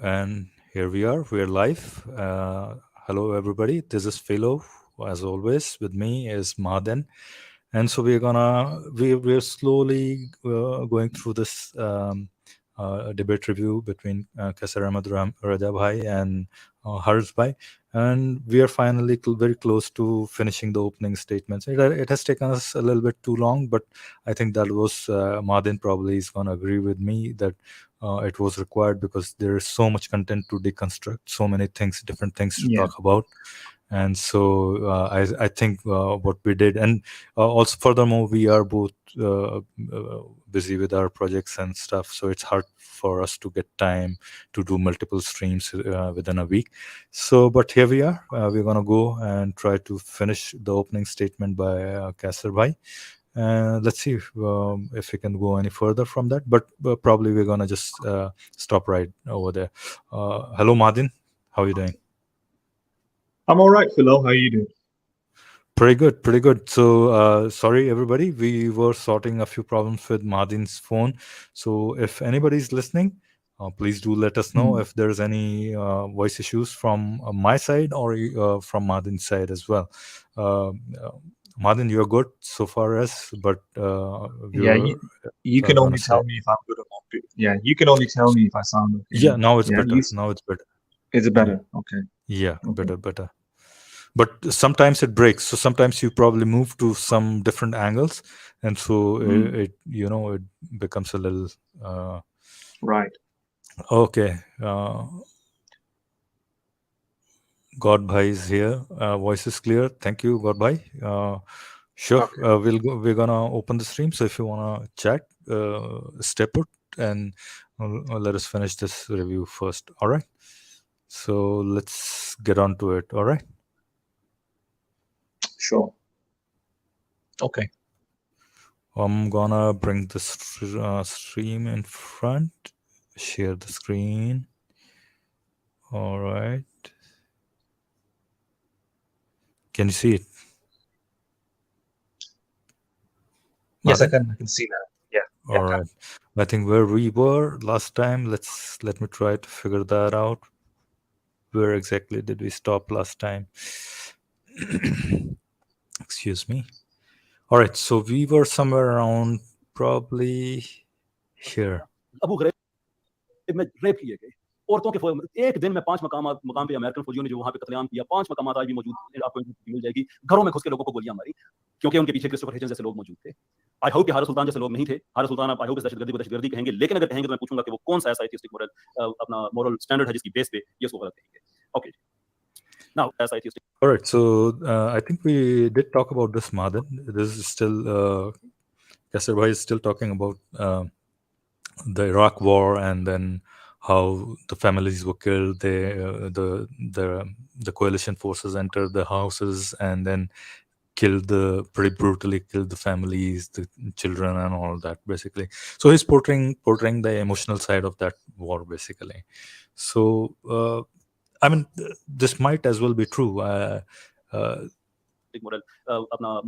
And here we are. We're live. Hello, everybody. This is Philo. As always, with me is Madan. And so we're slowly going through this debate review between Qaiser Ahmed Raja bhai and Harris bhai. And we are finally very close to finishing the opening statements. It has taken us a little bit too long, but I think that was Madan probably is going to agree with me that it was required because there is so much content to deconstruct, so many things, different things to talk about. And so I think what we did, and also furthermore, we are both busy with our projects and stuff, so it's hard for us to get time to do multiple streams within a week. So, but here we are. We're going to go and try to finish the opening statement by Qaiser bhai. Let's see if we can go any further from that, but probably we're going to just stop right over there. Hello, Madin. How are you doing? I'm all right, Philo. How are you doing? Pretty good, pretty good. So, sorry, everybody. We were sorting a few problems with Madin's phone. So, if anybody's listening, please do let us know if there's any voice issues from my side or from Madin's side as well. Madin, you're good so far as, but you can only tell me if I'm good or not good. Yeah, you can only tell me if I sound okay. Yeah, now it's better. Now it's better. Is it better? Okay. Yeah, okay. Better. But sometimes it breaks. So sometimes you probably move to some different angles, and so it becomes a little right. Okay. God Bhai is here. Voice is clear. Thank you, God Bhai. Sure. Okay. We're gonna open the stream. So if you wanna chat, step out and let us finish this review first. All right. So let's get on to it. All right. Sure. Okay. I'm gonna bring this stream in front. Share the screen. All right. Can you see it? Yes, I can see that. Yeah. All right. I think where we were last time, let me try to figure that out. Where exactly did we stop last time? Excuse me. All right. So we were somewhere around probably here. Abu ग़रीब में rape किए गए औरतों के एक दिन में 5 मकाम पे अमेरिकन फौजियों ने जो वहां पे कत्लेआम किया 5 मकामात आज भी मौजूद आपको मिल जाएगी घरों में घुस के लोगों को गोलियां मारी क्योंकि उनके पीछे क्रिस्टोफर हिचन्स जैसे लोग मौजूद थे आई होप कि हारिस सुल्तान जैसे लोग नहीं थे हारिस सुल्तान आप आई होप दहशतगर्दी कहेंगे लेकिन अगर कहेंगे तो मैं पूछूंगा कि वो कौन सा ऐसा एथिस्टिक मॉरल अपना मॉरल स्टैंडर्ड है जिसकी बेस पे ये उसको गलत कहेंगे okay now as atheistic. All right, so I think we did talk about this, Madan. This is still Qaiser bhai is still talking about the Iraq war and then how the families were killed. The coalition forces entered the houses and then pretty brutally killed the families, the children, and all that. Basically, so he's portraying the emotional side of that war, basically. So, I mean, this might as well be true.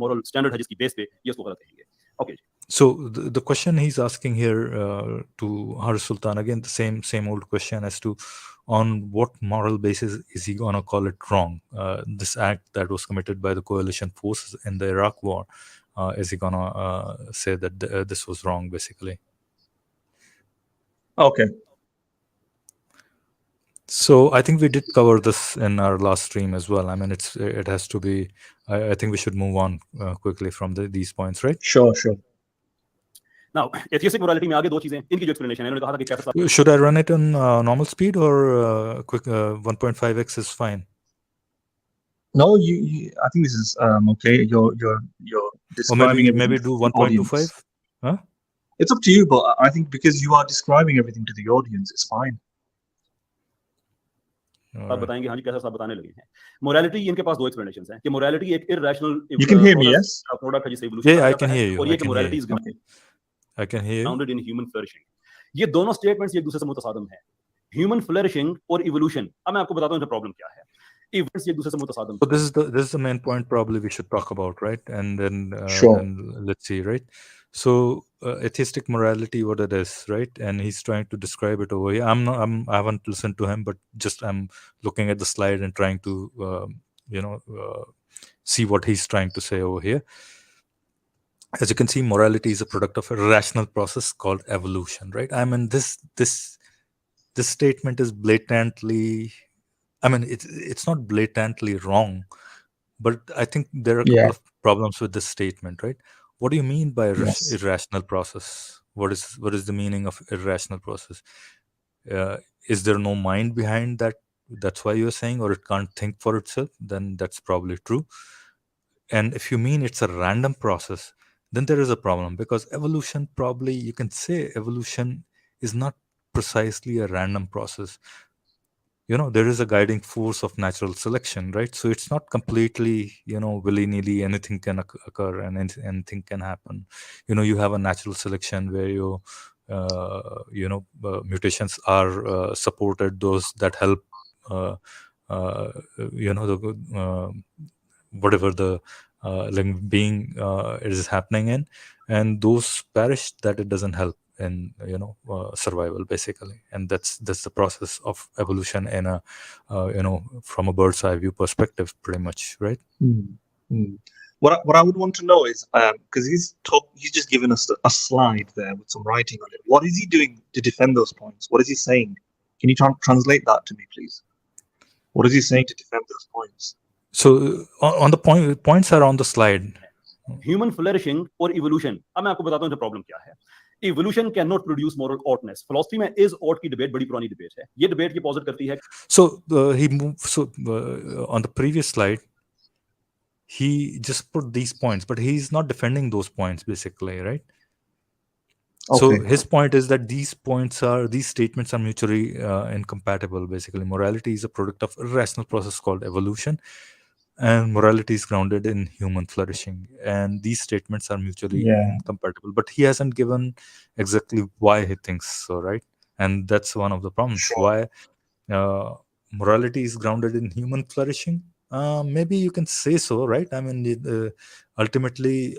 Moral standard है जिसकी base पे ये उसको गलत कहेंगे. Okay. So the question he's asking here to Harris Sultan, again, the same old question as to on what moral basis is he going to call it wrong? This act that was committed by the coalition forces in the Iraq war, is he going to say that this was wrong, basically? Okay. So I think we did cover this in our last stream as well. I mean, it has to be. I think we should move on quickly from these points, right? Sure. Now, atheistic morality में आगे दो चीजें इनकी जो explanation है इन्होंने कहा था कि कैसे should I run it on normal speed or quick 1.5x is fine? No, I think this is okay. You're describing or maybe do 1.25. Huh? It's up to you, but I think because you are describing everything to the audience, it's fine. आप बताएंगे हाँ जी कैसा सब बताने लगे हैं morality इनके पास दो एक्सप्लेनेशंस हैं कि मोरालिटी एक irrational You can hear me, yes? Product है जिसे evolution Yeah, I can hear you. और ये कि morality is I can hear you. Founded in human flourishing. ये दोनों स्टेटमेंट्स एक दूसरे से मुतसादिम हैं. Human flourishing और evolution. अब मैं आपको बताता हूं इनका प्रॉब्लम क्या है. Events एक दूसरे से मुतसादिम. So this is the main point probably we should talk about, right? And then, sure. then let's see, right? So atheistic morality, what it is, right? And he's trying to describe it over here. I haven't listened to him, but just I'm looking at the slide and trying to, see what he's trying to say over here. As you can see, morality is a product of a rational process called evolution, right? I mean, this statement is blatantly, I mean, it's not blatantly wrong, but I think there are a couple Yeah. of problems with this statement, right? What do you mean by Yes. irrational process? What is the meaning of irrational process? Uh, is there no mind behind that? That's why you're saying, or it can't think for itself? Then that's probably true. And if you mean it's a random process, then there is a problem, because evolution, probably you can say evolution is not precisely a random process. There is a guiding force of natural selection, right? So it's not completely, willy-nilly, anything can occur and anything can happen. You have a natural selection where mutations are supported, those that help, uh, uh, whatever the living being is happening in, and those perish that it doesn't help in survival, basically. And that's the process of evolution in a from a bird's eye view perspective, pretty much, right? Mm. Mm. What I would want to know is, because he's just given us a slide there with some writing on it. What is he doing to defend those points? What is he saying? Can you translate that to me, please? What is he saying to defend those points? So on the points are on the slide. Human flourishing or evolution. अब मैं आपको बताता हूँ जो problem क्या है. Evolution cannot produce moral oughtness. Philosophy में is ought की debate बड़ी पुरानी debate है. ये debate ये posit करती है. So he moved. So on the previous slide, he just put these points, but he's not defending those points, basically, right? So Okay. his point is that these statements are mutually incompatible. Basically, morality is a product of a rational process called evolution, and morality is grounded in human flourishing. And these statements are mutually Yeah. incompatible. But he hasn't given exactly why he thinks so, right? And that's one of the problems. Sure. Why morality is grounded in human flourishing? Maybe you can say so, right? I mean, ultimately.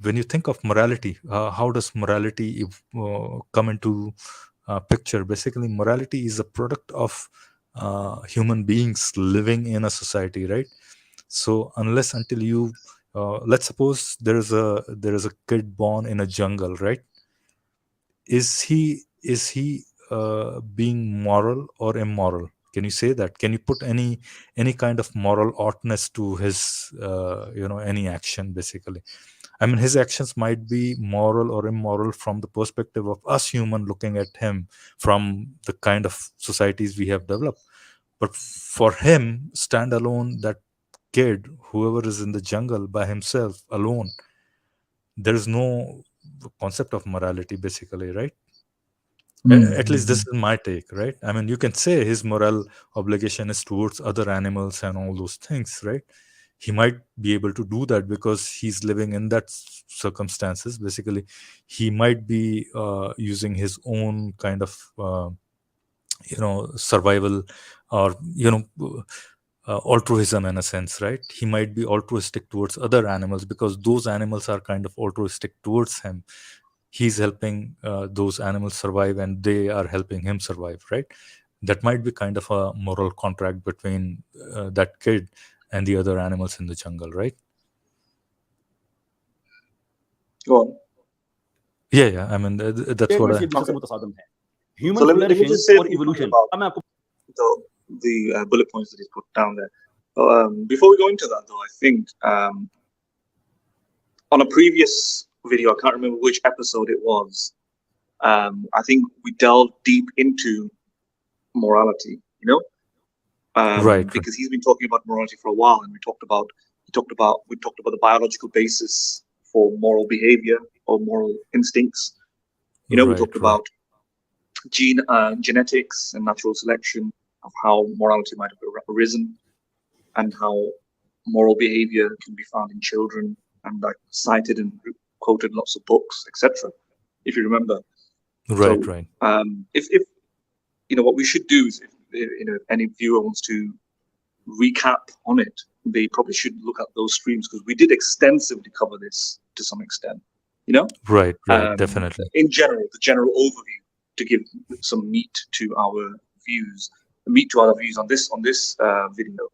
When you think of morality, how does morality come into picture? Basically, morality is a product of human beings living in a society, right? So unless until you let's suppose there is a kid born in a jungle, right? Is he being moral or immoral? Can you say that? Can you put any kind of moral oughtness to his any action, basically? I mean, his actions might be moral or immoral from the perspective of us human looking at him, from the kind of societies we have developed. But for him, stand alone, that kid, whoever is in the jungle by himself alone, there is no concept of morality, basically, right? At least this is my take, right? I mean, you can say his moral obligation is towards other animals and all those things, right? He might be able to do that because he's living in that circumstances. Basically, he might be using his own kind of survival, or altruism, in a sense, right? He might be altruistic towards other animals because those animals are kind of altruistic towards him. He's helping those animals survive and they are helping him survive, right? That might be kind of a moral contract between that kid and the other animals in the jungle, right? Go on. Yeah. I mean, that's what Statements ये I... एक दूसरे से मुतसादम है. Human So let me flourishing just say or evolution. about अब मैं आपको the bullet points that he's put down there. Before we go into that, though, I think on a previous video, I can't remember which episode it was, I think we delved deep into morality, Right. because he's been talking about morality for a while, and we talked about the biological basis for moral behavior or moral instincts. We talked about genetics and natural selection, of how morality might have arisen, and how moral behavior can be found in children, and cited and quoted lots of books, etc. If you remember. Right. If what we should do is, if any viewer wants to recap on it, they probably should look at those streams, because we did extensively cover this to some extent, you know. Right, definitely. In general, the general overview, to give some meat to our views, on this video.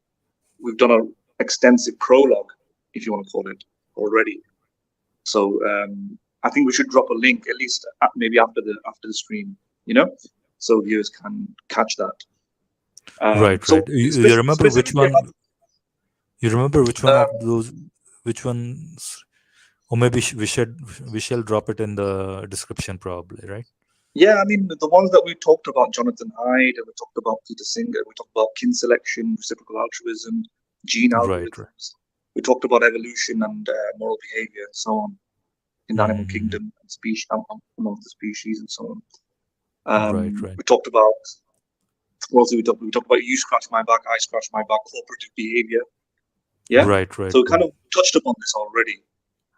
We've done an extensive prologue, if you want to call it, already. So I think we should drop a link, at least maybe after the stream, you know, so viewers can catch that. Right. So You remember which one? You remember which one of those? Which ones? Or maybe we shall drop it in the description, probably, right? Yeah, I mean, the ones that we talked about, Jonathan Hyde, and we talked about Peter Singer, we talked about kin selection, reciprocal altruism, gene algorithms. Right. We talked about evolution and moral behavior and so on in the animal kingdom and species, among the species and so on. Right. We talked about, what else did we talk? We talked about you scratch my back, I scratch my back, cooperative behavior. Yeah. Right. So we kind of touched upon this already.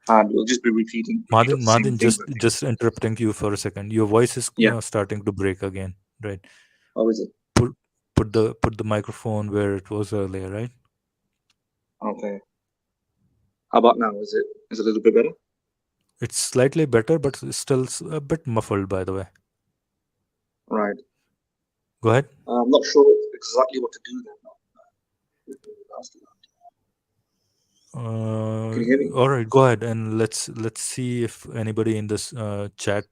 And we'll just be repeating. Madin, just interrupting you for a second. Your voice is starting to break again, right? How is it? Put the microphone where it was earlier, right? Okay. How about now? Is it a little bit better? It's slightly better, but still a bit muffled, by the way. Right. Go ahead. I'm not sure exactly what to do then. Can you hear me? All right, go ahead, and let's see if anybody in this chat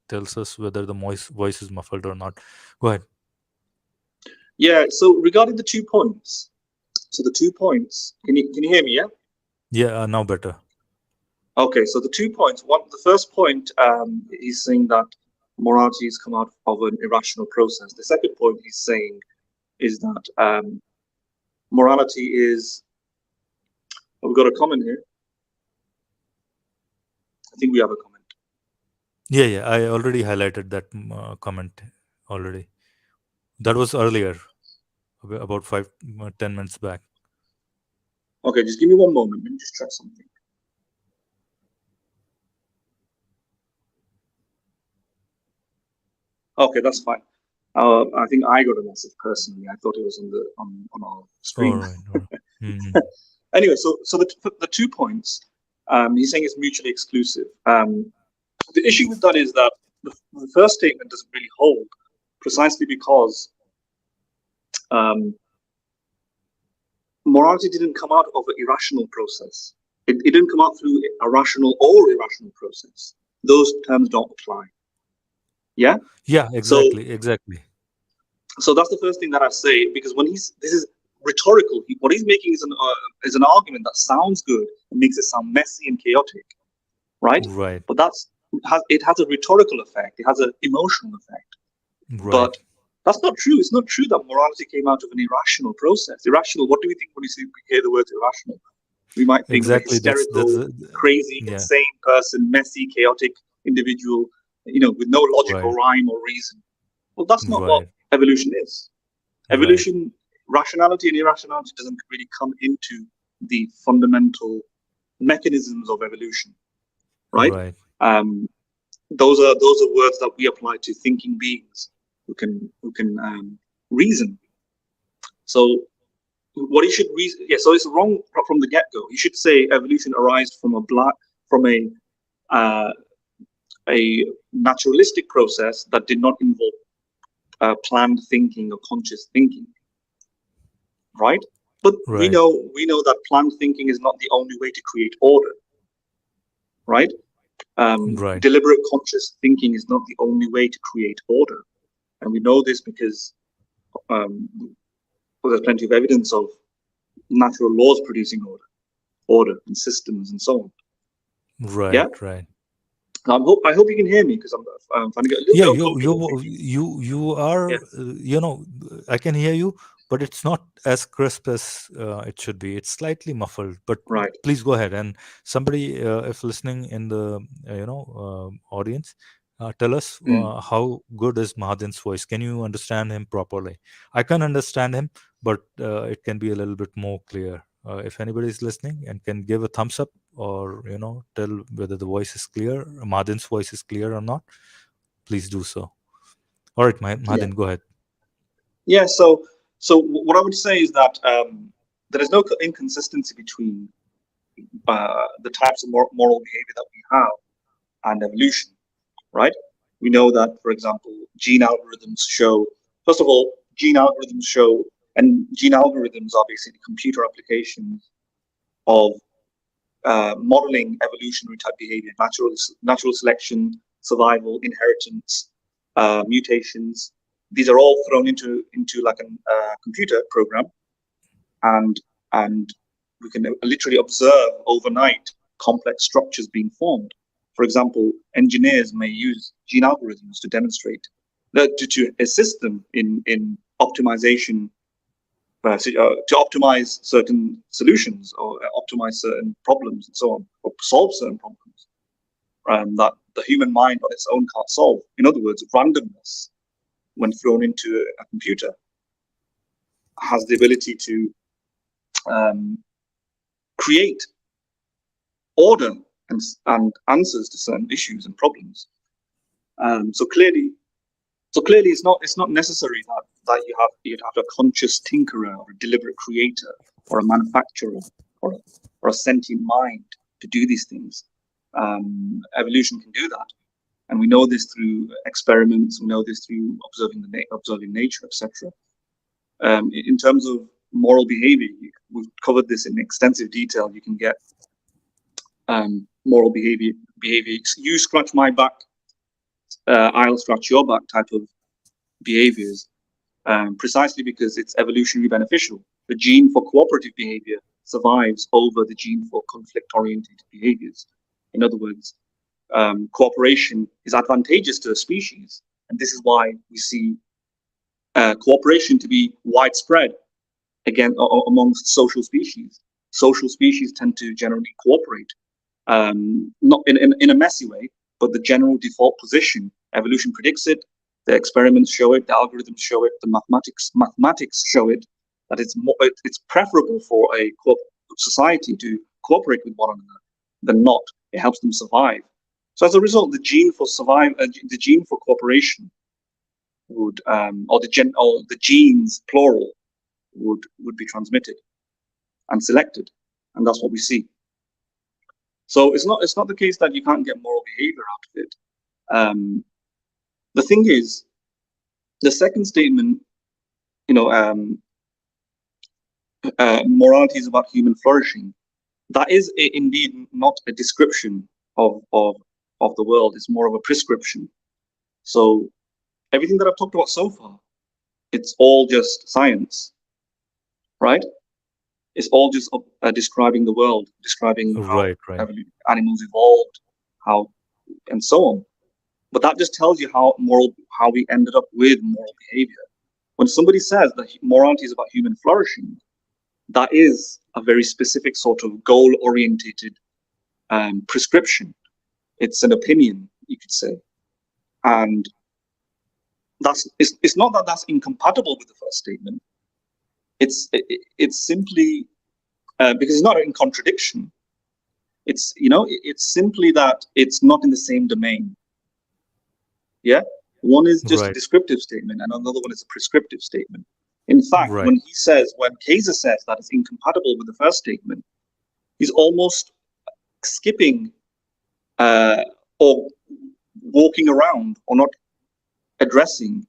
tells us whether the voice is muffled or not. Go ahead. Yeah. So regarding the 2 points, can you hear me? Yeah. Yeah. Now better. Okay. So the 2 points. The first point, he's saying that morality has come out of an irrational process. The second point he's saying is that morality is. We've got a comment here. I think we have a comment. Yeah. I already highlighted that comment already. That was earlier, about 10 minutes back. Okay, just give me one moment. Let me just check something. Okay, that's fine. I think I got a message personally. I thought it was on our screen. All right. Anyway, so the 2 points, he's saying it's mutually exclusive. The issue with that is that the first statement doesn't really hold, precisely because morality didn't come out of an irrational process. It didn't come out through a rational or irrational process. Those terms don't apply. Yeah? Yeah, exactly. So that's the first thing that I say, because this is rhetorical. What he's making is an argument that sounds good and makes it sound messy and chaotic, right? Right. But it has a rhetorical effect. It has an emotional effect. Right. But that's not true. It's not true that morality came out of an irrational process. Irrational. What do we think when we hear the word irrational? We might think of a hysterical, crazy, insane person, messy, chaotic individual, with no logical rhyme or reason. Well, that's not what evolution is. Evolution. Rationality and irrationality doesn't really come into the fundamental mechanisms of evolution, right? Those are words that we apply to thinking beings who can reason. So what he should reason, so it's wrong from the get-go. He should say evolution arises from a naturalistic process that did not involve planned thinking or conscious thinking. Right, but we know that planned thinking is not the only way to create order. Right, deliberate conscious thinking is not the only way to create order, and we know this because there's plenty of evidence of natural laws producing order and systems and so on. Right. Yeah? Right. I hope you can hear me, because I'm trying to get a little you are I can hear you, but it's not as crisp as it should be. It's slightly muffled, but please go ahead. And somebody, if listening in the audience, tell us how good is Mahadin's voice. Can you understand him properly? I can understand him, but it can be a little bit more clear. If anybody is listening and can give a thumbs up, or tell whether the voice is clear, Mahadin's voice is clear or not, please do so. All right, Mahadin, go ahead. Yeah. So what I would say is that there is no inconsistency between the types of moral behavior that we have and evolution, right? We know that, for example, gene algorithms show, first of all, and gene algorithms are basically computer applications of modeling evolutionary type behavior, natural selection, survival, inheritance, mutations. These are all thrown into like a computer program, and we can literally observe overnight complex structures being formed. For example, engineers may use gene algorithms to demonstrate to assist them in optimization, to optimize certain solutions or optimize certain problems and so on, or solve certain problems that the human mind on its own can't solve. In other words, randomness, when thrown into a computer, has the ability to create order and answers to certain issues and problems. So clearly, it's not necessary that you'd have a conscious tinkerer or a deliberate creator or a manufacturer or a sentient mind to do these things. Evolution can do that, and we know this through experiments. We know this through observing nature, etc. In terms of moral behavior, we've covered this in extensive detail. You can get moral behavior. You scratch my back, I'll scratch your back type of behaviors, precisely because it's evolutionary beneficial. The gene for cooperative behavior survives over the gene for conflict-oriented behaviors. In other words, cooperation is advantageous to a species, and this is why we see cooperation to be widespread again amongst social species. Social species tend to generally cooperate, not in a messy way, but the general default position. Evolution predicts it. The experiments show it. The algorithms show it. The mathematics show it, that it's preferable for a society to cooperate with one another than not. It helps them survive. So as a result, the gene for cooperation would, or the genes plural would be transmitted and selected, and that's what we see. So it's not the case that you can't get moral behavior out of it. The thing is, the second statement, morality is about human flourishing. That is indeed not a description of the world. It's more of a prescription. So everything that I've talked about so far, it's all just science, right? It's all just describing the world, describing how animals evolved, and so on. But that just tells you how we ended up with moral behavior. When somebody says that morality is about human flourishing, that is a very specific sort of goal-orientated prescription. It's an opinion, you could say, and it's not that that's incompatible with the first statement. It's simply because it's not in contradiction. It's simply that it's not in the same domain. Yeah, one is just a descriptive statement, and another one is a prescriptive statement. In fact, when Qaiser says that it's incompatible with the first statement, he's almost skipping or walking around or not addressing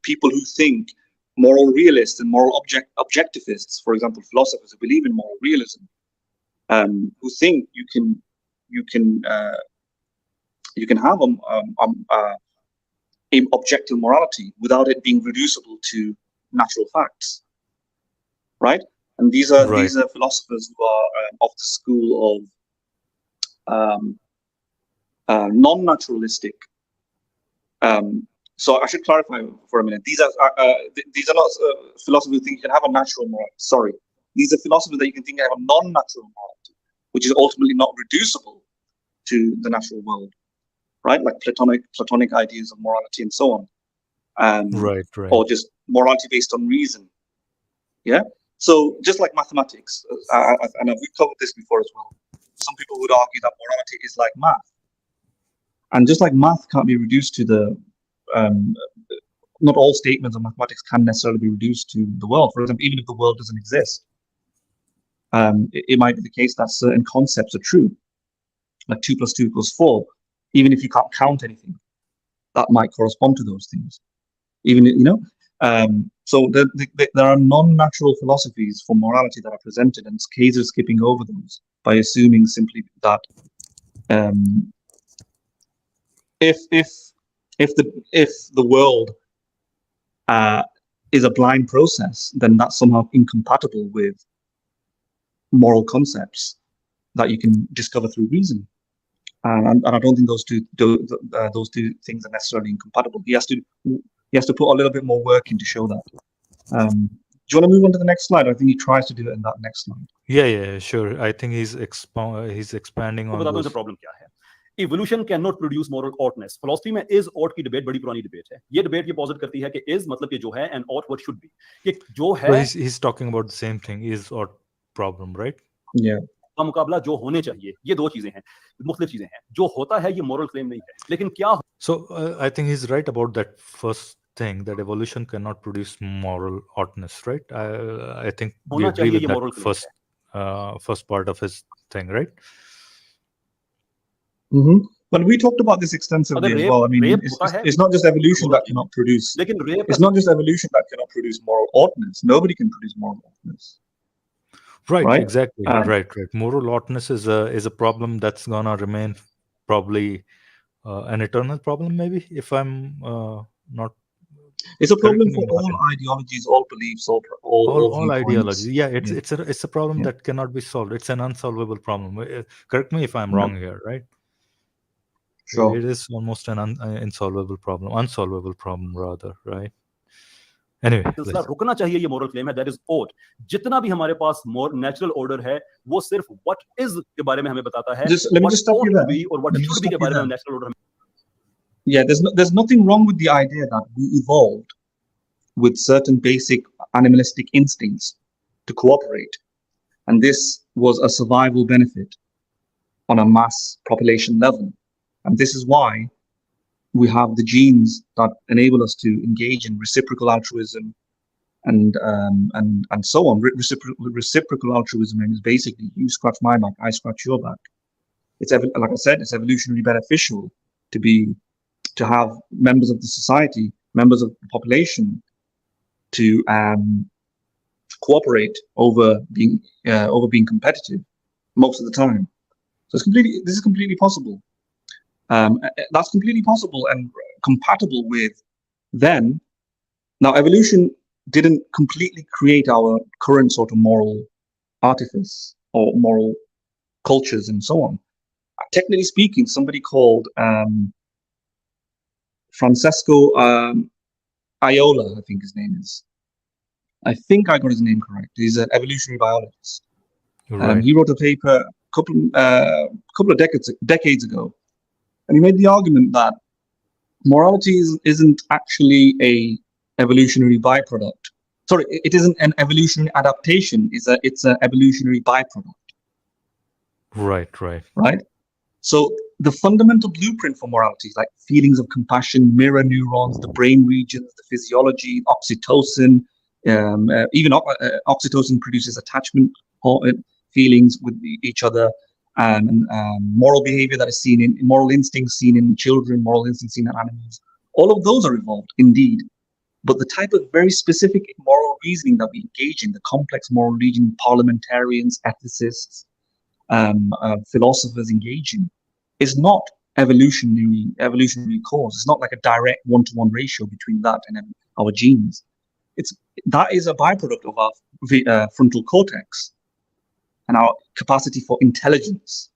people who think, moral realists and moral objectivists, for example, philosophers who believe in moral realism, who think you can have objective morality without it being reducible to natural facts, right? And these are philosophers who are of the school of non-naturalistic. So I should clarify for a minute. These are not philosophers who think you can have a natural morality. Sorry, these are philosophers that you can think have a non-natural morality, which is ultimately not reducible to the natural world, right? Like Platonic ideas of morality and so on, or just morality based on reason. Yeah. So just like mathematics, and we've covered this before as well. Some people would argue that morality is like math, and just like math can't be reduced to the not all statements of mathematics can necessarily be reduced to the world. For example, even if the world doesn't exist, it might be the case that certain concepts are true, like 2 + 2 = 4. Even if you can't count anything, that might correspond to those things. Even, so there are non-natural philosophies for morality that are presented, and Qaiser is skipping over those by assuming simply that if the world is a blind process, then that's somehow incompatible with moral concepts that you can discover through reason. And I don't think those two things are necessarily incompatible. He has to put a little bit more work in to show that. Do you want to move on to the next slide? I think he tries to do it in that next slide. Yeah, sure. I think he's expanding on those. Problem क्या है? Evolution cannot produce moral oughtness. Philosophy में is ought की debate बड़ी पुरानी debate है. ये debate ये posit करती है कि is मतलब कि जो है and ought what should be. कि जो है. So he's talking about the same thing. Is ought problem, right? Yeah. का मुकाबला जो होने चाहिए. ये दो चीजें हैं. मुख्तलिफ चीजें हैं. जो होता है ये moral claim नहीं है. लेकिन क्या? So I think he's right about that first thing, that evolution cannot produce moral oughtness, right? I think we agree with that first part of his thing, right? Mm-hmm. But we talked about this extensively as well. I mean, it's not just evolution that cannot produce. It's not just evolution that cannot produce moral oughtness. Nobody can produce moral oughtness. Right? Exactly. Right. Moral oughtness is a problem that's gonna remain probably an eternal problem, maybe, if I'm not. It's a problem for all ideologies, all beliefs, all ideologies. Yeah, it's a problem that cannot be solved. It's an unsolvable problem. Correct me if I'm wrong here, right? Sure. It is almost an unsolvable problem rather, right? Anyway, सिलसिला रुकना चाहिए, ये moral claim है. That is ought. जितना भी हमारे पास more natural order है, वो सिर्फ what is के बारे में हमें बताता है. Let me just stop you there. और what should be के बारे में natural order. Yeah, there's nothing wrong with the idea that we evolved with certain basic animalistic instincts to cooperate, and this was a survival benefit on a mass population level, and this is why we have the genes that enable us to engage in reciprocal altruism and so on. Reciprocal altruism is basically you scratch my back, I scratch your back. It's like I said, it's evolutionarily beneficial to have members of the society, members of the population, to cooperate over being competitive most of the time. So this is completely possible. That's completely possible and compatible with then. Now, evolution didn't completely create our current sort of moral artifice or moral cultures and so on. Technically speaking, somebody called Francesco Aiola, I think his name is. I think I got his name correct. He's an evolutionary biologist. Right. He wrote a paper a couple of decades ago, and he made the argument that morality isn't actually a evolutionary byproduct. Sorry, it isn't an evolutionary adaptation. It's an evolutionary byproduct. Right. So the fundamental blueprint for morality, like feelings of compassion, mirror neurons, the brain regions, the physiology, oxytocin, even oxytocin produces attachment feelings with each other, and moral behavior that is seen in moral instincts seen in children, moral instincts seen in animals. All of those are evolved indeed. But the type of very specific moral reasoning that we engage in, the complex moral reasoning parliamentarians, ethicists, philosophers engage in, is not evolutionary cause. It's not like a direct one-to-one ratio between that and our genes. That is a byproduct of our frontal cortex and our capacity for intelligence,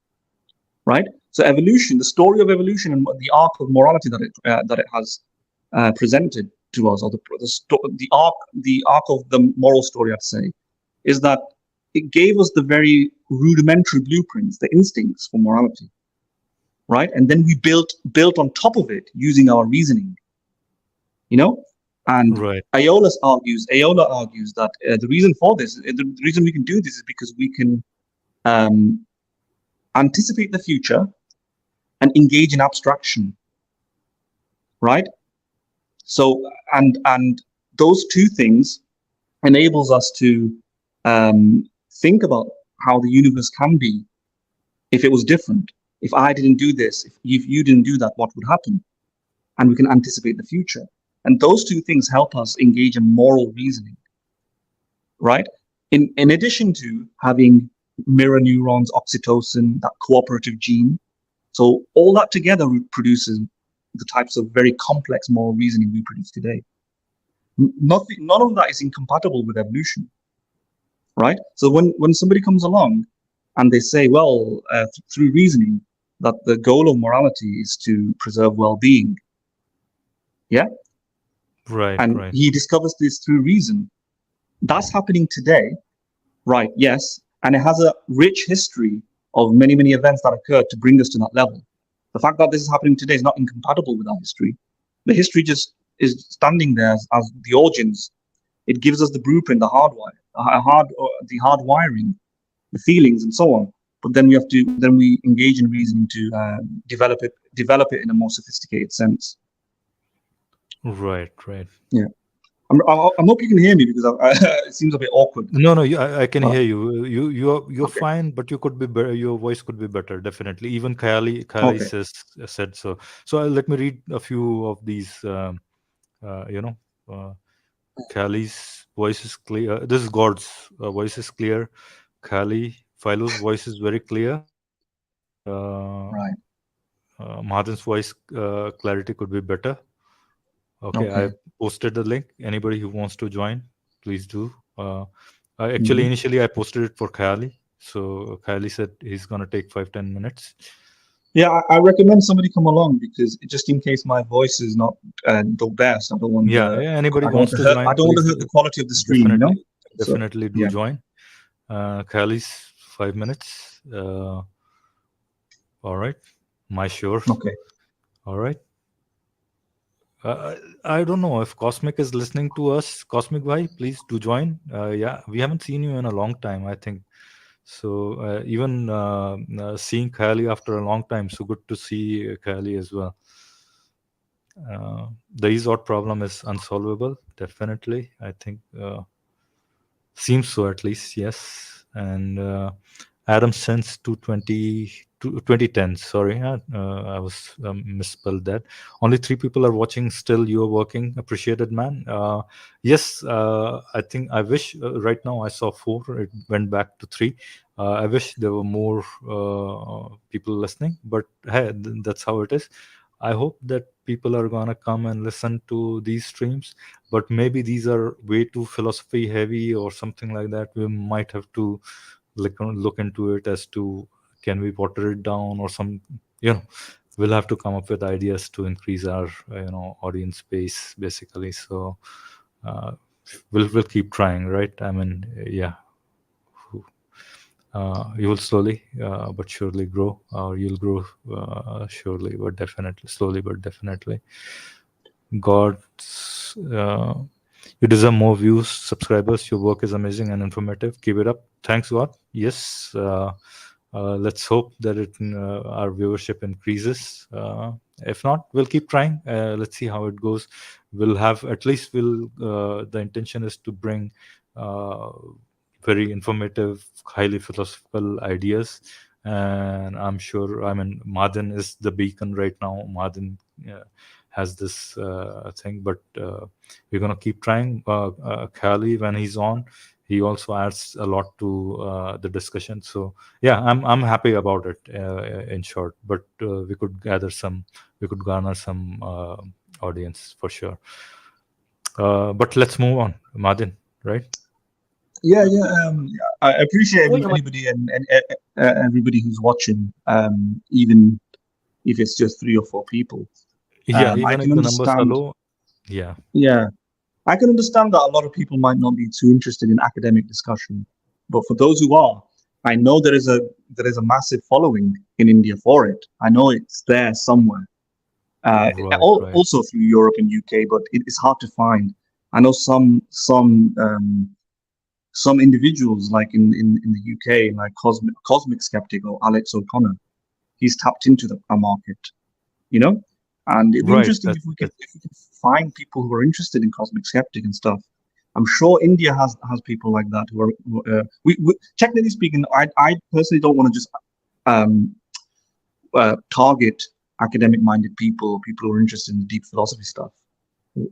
right? So evolution, the story of evolution and the arc of morality that it has presented to us, or the arc of the moral story, I'd say, is that it gave us the very rudimentary blueprints, the instincts for morality, right? And then we built on top of it using our reasoning, And right. Aiola argues that the reason for this, the reason we can do this is because we can anticipate the future and engage in abstraction, right? So and those two things enables us to think about how the universe can be if it was different. If I didn't do this, if you didn't do that, what would happen? And we can anticipate the future. And those two things help us engage in moral reasoning, right? In addition to having mirror neurons, oxytocin, that cooperative gene. So all that together produces the types of very complex moral reasoning we produce today. None of that is incompatible with evolution, right? So when somebody comes along and they say, well, through reasoning, that the goal of morality is to preserve well-being, yeah? Right, And right. he discovers this through reason. That's happening today, right? Yes. And it has a rich history of many, many events that occurred to bring us to that level. The fact that this is happening today is not incompatible with our history. The history just is standing there as the origins. It gives us the blueprint, the hard wiring, the feelings, and so on. But then we engage in reasoning to develop it in a more sophisticated sense. Right, right. Yeah. I'm hope you can hear me, because it seems a bit awkward. No, I can But- hear you. You're Okay. fine, but you could be better. Your voice could be better, definitely. Even Khayali Okay. said so. So let me read a few of these. Khayali's voice is clear. This is God's voice is clear. Khayali Philo's voice is very clear. Right. Mahadan's voice clarity could be better. Okay, Okay. I posted the link. Anybody who wants to join, please do. Actually, initially I posted it for Khayali. So Khayali said he's gonna take 5-10 minutes. Yeah, I recommend somebody come along, because just in case my voice is not the best, I don't want. Anybody I don't want wants to to hurt. join, I don't want to please hurt the quality of the stream. You know. definitely do yeah. join. Khayali's 5 minutes. All right, my sure. Okay. All right. I don't know if Cosmic is listening to us. Cosmic Bhai, please do join. Yeah, we haven't seen you in a long time, I think. So even seeing Khayali after a long time, so good to see Khayali as well. The is-odd problem is unsolvable, definitely. I think seems so, at least, yes. And Adam since 2010. Sorry, I was misspelled that. Only 3 people are watching. Still, you are working. Appreciated, man. Yes, I think I wish right now I saw 4. It went back to 3. I wish there were more people listening, but hey, that's how it is. I hope that people are gonna come and listen to these streams, but maybe these are way too philosophy heavy or something like that. We might have to look into it as to, can we water it down, or some, we'll have to come up with ideas to increase our audience base, basically. So we'll keep trying, right? I mean, yeah. You will slowly but surely grow, or you'll grow surely but definitely, slowly but definitely. God's you deserve more views, subscribers. Your work is amazing and informative. Keep it up. Thanks, God. Yes. Let's hope that our viewership increases. If not, we'll keep trying. Let's see how it goes. We'll have, at least the intention is to bring very informative, highly philosophical ideas. And I'm sure, Madan is the beacon right now. Madan has this thing, but we're going to keep trying. Khayali, when he's on, he also adds a lot to the discussion. So yeah, I'm happy about it, in short. But we could garner some audience for sure. But let's move on, Madan, right? Yeah. I appreciate anybody and everybody who's watching, even if it's just 3 or 4 people. Yeah, I even can if the numbers are understand. low. Yeah. Yeah, I can understand that a lot of people might not be too interested in academic discussion, but for those who are, I know there is a massive following in India for it. I know it's there somewhere. Right. Also through Europe and UK, but it's hard to find. I know some individuals, like in the UK, like Cosmic Skeptic or Alex O'Connor, he's tapped into a market, And it'd be Right. interesting if we could find people who are interested in cosmic skeptic and stuff. I'm sure India has people like that who are. We technically speaking, I personally don't want to just target academic-minded people who are interested in deep philosophy stuff.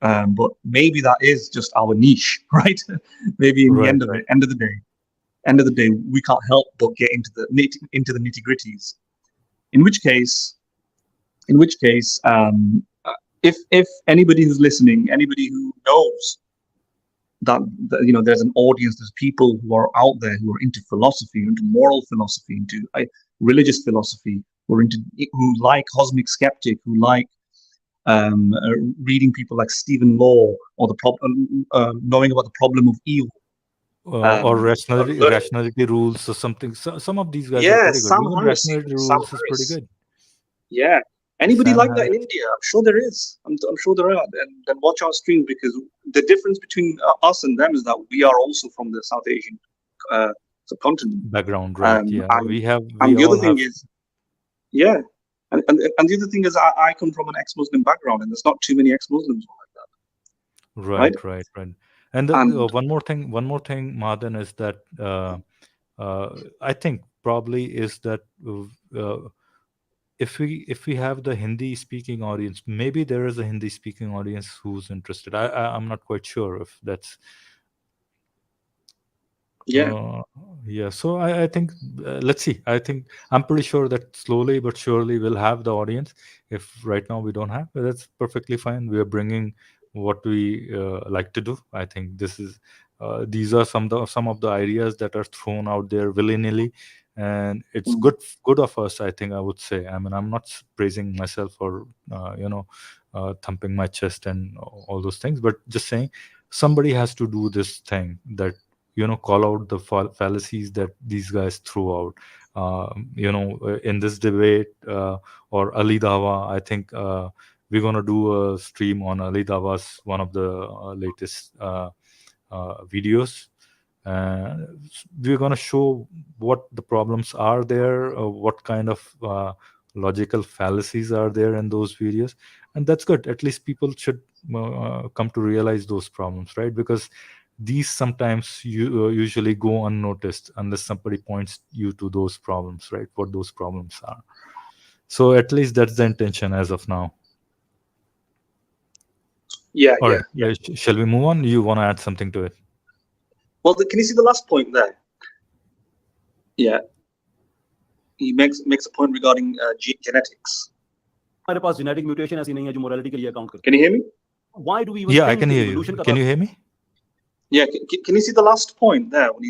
But maybe that is just our niche, right? Maybe in the end of the day, we can't help but get into the nitty-gritties. In which case, if anybody who's listening, anybody who knows that there's an audience, there's people who are out there who are into philosophy, into moral philosophy, into religious philosophy, who like cosmic skeptic, who like reading people like Stephen Law, or knowing about the problem of evil, or rationality rules or something. So, some of these guys are pretty good. Even rationality rules is pretty good. Yeah. Anybody like that in India? I'm sure there is. I'm sure there are. And then watch our stream, because the difference between us and them is that we are also from the South Asian subcontinent background, right? Yeah, and the other thing is, yeah, and the other thing is, I come from an ex-Muslim background, and there's not too many ex-Muslims like that. Right. And one more thing, Madan, is that I think probably is that if we have the Hindi speaking audience, maybe there is a Hindi speaking audience who's interested. I'm not quite sure if that's so I think let's see. I think I'm pretty sure that slowly but surely we'll have the audience. If right now we don't have, that's perfectly fine. We are bringing what we like to do. I think these are some of the ideas that are thrown out there willy-nilly, and it's good of us, I think. I would say, I mean, I'm not praising myself or thumping my chest and all those things, but just saying somebody has to do this thing, that call out the fallacies that these guys threw out in this debate, or Ali Dawa. I think we're going to do a stream on Ali Dawa's one of the latest videos. We're going to show what the problems are there, what kind of logical fallacies are there in those videos, and that's good. At least people should come to realize those problems, right? Because these sometimes usually go unnoticed unless somebody points you to those problems, right? What those problems are. So at least that's the intention as of now. Yeah. Shall we move on? You want to add something to it? Well, can you see the last point there? Yeah. He makes a point regarding genetics. हमारे पास genetic mutation ऐसी नहीं है जो morality के लिए account करती. Can you hear me? Why do we even think I can hear you. Can you hear me? Yeah. Can you see the last point there when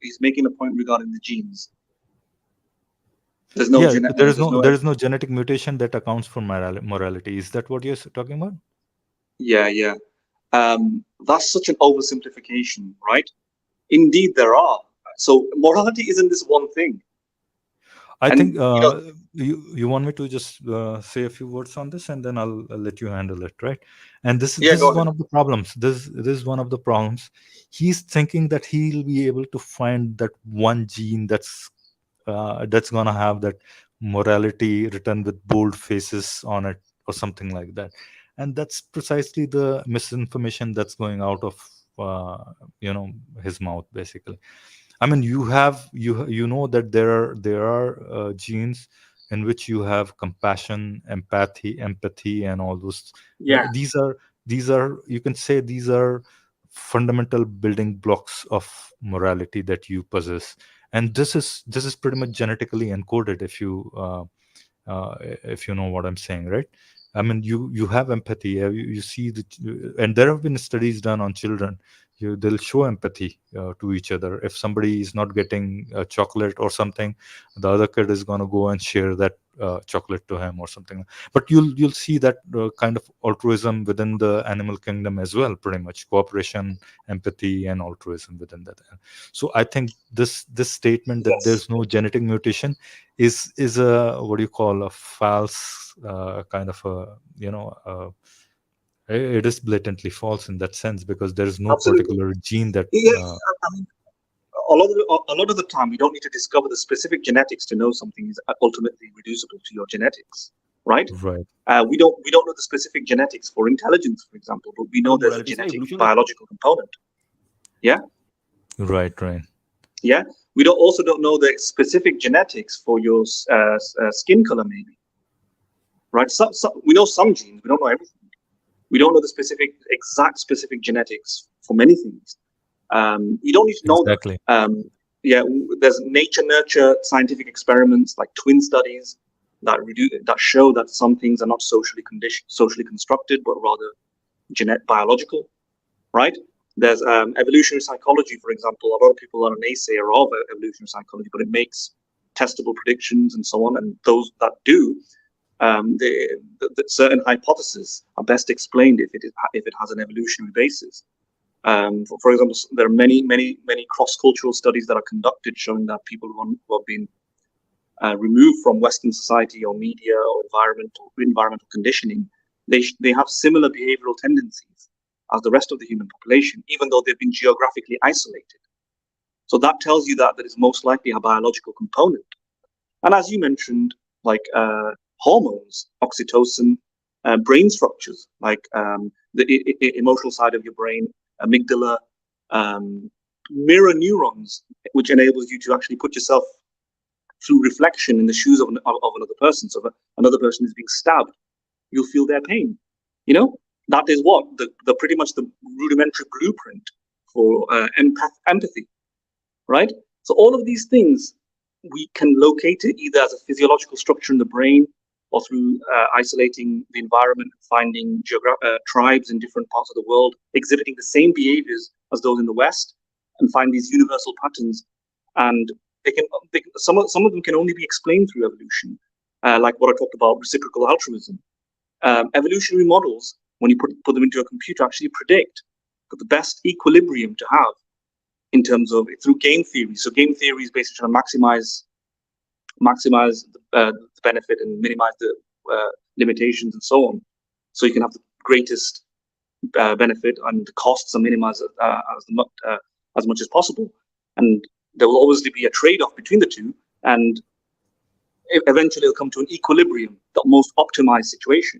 he's making a point regarding the genes? There's no there is no genetic mutation that accounts for morality. Is that what you're talking about? Yeah. That's such an oversimplification, right? Indeed, there are. So morality isn't this one thing. I think you want me to just say a few words on this, and then I'll let you handle it, right? And this is one of the problems. This is one of the problems. He's thinking that he'll be able to find that one gene that's gonna have that morality written with bold faces on it or something like that, and that's precisely the misinformation that's going out of his mouth, basically. I mean, you know that there are genes in which you have compassion, empathy, and all those. Yeah. These are you can say these are fundamental building blocks of morality that you possess, and this is pretty much genetically encoded, if you know what I'm saying, right? I mean, you have empathy. You see and there have been studies done on children. They'll show empathy to each other. If somebody is not getting a chocolate or something, the other kid is going to go and share that chocolate to him or something. But you'll see that kind of altruism within the animal kingdom as well, pretty much cooperation, empathy, and altruism within that. So I think this statement that there's no genetic mutation is a, what do you call, a false kind of a it is blatantly false in that sense, because there is no particular gene that I mean, a lot of the time, you don't need to discover the specific genetics to know something is ultimately reducible to your genetics, right? Right. We don't know the specific genetics for intelligence, for example, but we know there's a genetic biological component. Yeah. Right. Yeah. We don't know the specific genetics for your skin color, maybe. Right. So we know some genes. We don't know everything. We don't know the exact specific genetics for many things. You don't need to know exactly. that. Yeah, there's nature-nurture scientific experiments like twin studies that show that some things are not socially constructed, but rather biological, right? There's evolutionary psychology, for example. A lot of people are a naysayer of evolutionary psychology, but it makes testable predictions and so on. And those that do, the certain hypotheses are best explained if it has an evolutionary basis. For example, there are many cross-cultural studies that are conducted showing that people who have been removed from Western society or media or environmental conditioning, they have similar behavioral tendencies as the rest of the human population, even though they've been geographically isolated. So that tells you that there is most likely a biological component. And as you mentioned, like hormones, oxytocin, brain structures, like the emotional side of your brain, amygdala, mirror neurons, which enables you to actually put yourself through reflection in the shoes of another person. So if another person is being stabbed, you'll feel their pain. You know, that is what the pretty much the rudimentary blueprint for empathy, right? So all of these things we can locate it either as a physiological structure in the brain or through isolating the environment, finding tribes in different parts of the world exhibiting the same behaviors as those in the West, and find these universal patterns. And some of them can only be explained through evolution, like what I talked about, reciprocal altruism. Evolutionary models, when you put them into a computer, actually predict the best equilibrium to have in terms of through game theory. So game theory is basically trying to maximize the benefit and minimize the limitations and so on. So you can have the greatest benefit and the costs are minimized as much as possible. And there will obviously be a trade-off between the two, and eventually it'll come to an equilibrium, the most optimized situation,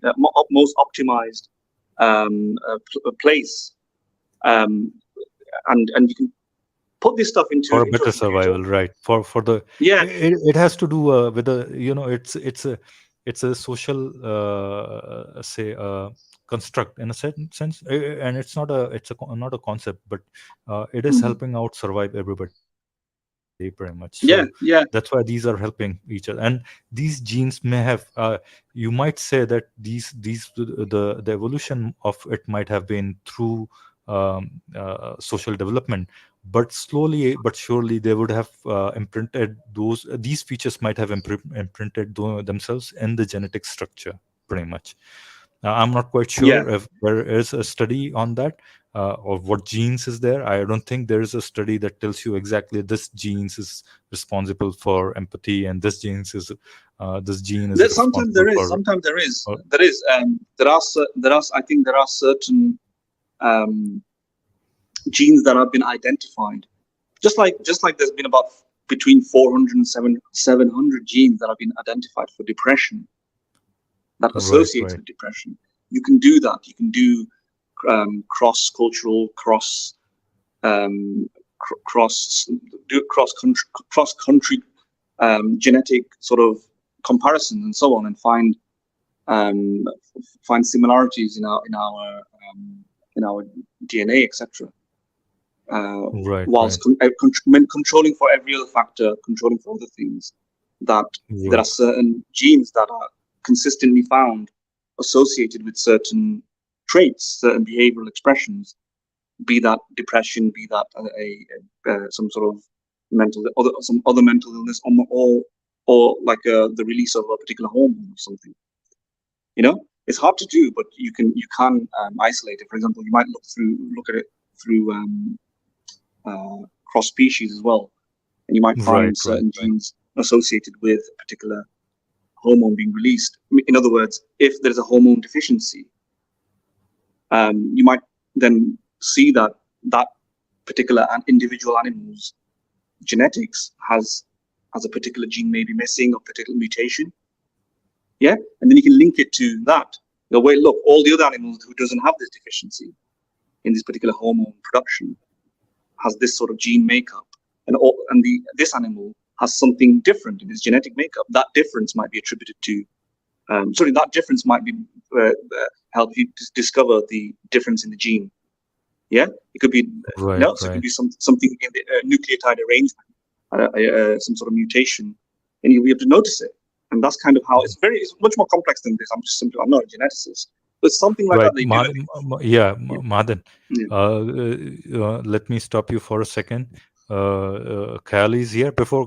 most optimized place, and you can put this stuff into a better survival, right? For the it has to do with the it's a social construct in a certain sense, and it's not a concept, but it is helping out survive everybody pretty much. So that's why these are helping each other, and these genes may have you might say that the evolution of it might have been through social development, but slowly but surely they would have imprinted these features might have imprinted themselves in the genetic structure pretty much. I'm not quite sure if there is a study on that or what genes is there. I don't think there is a study that tells you exactly this genes is responsible for empathy and this gene is Sometimes there is. I think there are certain genes that have been identified. Just like there's been about between 400 and 700 genes that have been identified for depression that associates with depression. You can do that. You can do cross-cultural, cross-country genetic sort of comparisons and so on, and find similarities in our DNA, etc. Whilst controlling for every other factor, controlling for other things, that there are certain genes that are consistently found associated with certain traits, certain behavioral expressions, be that depression, be that some sort of some other mental illness, or like the release of a particular hormone or something. You know, it's hard to do, but you can isolate it. For example, you might look at it through cross species as well, and you might find certain genes associated with a particular hormone being released. In other words, if there's a hormone deficiency, you might then see that particular individual animal's genetics has a particular gene maybe missing or particular mutation, Yeah, and then you can link it to that. Go, wait, look, all the other animals who doesn't have this deficiency in this particular hormone production has this sort of gene makeup, and this animal has something different in its genetic makeup. That difference might be attributed to, that difference might be help you discover the difference in the gene. Yeah, it could be Right, it could be something in the nucleotide arrangement, some sort of mutation, and you have to notice it. And that's kind of how it's much more complex than this. I'm not a geneticist, but something like that they do. Madan, let me stop you for a second. Kali is here. Before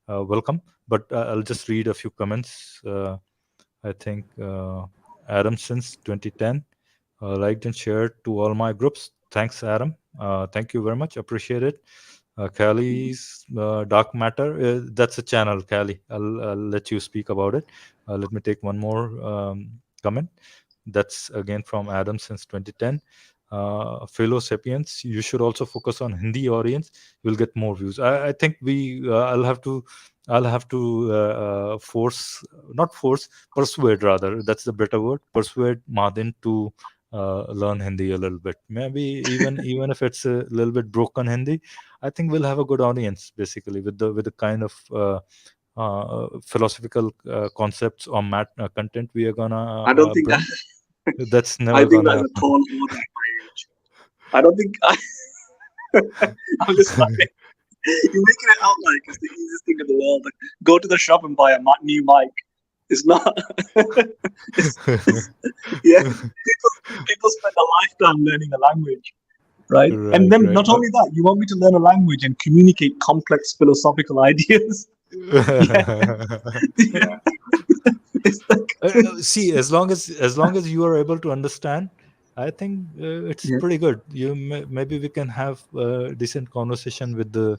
welcome, but I'll just read a few comments. I think Adam since 2010 liked and shared to all my groups. Thanks, Adam. Thank you very much. Appreciate it. Kali's Dark Matter, that's a channel, Kali. I'll let you speak about it. Let me take one more comment. That's again from Adam since 2010. Fellow Sapiens, you should also focus on Hindi audience. You'll get more views. I think I'll have to persuade rather. That's the better word. Persuade Madin to learn Hindi a little bit. Maybe even if it's a little bit broken Hindi, I think we'll have a good audience basically with the kind of philosophical concepts or content we are gonna. I don't think bring. That's never I think gonna that's happen. a tall order at my age. I don't think I'm just like, you're making it out like it's the easiest thing in the world. Like, go to the shop and buy a new mic. It's not. Yeah, people spend a lifetime learning a language, right? And then not only that, you want me to learn a language and communicate complex philosophical ideas. Yeah. See, as long as you are able to understand, I think it's pretty good. Maybe we can have a decent conversation with the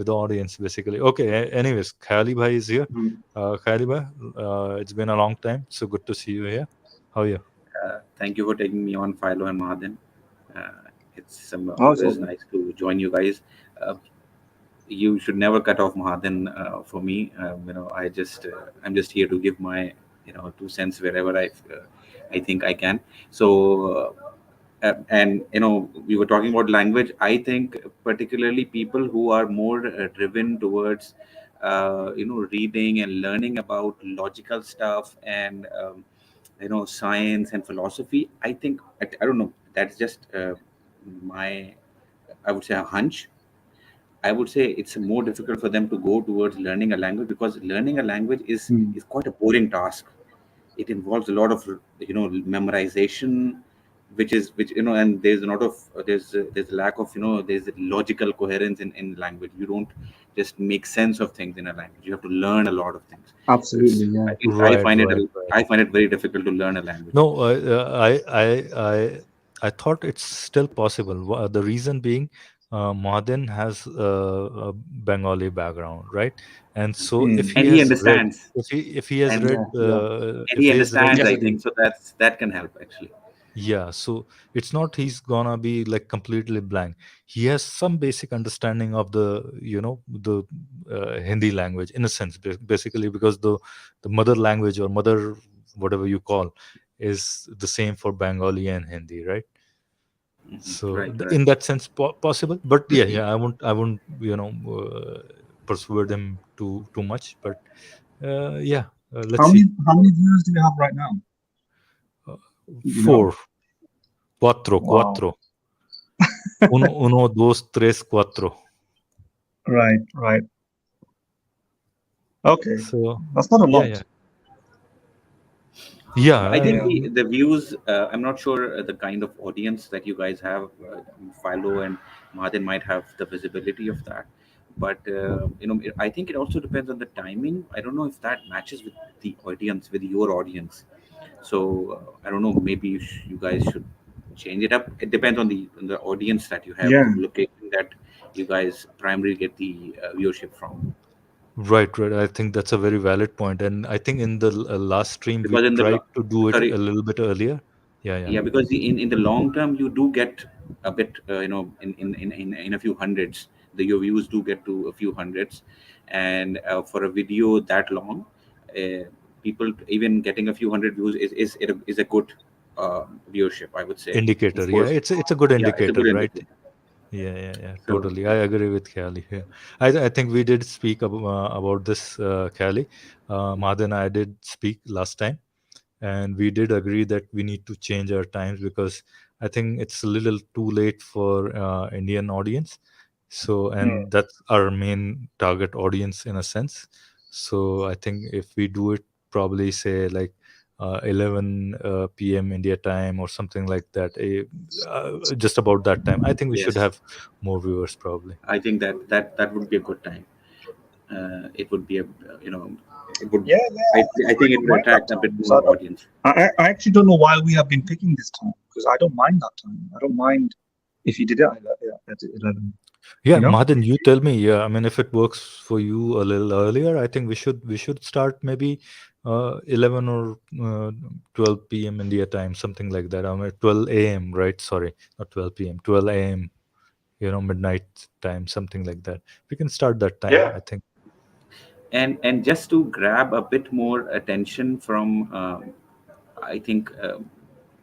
audience basically. Okay. Anyways, Khali bhai is here. Khali bhai, it's been a long time, so good to see you here. How are you? Thank you for taking me on, Philo and Mahadan. It's always nice to join you guys. You should never cut off Mahadan for me. I'm just here to give my 2 cents wherever I think I can. So and we were talking about language. I think particularly people who are more driven towards reading and learning about logical stuff and science and philosophy. I think I don't know. That's just my, I would say, a hunch. I would say it's more difficult for them to go towards learning a language because learning a language is quite a boring task. It involves a lot of memorization, which and there's a lot of there's lack of there's logical coherence in language. You don't just make sense of things in a language. You have to learn a lot of things. Absolutely, yeah. I find it very difficult to learn a language. No, I thought it's still possible. The reason being, Mahadan has a Bengali background, right? And so if he has read, if he has read, he understands, I think so. That can help actually. Yeah, so it's not he's gonna be like completely blank. He has some basic understanding of the the Hindi language in a sense, basically because the mother language or mother whatever you call is the same for Bengali and Hindi, right? So right. in that sense possible, but yeah, I won't persuade him too much, but let's see. How many views do you have right now? 4. Cuatro. Uno, dos, tres, cuatro. Right. Okay. So that's not a lot. Yeah. I think the views, I'm not sure the kind of audience that you guys have. Philo and Mahadan might have the visibility of that. But, I think it also depends on the timing. I don't know if that matches with the audience, with your audience. So, I don't know, maybe you guys should change it up. It depends on the audience that you have, the location that you guys primarily get the viewership from. Right. I think that's a very valid point, and I think in the last stream because we tried to do it a little bit earlier. Yeah. Because in the long term you do get a bit, in a few hundreds. Your views do get to a few hundreds, and for a video that long, people even getting a few hundred views is a good viewership, I would say. Indicator. Of Yeah, course, it's a good yeah, it's a indicator, good right? indicator. Yeah, So totally. I agree with Khali here. I think we did speak about this, Khali. Madhu and I did speak last time, and we did agree that we need to change our times because I think it's a little too late for Indian audience. So, and that's our main target audience in a sense. So I think if we do it probably say like 11 p.m. India time or something like that, just about that time, I think we should yes, have more viewers probably. I think that would be a good time. It would be a it would. Yeah, I think it don't would mind that attract a bit time. more audience. I actually don't know why we have been picking this time, because I don't mind that time. I don't mind if you did it at 11. Yeah, You know? Madan, you tell me. Yeah, I mean, if it works for you a little earlier, I think we should start maybe 11 or 12 p.m. India time, something like that. I mean, 12 a.m. Right? Sorry, not 12 p.m. 12 a.m. Midnight time, something like that. We can start that time. Yeah. I think. And just to grab a bit more attention from I think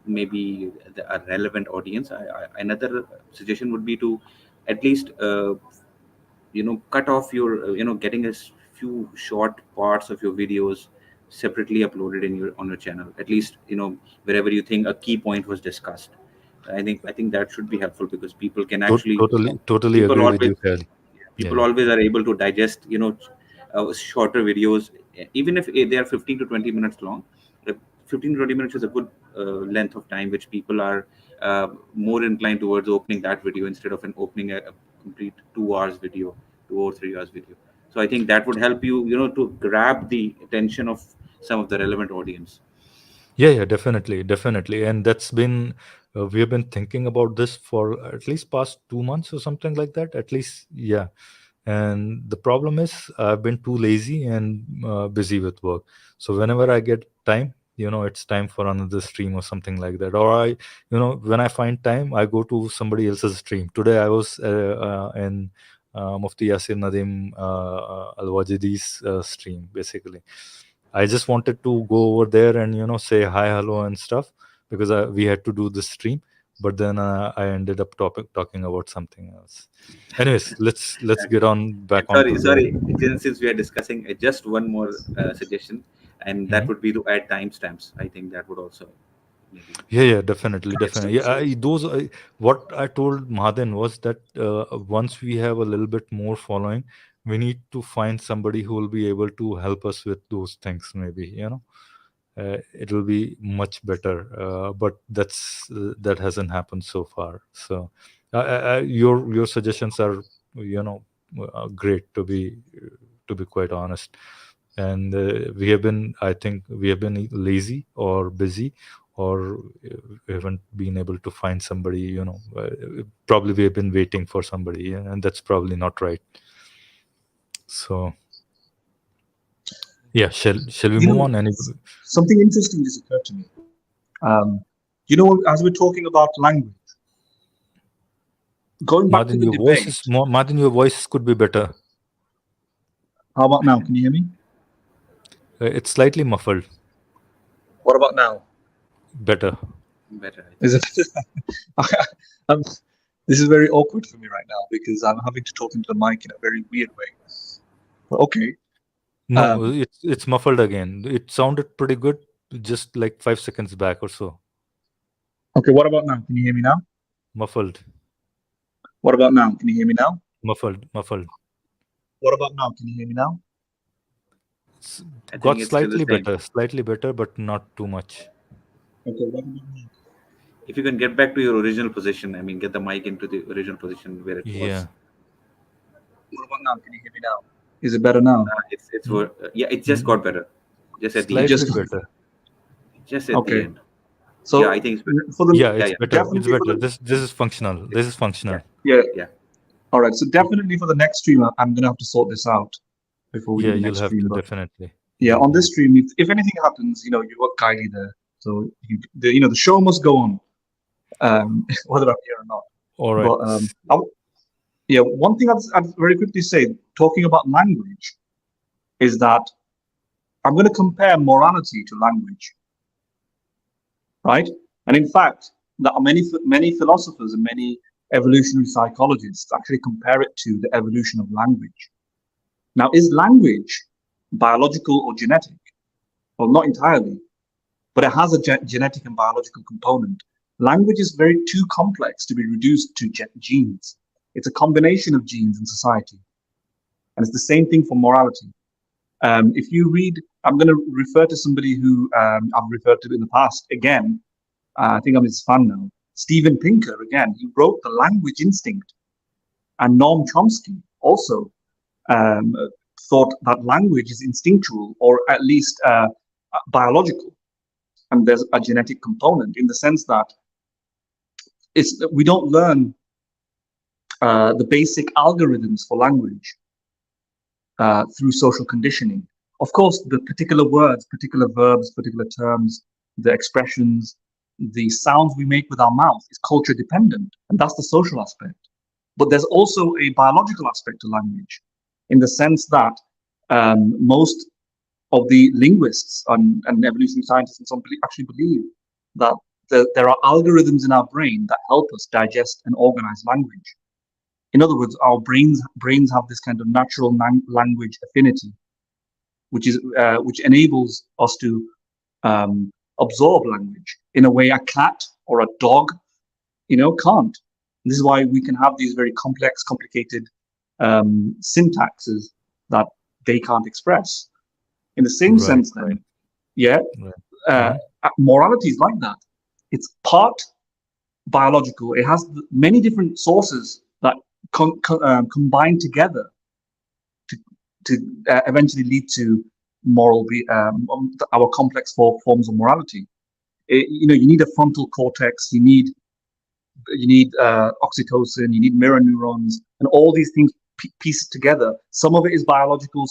maybe a relevant audience, another suggestion would be to at least cut off your getting a few short parts of your videos separately uploaded on your channel, at least wherever you think a key point was discussed. I think that should be helpful, because people can actually Totally people agree with always you, Khali. people always are able to digest shorter videos, even if they are 15 to 20 minutes long. 15 to 20 minutes is a good length of time which people are more inclined towards opening that video instead of opening a complete 2 hours video, 2 or 3 hours video. So I think that would help you to grab the attention of some of the relevant audience. Yeah, definitely, and that's been we have been thinking about this for at least past 2 months or something like that. At least, yeah. And the problem is I've been too lazy and busy with work. So whenever I get time, it's time for another stream or something like that. Or when I find time, I go to somebody else's stream. Today I was in Mufti Yasir Nadim Al-Wajidi's stream, basically. I just wanted to go over there and say hi, hello, and stuff because we had to do this stream. But then I ended up talking about something else. Anyways, let's get on back on to Sorry. Since we are discussing, just one more suggestion, and that Mhm. would be to add timestamps. I think that would also maybe. Yeah, definitely. Yeah, what I told Madan was that once we have a little bit more following, we need to find somebody who will be able to help us with those things. Maybe it will be much better. But that hasn't happened so far. So your suggestions are great, to be quite honest. And I think we have been lazy or busy, or we haven't been able to find somebody. Probably we have been waiting for somebody, and that's probably not right. So yeah, shall we move on? Something interesting just occurred to me. As we're talking about language, going back to the debate. Martin, your voice could be better. How about now? Can you hear me? It's slightly muffled. What about now? Better. Is it? This is very awkward for me right now because I'm having to talk into the mic in a very weird way. But okay. No, it's muffled again. It sounded pretty good just like 5 seconds back or so. Okay, what about now? Can you hear me now? Muffled. What about now? Can you hear me now? Muffled. What about now? Can you hear me now? Got slightly better, but not too much. Okay, what about now? If you can get back to your original position, I mean, get the mic into the original position where it was. What about now? Can you hear me now? Is it better now? It just got better. Just at slightly the end. Better. Just at the end. So yeah, I think it's better. It's better. This is functional. This is functional. Yeah. All right. So definitely for the next stream, I'm gonna have to sort this out before we do the next stream. You'll have to definitely. Yeah, on this stream, if anything happens, you got Kylie there, so the show must go on, whether I'm here or not. All right. But one thing I'd very quickly say, talking about language, is that I'm going to compare morality to language, right? And in fact, many philosophers and many evolutionary psychologists actually compare it to the evolution of language. Now, is language biological or genetic? Well, not entirely, but it has a genetic and biological component. Language is very too complex to be reduced to genes. It's a combination of genes in society. And it's the same thing for morality. If you read, I'm going to refer to somebody who I've referred to in the past again. I think I'm his fan now. Steven Pinker, again, he wrote The Language Instinct. And Noam Chomsky also thought that language is instinctual, or at least biological. And there's a genetic component in the sense that we don't learn the basic algorithms for language through social conditioning. Of course, the particular words, particular verbs, particular terms, the expressions, the sounds we make with our mouth is culture dependent, and that's the social aspect. But there's also a biological aspect to language, in the sense that most of the linguists and evolutionary scientists and some actually believe that there are algorithms in our brain that help us digest and organize language. In other words, our brains have this kind of natural language affinity, which enables us to absorb language in a way a cat or a dog, can't. This is why we can have these very complex, complicated syntaxes that they can't express. In the same sense, then, morality is like that. It's part biological. It has many different sources that combine together to eventually lead to moral, our complex forms of morality. You need a frontal cortex. You need oxytocin. You need mirror neurons, and all these things pieced together. Some of it is biological.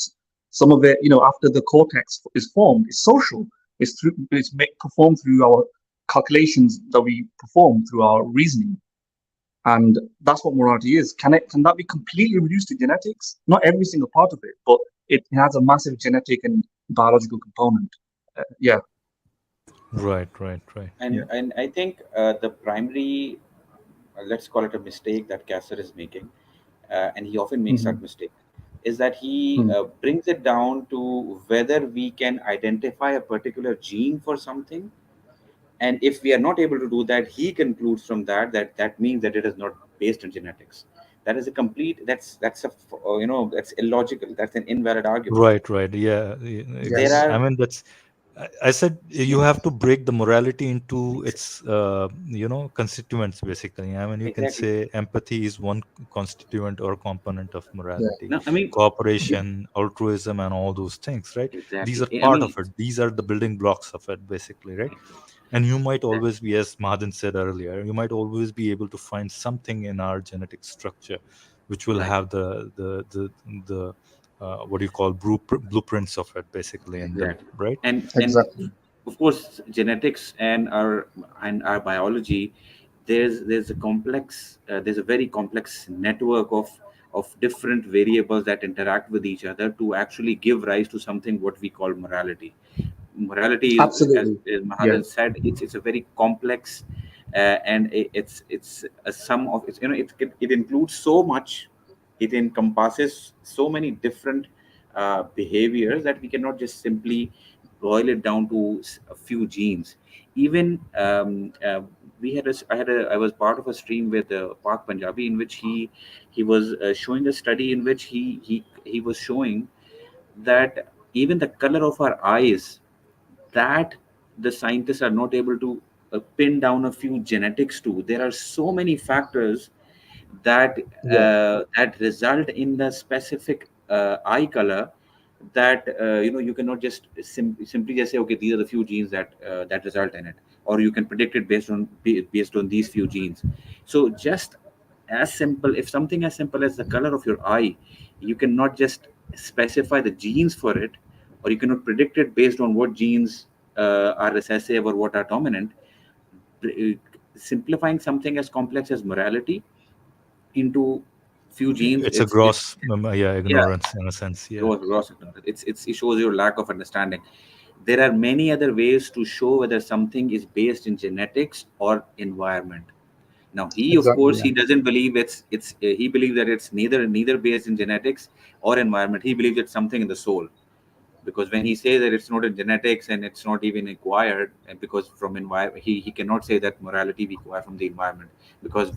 Some of it, after the cortex is formed, is social. It's performed through our calculations that we perform through our reasoning. And that's what morality is. Can that be completely reduced to genetics? Not every single part of it, but it has a massive genetic and biological component. Right. And I think the primary, let's call it a mistake that Qaiser is making, and he often makes that mistake, is that he brings it down to whether we can identify a particular gene for something. And if we are not able to do that, he concludes from that means that it is not based on genetics. That is that's illogical. That's an invalid argument. Right. Yeah. There are, I mean, I said you have to break the morality into its, constituents, basically. I mean, you can exactly. say empathy is one constituent or component of morality. No, I mean, Cooperation, altruism, and all those things, right? These exactly. are part of it. These are the building blocks of it, basically, right? And you might always be, as Madan said earlier, you might always be able to find something in our genetic structure which will have the what do you call blueprints of it, basically, in them, right? And Exactly. of course, genetics and our biology, there's a very complex network of different variables that interact with each other to actually give rise to something what we call morality. Morality is, as Absolutely. Mahajan said, it's a very complex, and it's a sum of it includes so much. It encompasses so many different behaviors that we cannot just simply boil it down to a few genes. Even I was part of a stream with Park Punjabi, in which he was showing a study in which he was showing that even the color of our eyes, that the scientists are not able to pin down a few genetics to. There are so many factors that that result in the specific eye color, that you cannot just simply just say, okay, these are the few genes that result in it, or you can predict it based on these few genes. So just as simple, if something as simple as the color of your eye, you cannot just specify the genes for it, or you cannot predict it based on what genes are recessive or what are dominant. Simplifying something as complex as morality into few genes. It's a gross, ignorance in a sense. Yeah. Gross ignorance. It shows your lack of understanding. There are many other ways to show whether something is based in genetics or environment. Now, he, of Exactly, course, yeah. he doesn't believe he believes that it's neither based in genetics or environment. He believes it's something in the soul, because when he says that it's not in genetics and it's not even acquired, and because from environment, he cannot say that morality we acquire from the environment, because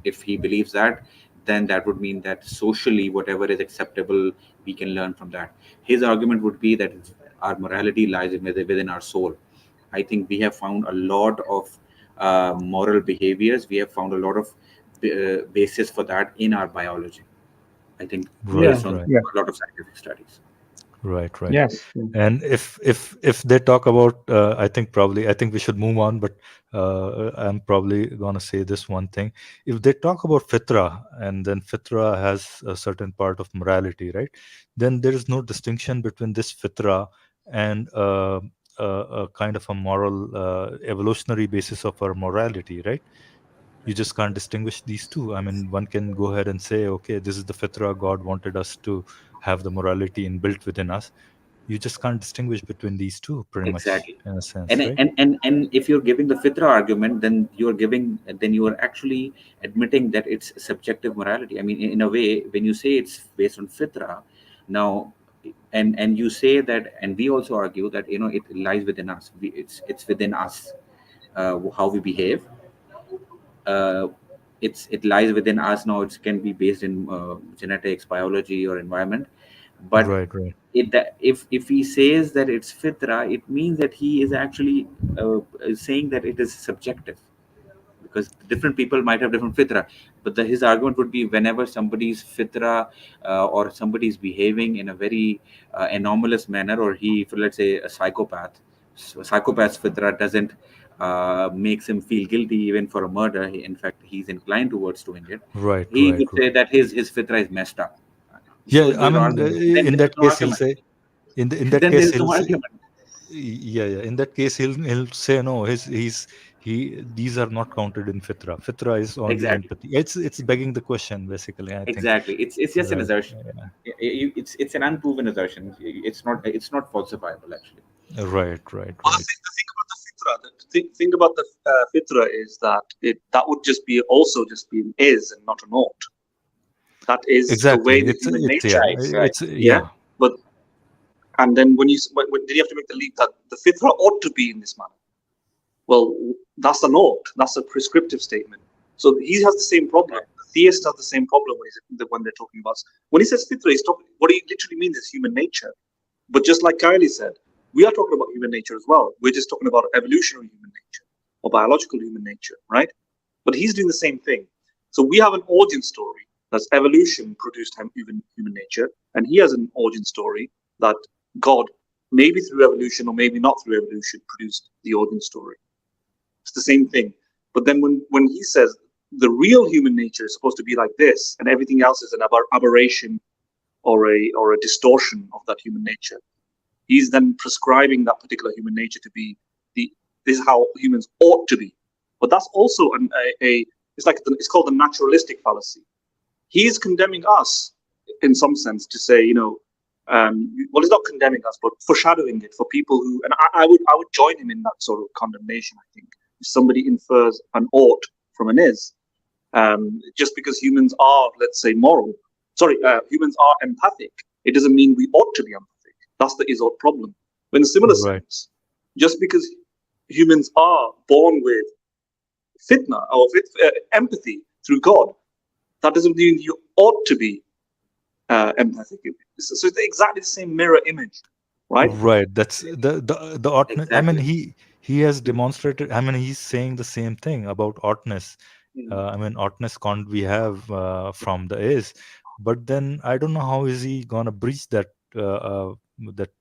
if he believes that, then that would mean that socially whatever is acceptable we can learn from that. His argument would be that our morality lies within our soul. I think we have found a lot of moral behaviors. We have found a lot of basis for that in our biology. I think based on Right. a lot of scientific studies. Right. Yes. And if they talk about, I think we should move on, but I'm probably gonna say this one thing. If they talk about fitra, and then fitra has a certain part of morality, right? Then there is no distinction between this fitra and a kind of a moral evolutionary basis of our morality, right? You just can't distinguish these two. I mean, one can go ahead and say, okay, this is the fitra, God wanted us to have the morality inbuilt within us. You just can't distinguish between these two, pretty much, Exactly. in a sense, And, right? and if you're giving the fitra argument, then you are actually admitting that it's subjective morality. I mean, in a way, when you say it's based on fitra, now, and you say that, and we also argue that it lies within us. It's within us, how we behave. It lies within us. Now it can be based in genetics, biology, or environment, but Right. if he says that it's fitra, it means that he is actually saying that it is subjective, because different people might have different fitra. But his argument would be, whenever somebody's fitra or somebody's behaving in a very anomalous manner, or let's say a psychopath, so a psychopath's fitra doesn't makes him feel guilty even for a murder. In fact, he's inclined towards doing it. Right. He would say that his fitra is messed up. So Yeah, I there's no mean, argument. in There's that no case, he'll argument. say, in that Then case, there's he'll no say, argument. in that case, he'll say, no, these are not counted in fitra. Fitra is only Exactly. empathy. It's begging the question, basically, I think. Exactly. It's just an Right. assertion. Yeah. It's an unproven assertion. It's not falsifiable, actually. Right. Well, the thing about the fitra, the thing about the fitra is that that would just be an is and not an ought. That is the way Exactly. the human nature Right. is. Right. Yeah, but and then when then you have to make the leap that the fitra ought to be in this manner. Well, that's an ought. That's a prescriptive statement. So he has the same problem. The theist has the same problem when they're talking about. When he says fitra, what he literally means is human nature. But just like Kylie said, we are talking about human nature as well. We're just talking about evolutionary human nature or biological human nature, right? But he's doing the same thing. So we have an origin story that's evolution produced human nature, and he has an origin story that God, maybe through evolution or maybe not through evolution, produced the origin story. It's the same thing. But then when he says the real human nature is supposed to be like this, and everything else is an aberration or a distortion of that human nature, he's then prescribing that particular human nature to be this is how humans ought to be. But that's also it's called the naturalistic fallacy. He is condemning us in some sense to say, well, he's not condemning us, but foreshadowing it for people who, and I would join him in that sort of condemnation. I think if somebody infers an ought from an is, just because humans are, let's say, humans are empathic, it doesn't mean we ought to be empathic. That's the is ought problem. In a similar sense, just because humans are born with fitna or empathy through God, that doesn't mean you ought to be empathic. So it's exactly the same mirror image, right? Right. That's the oughtness. Exactly. I mean, he has demonstrated. I mean, he's saying the same thing about oughtness. I mean, oughtness can't we have from the is, but then I don't know how is he gonna breach that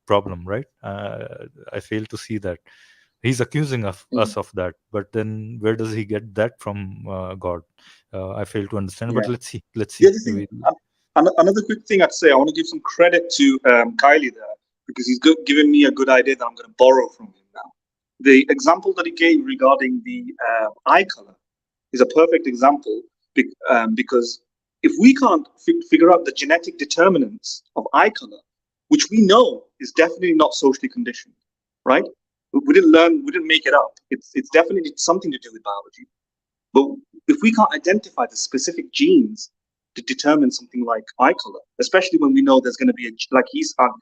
problem, right? I fail to see that. He's accusing us of that, but then where does he get that from God? I fail to understand. But let's see. The other thing, another quick thing I'd say, I want to give some credit to Kylie there, because he's given me a good idea that I'm going to borrow from him now. The example that he gave regarding the eye color is a perfect example because if we can't figure out the genetic determinants of eye color, which we know is definitely not socially conditioned, right? We didn't make it up. It's definitely something to do with biology. But if we can't identify the specific genes to determine something like eye color, especially when we know there's going to be like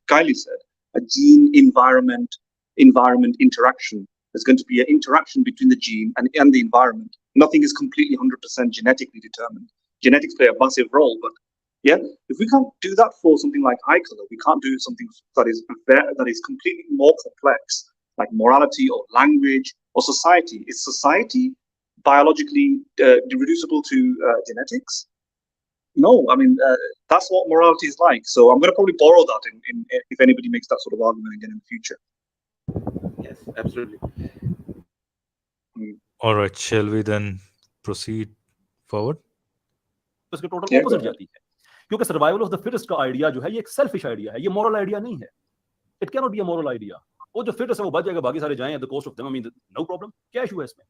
Kylie said, a gene environment interaction. There's going to be an interaction between the gene and the environment. Nothing is completely 100% genetically determined. Genetics play a massive role, but yeah, if we can't do that for something like eye color, we can't do something that is completely more complex, like morality or language or society. Is society biologically reducible to genetics? No, I mean, that's what morality is like. So I'm going to probably borrow that in if anybody makes that sort of argument again in the future. Yes, absolutely. All right, shall we then proceed forward? उसके total opposite जाती है, क्योंकि survival of the fittest का idea जो है ये एक selfish idea है, ये मॉरल आइडिया नहीं है. It can not be a moral idea. वो जो फिटेस्ट है वो बच जाएगा, बाकी सारे जाएं at the cost of them. I mean no problem, क्या इशू है इसमें?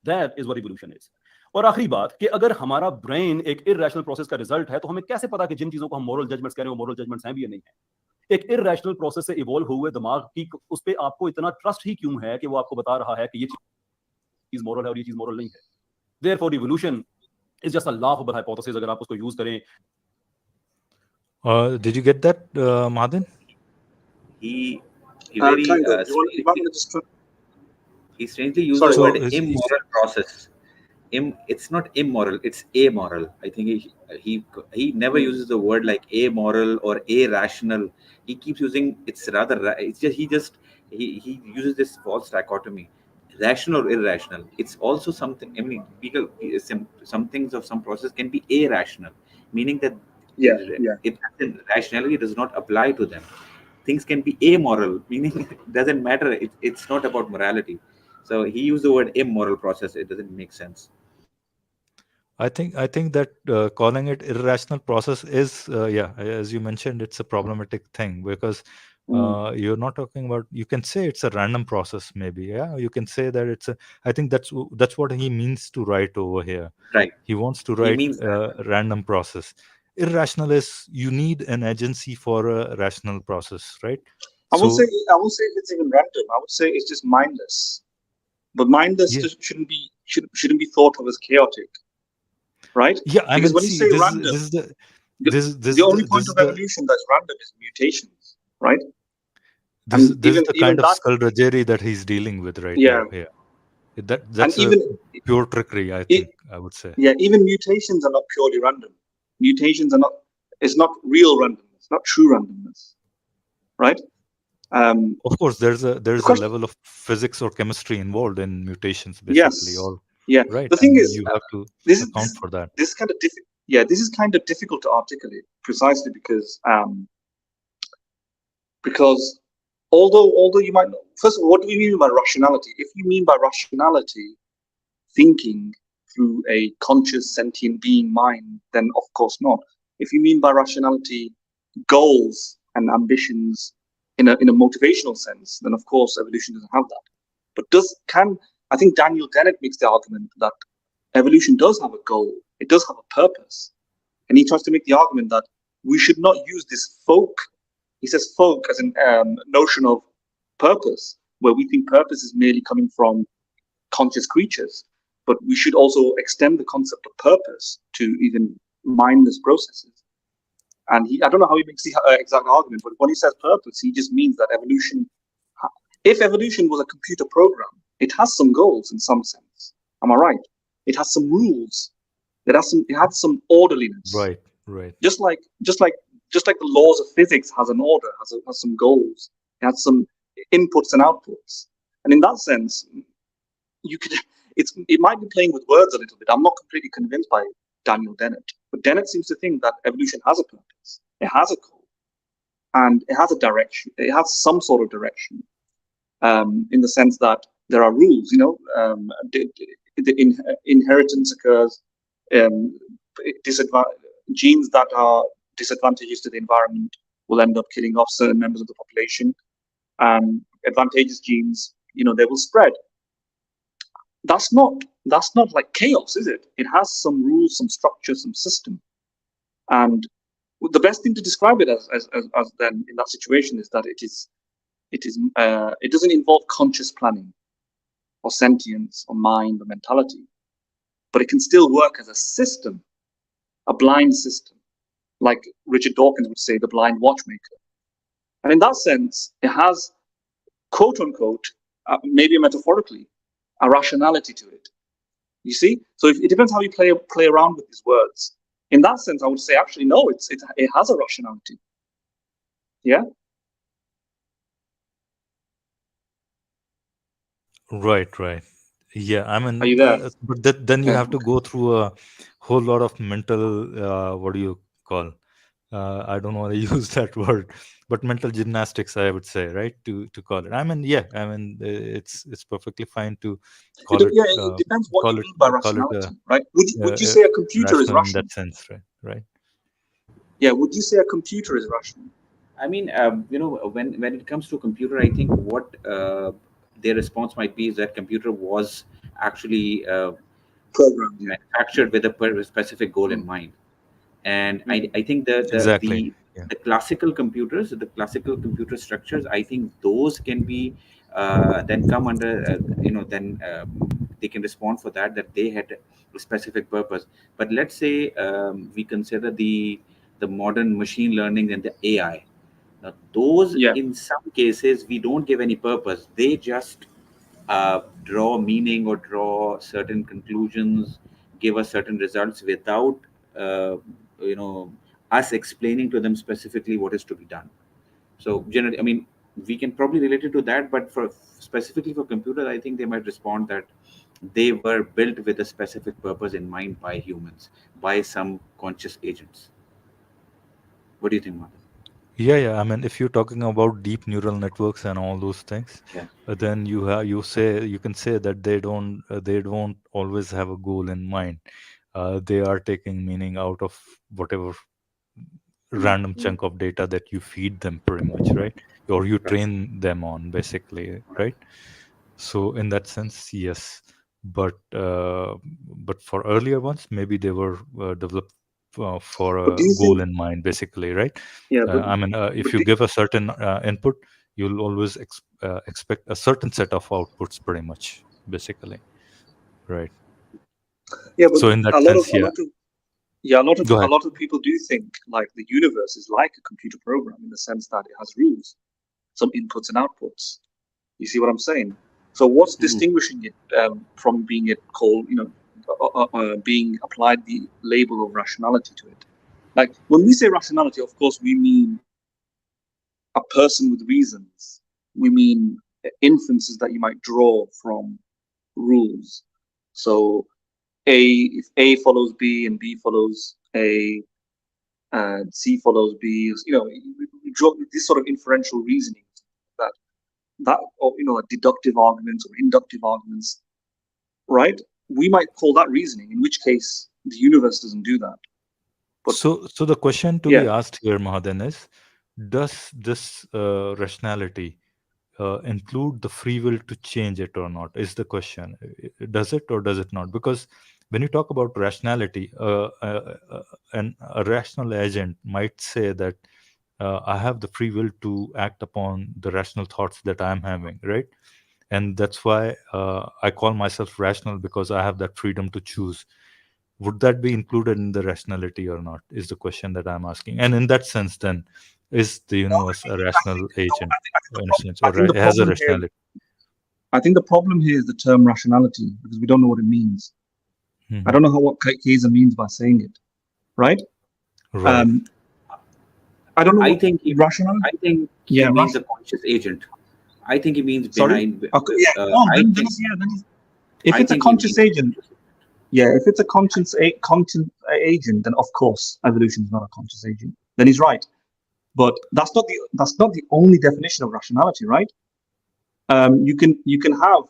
That is what evolution is. और आखिरी बात कि अगर हमारा ब्रेन एक इरैशनल प्रोसेस का रिजल्ट है, तो हमें कैसे पता कि जिन चीजों को हम मॉरल जजमेंट्स कह रहे हैं वो मॉरल जजमेंट्स हैं भी या नहीं है? एक इरैशनल प्रोसेस से इवॉल्व हुए दिमाग की उस पे आपको इतना ट्रस्ट ही क्यों है कि वो आपको बता रहा है कि ये चीज मॉरल है और ये चीज मॉरल नहीं है? Therefore evolution is just a laughable hypothesis अगर आप उसको यूज करें. Did you get that, Mahadan? He strangely used the word immoral process. It's not immoral, it's amoral. I think he never uses the word like amoral or irrational. He keeps using, it's just he uses this false dichotomy, rational or irrational. It's also something, I mean, some things of some process can be irrational, meaning that rationality does not apply to them. Things can be amoral, meaning it doesn't matter. It's not about morality. So he used the word immoral process. It doesn't make sense. I think that calling it irrational process is, as you mentioned, it's a problematic thing, because you're not talking about, you can say it's a random process, maybe. Yeah, you can say that it's a, I think that's what he means to write over here. Right. He wants to write a random process. Irrational is, you need an agency for a rational process, right? I won't say it's even random. I would say it's just mindless. But mindless shouldn't be thought of as chaotic, right? Yeah, I because mean, when you say random, the only point of evolution that's random is mutations, right? This is the kind of skullduggery that he's dealing with right now. Yeah, that's pure trickery, I think. I would say. Yeah, even mutations are not purely random. Mutations are not. It's not real randomness, not true randomness, right? Of course, there's a level of physics or chemistry involved in mutations, basically. Yes. Right. The thing is, you have to account for that. This is kind of difficult. This is kind of difficult to articulate, precisely because although you might know, first of all, what do we mean by rationality? If you mean by rationality thinking through a conscious sentient being mind, then of course not. If you mean by rationality goals and ambitions in a motivational sense, then of course evolution doesn't have that. But I think Daniel Dennett makes the argument that evolution does have a goal, it does have a purpose, and he tries to make the argument that we should not use this folk. He says folk as a notion of purpose, where we think purpose is merely coming from conscious creatures, but we should also extend the concept of purpose to even mindless processes. And I don't know how he makes the exact argument, but when he says purpose, he just means that evolution, if evolution was a computer program, it has some goals in some sense. Am I right? It has some rules. It has some orderliness. Right. Just like the laws of physics has an order, has some goals. It has some inputs and outputs. And in that sense, it might be playing with words a little bit. I'm not completely convinced by Daniel Dennett. But Dennett seems to think that evolution has a purpose. It has a goal. And it has a direction. It has some sort of direction. In the sense that there are rules, the inheritance occurs, genes that are disadvantageous to the environment will end up killing off certain members of the population. Advantageous genes, they will spread. That's not like chaos, is it? It has some rules, some structure, some system. And the best thing to describe it as then in that situation is that it doesn't involve conscious planning or sentience or mind or mentality, but it can still work as a system, a blind system, like Richard Dawkins would say, the blind watchmaker. And in that sense, it has, quote unquote, maybe metaphorically, a rationality to it. You see? So it depends how you play around with these words. In that sense, I would say actually no, it has a rationality. Yeah. Right, right. Yeah, I mean, Are you there? but then you Yeah. have to go through a whole lot of mental, what do you call? I don't want to use that word, but mental gymnastics, I would say, right? To call it. I mean, yeah, I mean, it's perfectly fine to call it, It depends what you mean by call it rationality, right? Would you say a computer is rational in rational? that sense, right? Right. Yeah. Would you say a computer is rational? I mean, when it comes to a computer, I think what their response might be is that computer was actually Programmed. manufactured with a specific goal in mind. And I think Exactly. Yeah. the classical computers, the classical computer structures, I think those can be then come under, then they can respond for that they had a specific purpose. But let's say we consider the modern machine learning and the AI. Now, those in some cases we don't give any purpose. They just draw meaning or draw certain conclusions, give us certain results without uh, us explaining to them specifically what is to be done. So generally, I mean, we can probably relate it to that, but for specifically for computers, I think they might respond that they were built with a specific purpose in mind by humans, by some conscious agents. What do you think, Martin? Yeah, yeah. I mean, if you're talking about deep neural networks and all those things, Yeah. then you can say that they don't always have a goal in mind. They are taking meaning out of whatever random chunk of data that you feed them, pretty much, right? Or you train them on, basically, right? So in that sense, yes. But for earlier ones, maybe they were developed for But do a you goal think? in mind, basically, right? Yeah. I mean, if you give a certain input, you'll always expect a certain set of outputs, pretty much, basically, right? Yeah, but So in that a lot sense, yeah. Go a ahead. lot of people do think like the universe is like a computer program in the sense that it has rules, some inputs and outputs. You see what I'm saying? So what's distinguishing it from being being applied the label of rationality to it? Like when we say rationality, of course we mean a person with reasons. We mean inferences that you might draw from rules. So if A follows B and B follows A and C follows B, we draw this sort of inferential reasoning or deductive arguments or inductive arguments, right? We might call that reasoning, in which case the universe doesn't do that. But So the question to be asked here, Mahadan, is, does this rationality include the free will to change it or not, is the question. Does it or does it not? Because when you talk about rationality, a rational agent might say that I have the free will to act upon the rational thoughts that I'm having, right? And that's why I call myself rational, because I have that freedom to choose. Would that be included in the rationality or not, is the question that I'm asking. And in that sense, then, is the universe a rational agent, in a sense, or it has a rationality? I think the problem here is the term rationality, because we don't know what it means. I don't know what Qaiser means by saying it, right? Right. I don't know. I think rational. I think he means a conscious agent. I think he means behind. If it's a conscious agent, if it's a conscious agent, then of course evolution is not a conscious agent. Then he's right. But that's not the only definition of rationality, right? You can have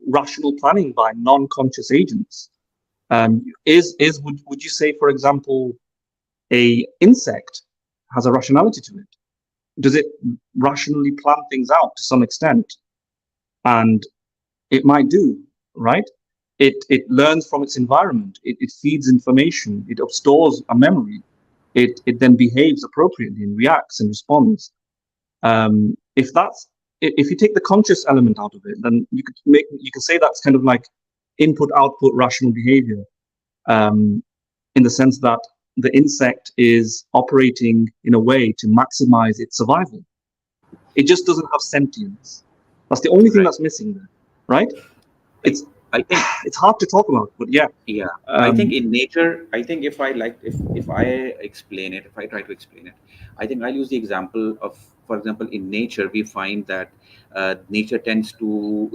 rational planning by non-conscious agents. Would you say, for example, a insect has a rationality to it? Does it rationally plan things out to some extent? And it might do, right? It learns from its environment. It feeds information. It stores a memory. It then behaves appropriately and reacts and responds. If you take the conscious element out of it, then you can say that's kind of like input-output rational behavior, in the sense that the insect is operating in a way to maximize its survival. It just doesn't have sentience. That's the only thing that's missing there, right? I think it's hard to talk about, but yeah. Yeah, I think in nature, I think if I explain it, if I try to explain it, I think I'll use the example of, for example, in nature, we find that nature tends to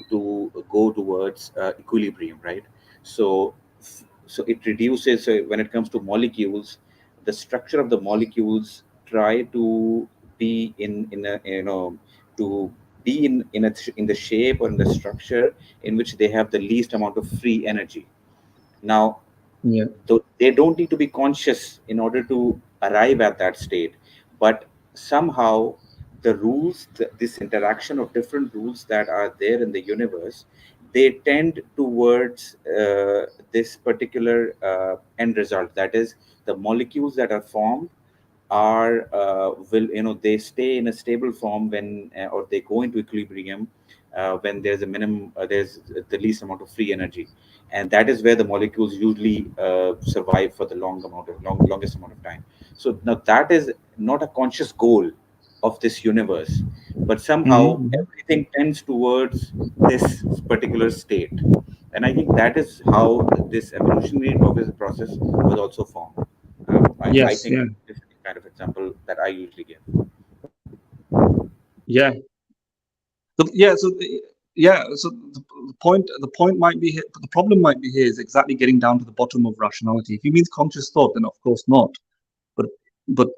go towards equilibrium, right? So it reduces. So when it comes to molecules, the structure of the molecules try to be in a, to be in the shape or in the structure in which they have the least amount of free energy. Now, they don't need to be conscious in order to arrive at that state, but somehow the rules, this interaction of different rules that are there in the universe, they tend towards this particular end result. That is, the molecules that are formed are they stay in a stable form when or they go into equilibrium when there's a minimum there's the least amount of free energy, and that is where the molecules usually survive for the longest amount of time. So now that is not a conscious goal of this universe, but somehow everything tends towards this particular state, and I think that is how this evolutionary process was also formed. I think this is the kind of example that I usually give. Yeah. So the point might be here, but the problem might be here is exactly getting down to the bottom of rationality. If he means conscious thought, then of course not. But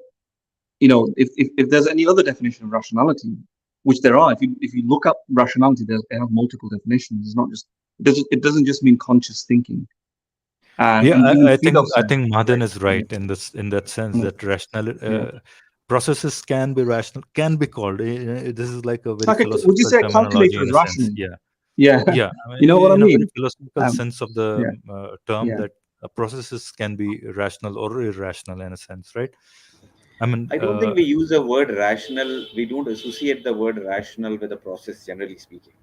if there's any other definition of rationality, which there are, if you look up rationality, they have multiple definitions. It's not just it doesn't just mean conscious thinking. And I think Madan is right in that sense that rational processes can be rational, can be called. This is like a very philosophical would you say a terminology calculator in is a sense. rational? Yeah. I mean, you know what I mean? In a very philosophical sense of the term, that processes can be rational or irrational in a sense, right? I mean, I don't think we use the word rational. We don't associate the word rational with a process, generally speaking.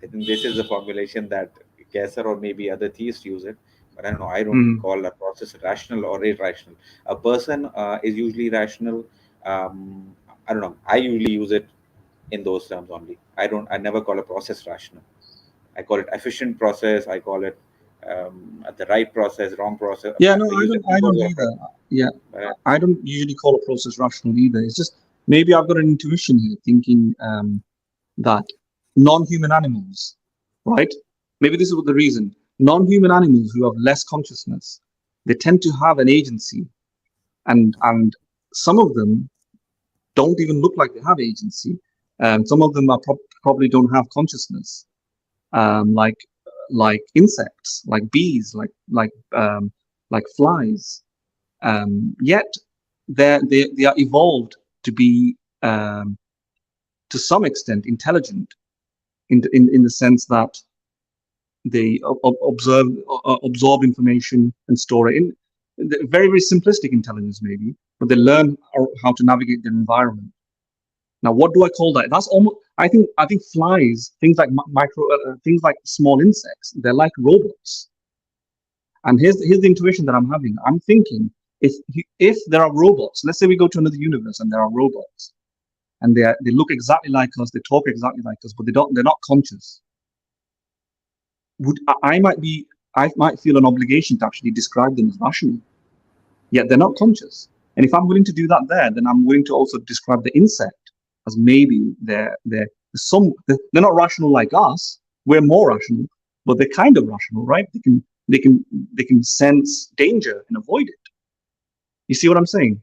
I think this is a formulation that Qaiser or maybe other theists use it, but I don't know. I don't call a process rational or irrational. A person is usually rational. I don't know. I usually use it in those terms only. I never call a process rational. I call it efficient process. I call it the right process, wrong process. I don't either. I don't usually call a process rational either. It's just maybe I've got an intuition here, thinking that non-human animals, right? Maybe this is the reason. Non-human animals who have less consciousness, they tend to have an agency, and some of them don't even look like they have agency. Some of them are probably don't have consciousness, like insects, like bees, like flies. Yet they are evolved to be to some extent intelligent, in the sense that they absorb information and store it in very, very simplistic intelligence maybe, but they learn how to navigate their environment. Now, what do I call that? That's almost, I think flies, things like things like small insects, they're like robots. And here's the intuition that I'm having. I'm thinking, if there are robots, let's say we go to another universe and there are robots, and they look exactly like us, they talk exactly like us, but they're not conscious. I might feel an obligation to actually describe them as rational, yet they're not conscious. And if I'm willing to do that then I'm willing to also describe the insect as maybe they're not rational like us. We're more rational, but they're kind of rational, right? They can sense danger and avoid it. You see what I'm saying?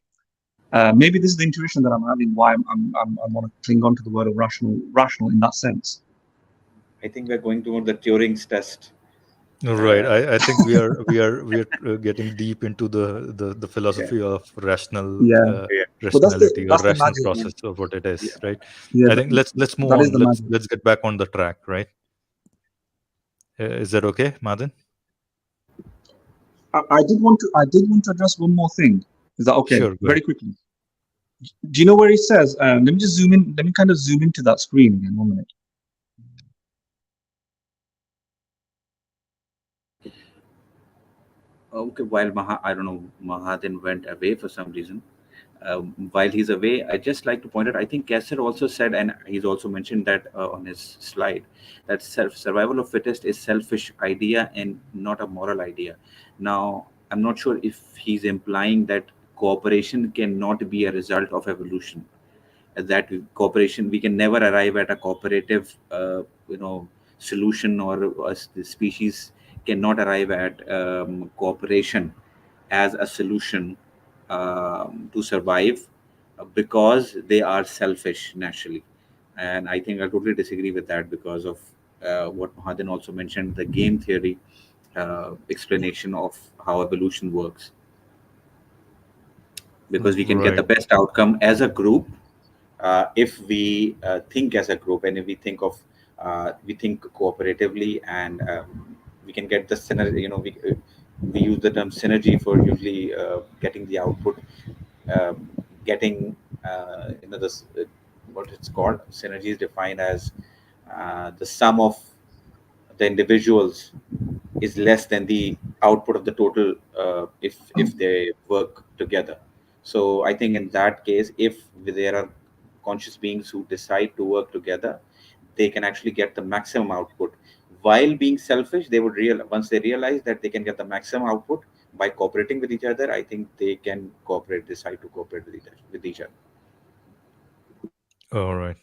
Maybe this is the intuition that I'm having. Why I want to cling on to the word of rational in that sense. I think we're going toward the Turing's test. Right. I think we are getting deep into the philosophy of rationality or rational process of what it is, right? I think let's move on. Let's get back on the track, right? Is that okay, Madan? I did want to address one more thing. Is that okay? Sure, go Very ahead. quickly. Do you know where he says? Let me just zoom in. Let me kind of zoom into that screen again. 1 minute. Okay, while I don't know, Mahathir went away for some reason. While he's away, I just like to point out, I think Qaiser also said, and he's also mentioned that on his slide, that survival of fittest is selfish idea and not a moral idea. Now, I'm not sure if he's implying that cooperation cannot be a result of evolution. That cooperation, we can never arrive at a cooperative, solution, or the species cannot arrive at cooperation as a solution to survive, because they are selfish naturally. And I think I totally disagree with that, because of what Mahadan also mentioned, the game theory explanation of how evolution works. Because we can get the Right. best outcome as a group if we think as a group, and if we think of we think cooperatively, and we can get the synergy. We use the term synergy for usually getting the output, getting this what it's called. Synergy is defined as the sum of the individuals is less than the output of the total, if they work together. So I think in that case, if there are conscious beings who decide to work together, they can actually get the maximum output. While being selfish, they would once they realize that they can get the maximum output by cooperating with each other, I think they can decide to cooperate with each other. All right.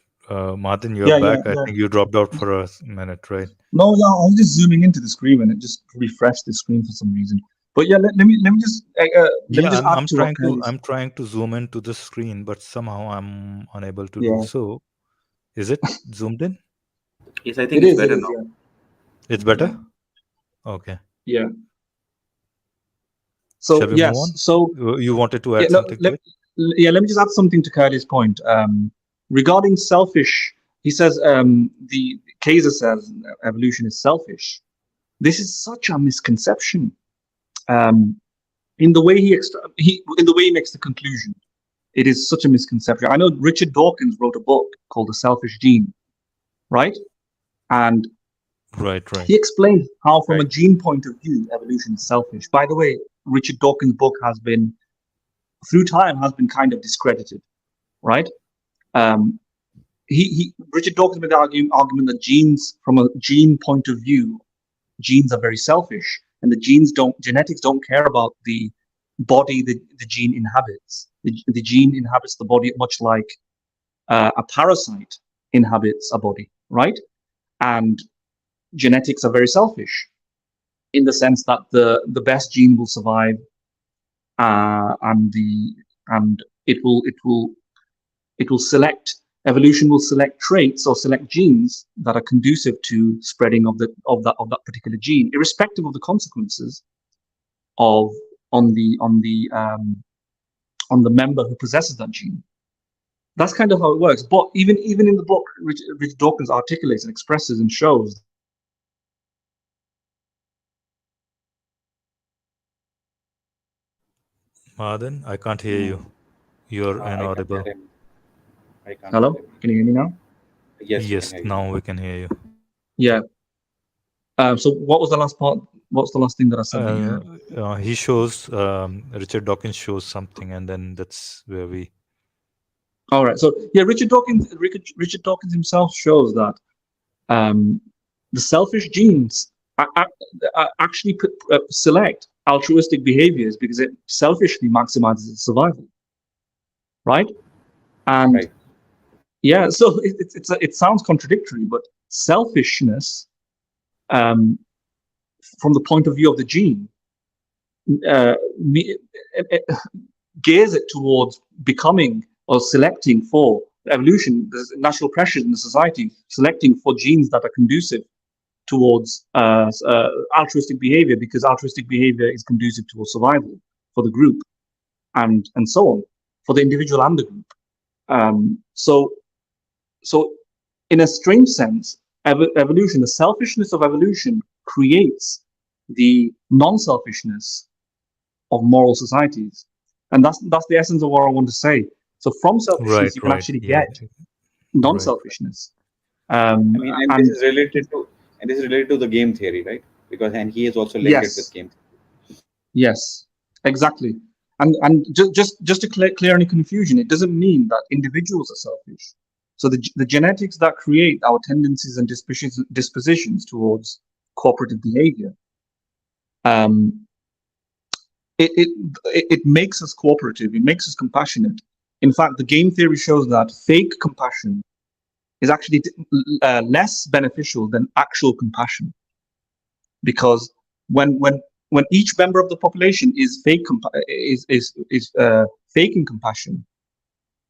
Martin, you're Yeah, yeah, back. I yeah. think you dropped out for a minute, right? No, yeah, I was just zooming into the screen and it just refreshed the screen for some reason. But yeah, let me just Yeah, add I'm to what trying to Kyrie's. I'm trying to zoom into the screen, but somehow I'm unable to do Yeah, so. Is it zoomed in? Yes, I it think it's is. It better is. now. Yeah, It's yeah, better? Okay. yeah. Shall So we move yes, on? so You wanted to yeah, add something to it? let me just add something to Kyrie's point. Regarding selfish, he says the Kaiser says evolution is selfish. This is such a misconception. In the way in the way he makes the conclusion, it is such a misconception. I know Richard Dawkins wrote a book called The Selfish Gene, right? And Right, right. he explained how, from a Right. gene point of view, evolution is selfish. By the way, Richard Dawkins' book has been, through time, has been kind of discredited, right? Um, Richard Dawkins made the argument that genes, from a gene point of view, genes are very selfish, and genetics don't care about the body the gene inhabits. The gene inhabits the body much like a parasite inhabits a body, right? And genetics are very selfish in the sense that the best gene will survive, and it will select. Evolution will select traits or select genes that are conducive to spreading of that particular gene, irrespective of the consequences of on the member who possesses that gene. That's kind of how it works. But even in the book, Richard Dawkins articulates and expresses and shows. Martin, I can't hear you. You're I can't hear inaudible. him. I can't hear Hello, him. can you hear me now? Yes, we can Yes, hear you. now we can hear you. Yeah. So what was the last part? What's the last thing that I said that you heard? He shows Richard Dawkins shows something, and then that's where we. All right. So yeah, Richard Dawkins himself shows that the selfish genes actually select altruistic behaviors because it selfishly maximizes its survival, right? And Right. yeah, so it sounds contradictory, but selfishness, from the point of view of the gene, gears it towards becoming or selecting for evolution. There's natural pressures in the society selecting for genes that are conducive towards altruistic behavior, because altruistic behavior is conducive towards survival for the group, and so on, for the individual and the group. So in a strange sense, evolution, the selfishness of evolution creates the non-selfishness moral societies. And that's the essence of what I want to say. So from selfishness, you can actually get non-selfishness. I mean, and this is related to the game theory, right? And he has also linked it with game theory. Yes, exactly. And just to clear any confusion, it doesn't mean that individuals are selfish. So the genetics that create our tendencies and dispositions towards cooperative behavior, it makes us cooperative. It makes us compassionate. In fact, the game theory shows that fake compassion is actually less beneficial than actual compassion, because when each member of the population is faking compassion,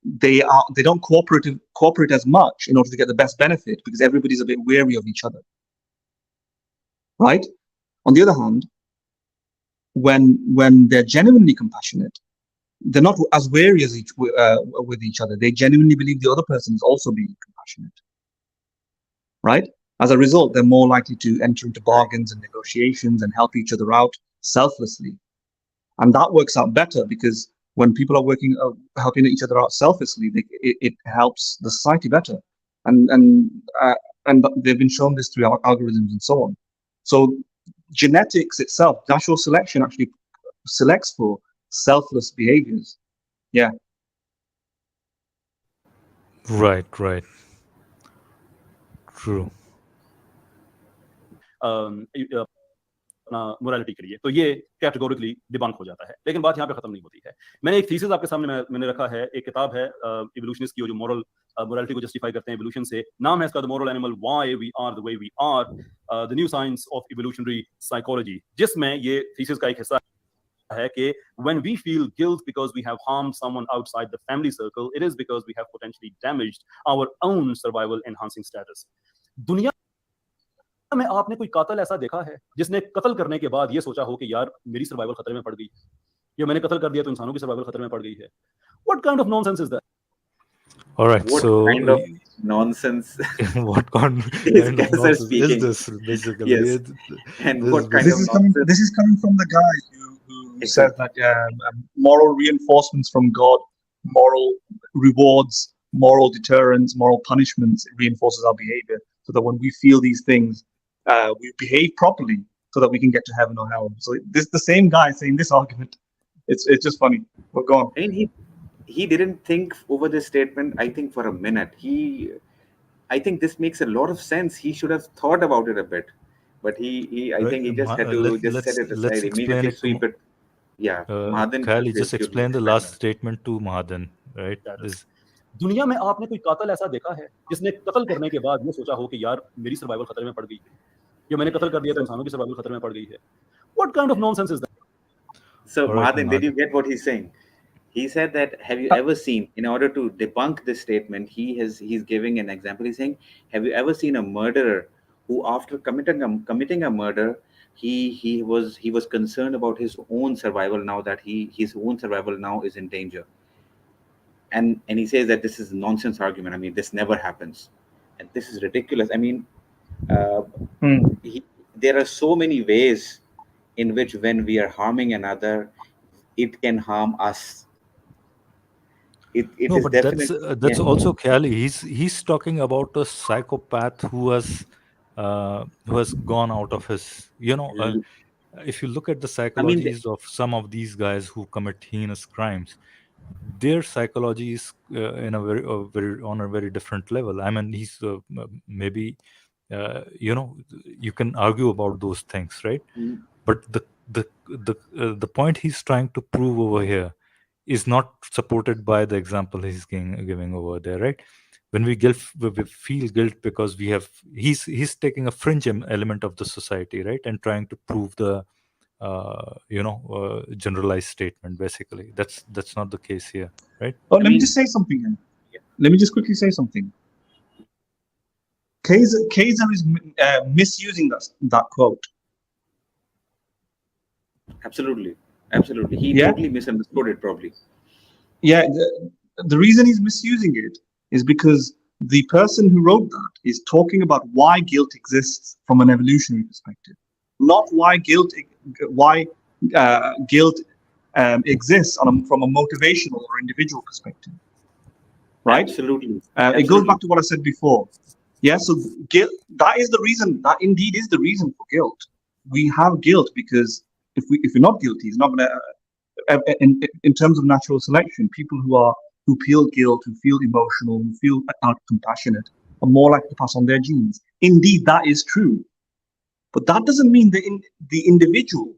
they don't cooperate as much in order to get the best benefit, because everybody's a bit wary of each other, right? On the other hand, when they're genuinely compassionate, they're not as wary as with each other. They genuinely believe the other person is also being compassionate, right? As a result, they're more likely to enter into bargains and negotiations and help each other out selflessly. And that works out better, because when people are helping each other out selflessly, it helps the society better. And they've been shown this through algorithms and so on. So genetics itself, natural selection, actually selects for selfless behaviors. Yeah. Right. True. Morality के लिए, तो ये categorically debunk हो जाता है। लेकिन बात यहाँ पे खत्म नहीं होती है। मैंने एक थीसिस आपके सामने मैंने रखा है, एक किताब है इवोल्यूशनिस्ट की, जो मोरालिटी को जस्टिफाई करते हैं इवोल्यूशन से। नाम है इसका the moral animal, why we are the way we are, the new science of evolutionary psychology, जिसमें ये थीसिस का एक हिस्सा है कि when we feel guilt because we have harmed someone outside the family circle, it is because we have potentially damaged our own survival enhancing status. दुनिया में आपने कोई कातिल ऐसा देखा है जिसने कत्ल करने के बाद ये सोचा हो कि यार मेरी सर्वाइवल खतरे में पड़ गई, या मैंने कत्ल कर दिया तो इंसानों की सर्वाइवल खतरे में पड़ गई है? What kind of nonsense is that? All right, what kind of nonsense what kind of nonsense is this, basically? Yes. And what kind of nonsense? This is coming from the guy who said that moral reinforcements from God, moral rewards, moral deterrents, moral punishments, it reinforces our behavior, so that when we feel these things, we behave properly, so that we can get to heaven or hell. So this the same guy saying this argument. It's just funny. We're gone. And he didn't think over this statement, I think, for a minute. I think this makes a lot of sense. He should have thought about it a bit, but I think he just had to set it aside, immediately sweep it. Yeah, Mahadan. Kyle, just explain the last statement to Mahadan, right? दुनिया में आपने कोई कातिल ऐसा देखा है जिसने कत्ल करने के बाद ये सोचा हो कि यार मेरी सर्वाइवल खतरे में पड़ गई है, या मैंने कत्ल कर दिया तो इंसानों की सर्वाइवल खतरे में पड़ गई है? What kind of nonsense is that? So Mahadan, did you get what he's saying? He said that, have you ever seen, in order to debunk this statement, he's giving an example. He's saying, have you ever seen a murderer who, after committing a murder, he was concerned about his own survival, now that his own survival now is in danger? And he says that this is a nonsense argument. I mean, this never happens, and this is ridiculous. I mean, there are so many ways in which, when we are harming another, it can harm us. No, but that's also Khali. He's talking about a psychopath who has gone out of his, if you look at the psychologies of some of these guys who commit heinous crimes, their psychology is on a very different level. I mean, he's maybe you can argue about those things, right? But the point he's trying to prove over here is not supported by the example he's giving over there, right? When we feel guilt because he's taking a fringe element of the society, right, and trying to prove the generalized statement. Basically, that's not the case here, right? Oh, let me just say something here. Yeah. Let me just quickly say something. Qaiser is misusing that quote. Absolutely. He totally misunderstood it, probably. Yeah, the reason he's misusing it is because the person who wrote that is talking about why guilt exists from an evolutionary perspective, not why guilt exists from a motivational or individual perspective, right? Absolutely. It goes back to what I said before. Yeah, so guilt, that is the reason, that indeed is the reason for guilt. We have guilt because if we're not guilty, it's not going to, in terms of natural selection, people who feel guilt, who feel emotional, who feel compassionate, are more likely to pass on their genes. Indeed, that is true. But that doesn't mean the individual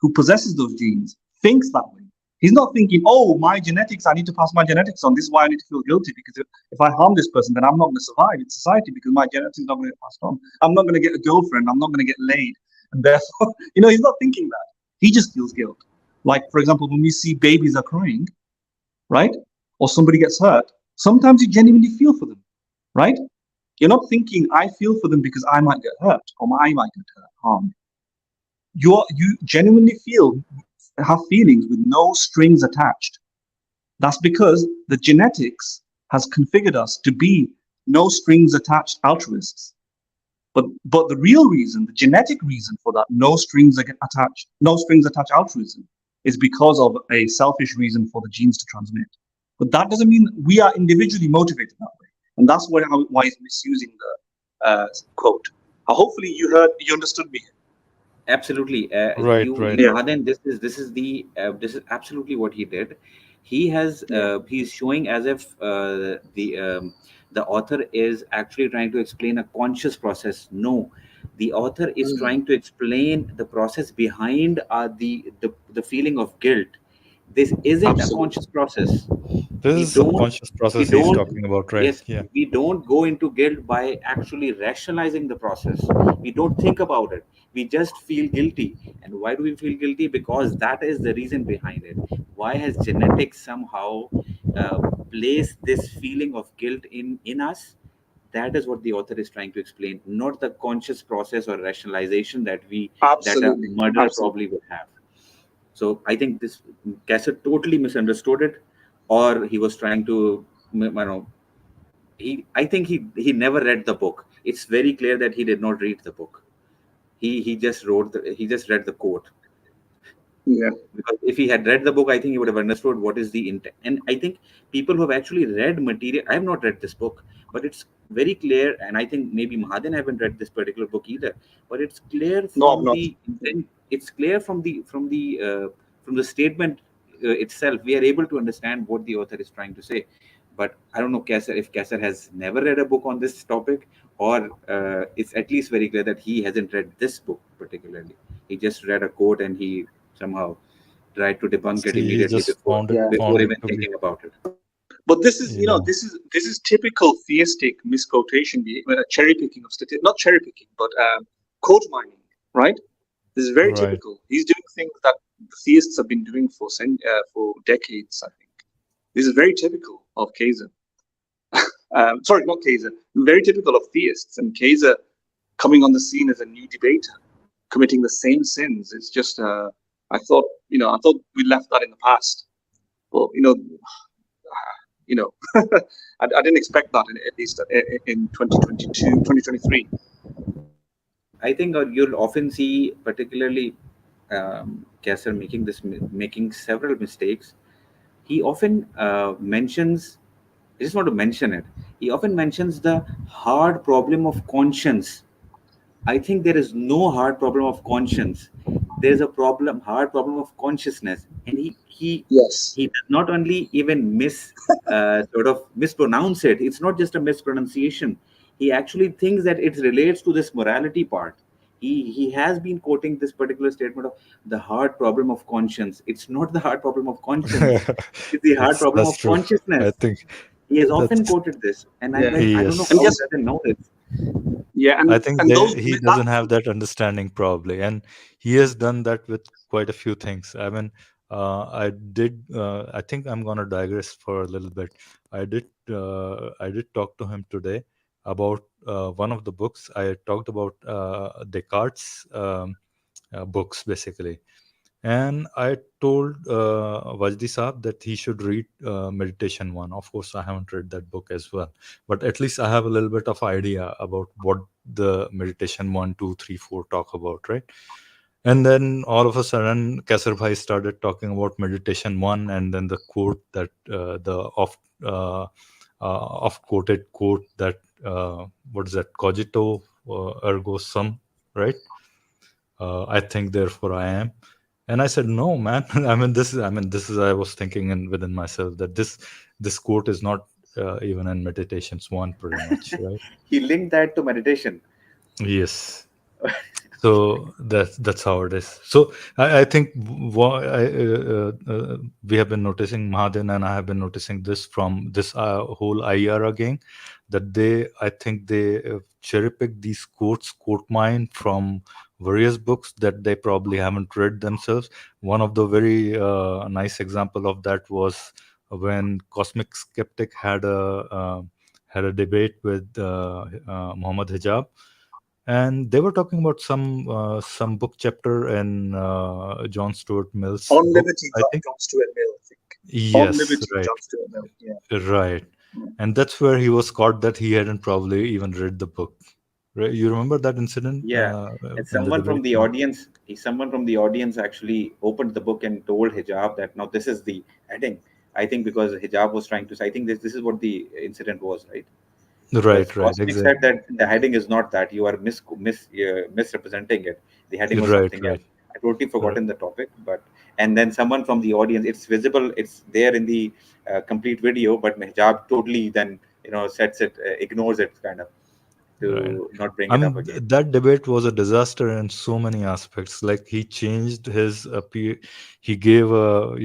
who possesses those genes thinks that way. He's not thinking, oh, my genetics, I need to pass my genetics on. This is why I need to feel guilty, because if I harm this person, then I'm not going to survive in society because my genetics is not going to get passed on. I'm not going to get a girlfriend. I'm not going to get laid. And therefore, he's not thinking that. He just feels guilt. Like, for example, when we see babies are crying, right? Or somebody gets hurt, sometimes you genuinely feel for them, right? You're not thinking, I feel for them because I might get hurt or I might get harmed. You genuinely have feelings with no strings attached. That's because the genetics has configured us to be no strings attached altruists. But the real reason, the genetic reason for that no strings attached altruism is because of a selfish reason for the genes to transmit. But that doesn't mean we are individually motivated that way. And that's why he's misusing the quote. Hopefully you understood me. Absolutely. Right. Mahadan, this is absolutely what he did. He has he's showing as if the author is actually trying to explain a conscious process. No, the author is trying to explain the process behind the feeling of guilt. This isn't a conscious process. This is a conscious process he's talking about, right? Yes, yeah. We don't go into guilt by actually rationalizing the process. We don't think about it. We just feel guilty. And why do we feel guilty? Because that is the reason behind it. Why has genetics somehow placed this feeling of guilt in us? That is what the author is trying to explain, not the conscious process or rationalization that a murderer probably would have. So I think this Qaiser totally misunderstood it, or he was trying to, I think he never read the book. It's very clear that he did not read the book. He just read the quote. Yeah. Because if he had read the book, I think he would have understood what is the intent. And I think people who have actually read material, I have not read this book, but it's very clear. And I think maybe Mahadan haven't read this particular book either. But it's clear from the intent. It's clear from the statement itself. We are able to understand what the author is trying to say. But I don't know if Qaiser has never read a book on this topic, or it's at least very clear that he hasn't read this book particularly. He just read a quote and he somehow tried to debunk it immediately before even thinking about it. But this is, this is typical theistic misquotation, cherry picking of statistics, not cherry picking, but quote mining, right? This is very typical. He's doing things that the theists have been doing for decades, I think. This is very typical of Qaiser. Sorry, not Qaiser. Very typical of theists, and Qaiser coming on the scene as a new debater, committing the same sins. It's just, I thought we left that in the past, but I didn't expect that at least in 2022, 2023. I think you'll often see, particularly Qaiser making several mistakes. He often mentions, I just want to mention it. He often mentions the hard problem of conscience. I think there is no hard problem of conscience. There is a hard problem of consciousness, and he does not only even mispronounce it. It's not just a mispronunciation. He actually thinks that it relates to this morality part. He has been quoting this particular statement of the hard problem of conscience. It's not the hard problem of conscience. It's the hard problem of consciousness. I think he has often quoted this, and I'm like, I don't know how he doesn't know this. Yeah, I think he doesn't have that understanding probably, and he has done that with quite a few things. I mean, I think I'm gonna digress for a little bit. I did talk to him today about one of the books. I talked about Descartes' books basically, and I told Wajdi Saab that he should read Meditation 1. Of course, I haven't read that book as well, but at least I have a little bit of idea about what the Meditation 1, 2, 3, 4 talk about, right? And then all of a sudden, Kaisar Bhai started talking about meditation one, and then the quote that the oft quoted quote that what is that? Cogito ergo sum, right? I think, therefore I am. And I said, no, man. This is. I was thinking within myself that this quote is not even in Meditations one, pretty much, right? He linked that to meditation. Yes. So that's how it is. So I think we have been noticing, Mahadin and I have been noticing this from this whole IR gang, that I think they cherry pick these quote mine from various books that they probably haven't read themselves. One of the very nice example of that was when Cosmic Skeptic had a debate with Muhammad Hijab, and they were talking about some book chapter in John Stuart Mill's On book, Liberty, I think. John Stuart Mill, I think. On Yes, Liberty, right, John Stuart Mill. Yeah. right. And that's where he was caught that he hadn't probably even read the book. Right? You remember that incident Yeah, and in the someone from debate? the audience, someone from the audience actually opened the book and told Hijab that now this is the heading. I think because Hijab was trying to say, I think this is what the incident was, right? Because Right, Cosmic exactly. said that the heading is not that, you are misrepresenting it. The heading was Right, something right, else. I totally right. forgotten the topic, but and then someone from the audience, it's visible, it's there in the complete video, but Hijab totally then sets it, ignores it, kind of, Right. to not bring it up again. That debate was a disaster in so many aspects. Like he changed his he gave a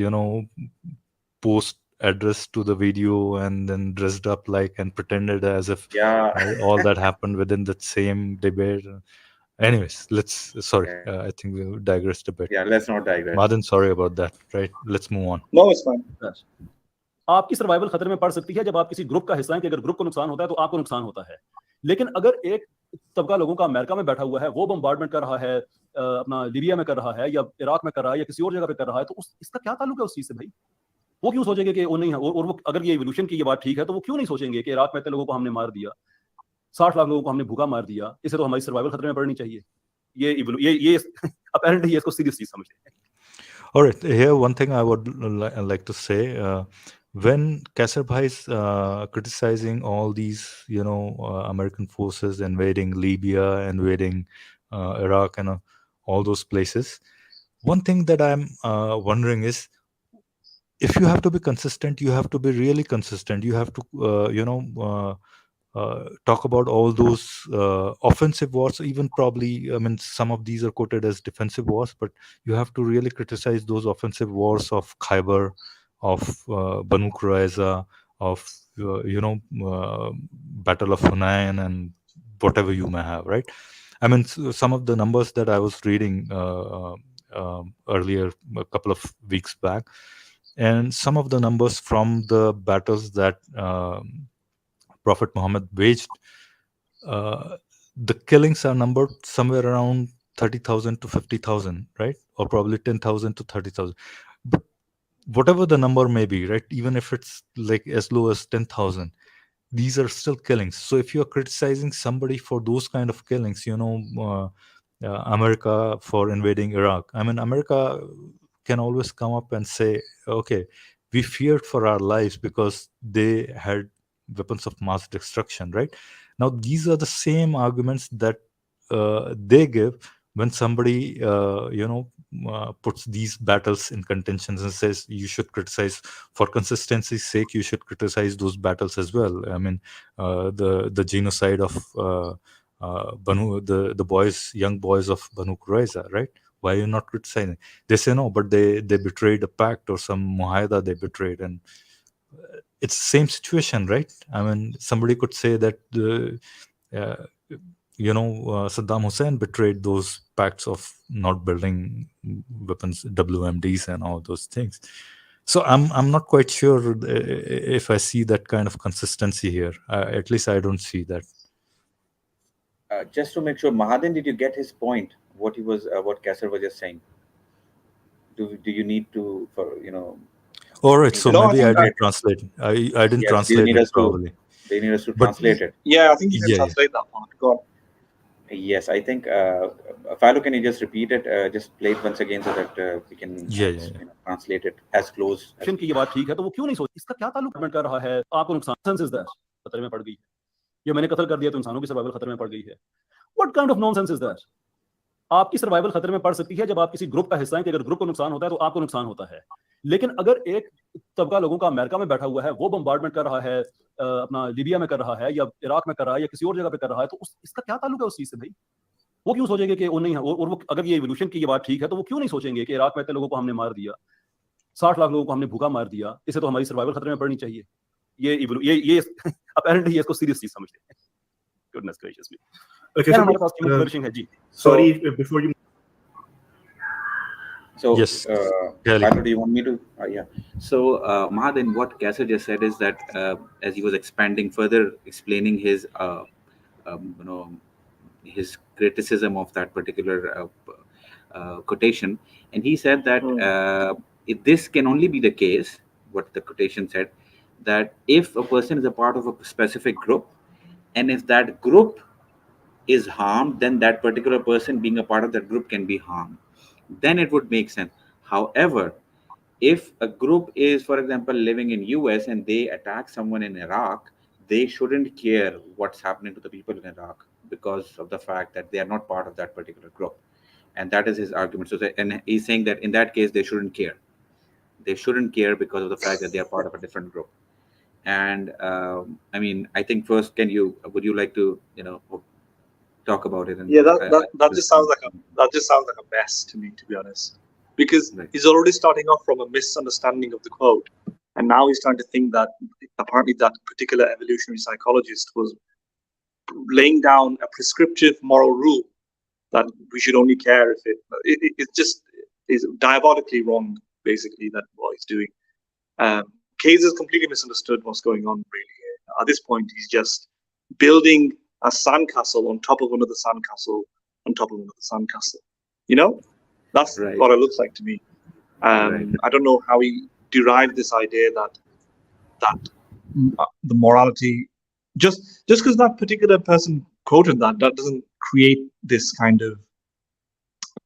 post address to the video, and then dressed up like and pretended as if Yeah. all that happened within that same debate. Anyways, sorry, Yeah, I think we digressed a bit. yeah, let's not digress. Madan, sorry about that. Right, let's move on. No, it's fine. आपकी survival खतरे में पड़ सकती है जब आप किसी group का हिस्सा हैं कि अगर ग्रुप को नुकसान होता है तो आपको नुकसान होता है। लेकिन अगर एक तबका लोगों का अमेरिका में बैठा हुआ है, वो बम्बार्डमेंट कर रहा है, अपना लीबिया में कर रहा है या इराक में कर रहा है या किसी और जगह पे कर रहा है, तो इसका क्या ताल्लुक है उस चीज से भाई? वो क्यों सोचेंगे कि वो नहीं है? और वो अगर ये इवोल्यूशन की ये बात ठीक है तो वो क्यों नहीं सोचेंगे कि इराक में इतने लोगों को हमने मार दिया, 60 लाख लोगों को हमने भूखा मार दिया, इससे तो हमारी सर्वाइवल खतरे में पड़नी चाहिए। ये apparently ये इसको सीरियस चीज समझते हैं। All right, here one thing I would like to say, when Kaisar Bhai is criticizing all these, American forces invading Libya, invading Iraq, and all those places, one thing that I'm wondering is, if you have to be consistent, you have to be really consistent. You have to, talk about all those offensive wars, even probably, some of these are quoted as defensive wars, but you have to really criticize those offensive wars of Khyber, of Banu Qurayza, of, Battle of Hunain, and whatever you may have, right? Some of the numbers that I was reading earlier, a couple of weeks back, and some of the numbers from the battles that Prophet Muhammad waged, the killings are numbered somewhere around 30,000 to 50,000, right? Or probably 10,000 to 30,000. But whatever the number may be, right? Even if it's like as low as 10,000, these are still killings. So if you're criticizing somebody for those kind of killings, America for invading Iraq, America can always come up and say, okay, we feared for our lives because they had weapons of mass destruction, right? Now these are the same arguments that they give when somebody puts these battles in contentions and says you should criticize, for consistency's sake, you should criticize those battles as well. The genocide of the young boys of Banu Qurayza, right? Why are you not criticizing? They say no, but they betrayed a pact or some muhaida they betrayed, and it's the same situation, right? Somebody could say that Saddam Hussein betrayed those pacts of not building weapons, WMDs, and all those things. So I'm not quite sure if I see that kind of consistency here. At least I don't see that. Just to make sure, Mahadan, did you get his point? What Kaisar was just saying? Do you need to, All right, so No, maybe I I didn't translate. I didn't Yes, do you translate need it us probably. to? They need us to But- translate it. Yeah, I think you can Yeah, translate that part. Go on. Yes, I think, Philo, can you just repeat it? Just play it once again so that we can Yeah. translate it as close as की ये बात ठीक है तो वो क्यों नहीं सोच, इसका क्या ताल्लुक गवर्नमेंट कर रहा है, आपको नुकसान इज दैट खतरे में पड़ गई है, या मैंने कत्ल कर दिया तो इंसानों की सर्वाइवल खतरे में पड़ गई है. What kind of nonsense is that? आपकी सर्वाइवल खतरे में पड़ सकती है जब आप किसी ग्रुप का हिस्सा हैं कि अगर ग्रुप को नुकसान होता है तो आपको नुकसान होता है. लेकिन अगर एक तबका लोगों का अमेरिका में बैठा हुआ है, वो बम्बार्डमेंट कर रहा है, अपना लीबिया में कर रहा है या इराक में कर रहा है या किसी और जगह पे कर रहा है, तो इसका क्या ताल्लुक है उस चीज से भाई? वो क्यों सोचेंगे कि वो नहीं है, और वो अगर ये इवोल्यूशन की ये बात ठीक है तो वो क्यों नहीं सोचेंगे कि इराक में इतने लोगों को हमने मार दिया, 60 लाख लोगों को हमने भूखा मार दिया, इससे तो हमारी सर्वाइवल खतरे में पड़नी चाहिए. ये अपैरेंटली इसको सीरियस चीज समझते हैं. गुडनेस ग्रेशियस मी. Okay, हमारे पास कीमत फ्लोरिशिंग है जी. sorry, before you. So, Yes. Philo, do you want me to? Yeah. So, Mahadan, what Qaiser just said is that as he was expanding further, explaining his, his criticism of that particular quotation, and he said that this can only be the case. What the quotation said, that if a person is a part of a specific group, and if that group is harmed, then that particular person being a part of that group can be harmed. Then it would make sense. However, if a group is, for example, living in US and they attack someone in Iraq, they shouldn't care what's happening to the people in Iraq because of the fact that they are not part of that particular group. And that is his argument. So, and he's saying that in that case, they shouldn't care. They shouldn't care because of the fact that they are part of a different group. And I mean, I think first, would you like to, talk about it? And, Yeah, that just sounds like a mess to me, to be honest. Because Right. he's already starting off from a misunderstanding of the quote, and now he's trying to think that apparently that particular evolutionary psychologist was laying down a prescriptive moral rule that we should only care if it just is diabolically wrong, basically, that what he's doing. Qaiser's completely misunderstood what's going on, really. At this point, he's just building a sandcastle on top of another sandcastle on top of another sandcastle. That's Right. what it looks like to me. Right. I don't know how he derived this idea that the morality, just because that particular person quoted that doesn't create this kind of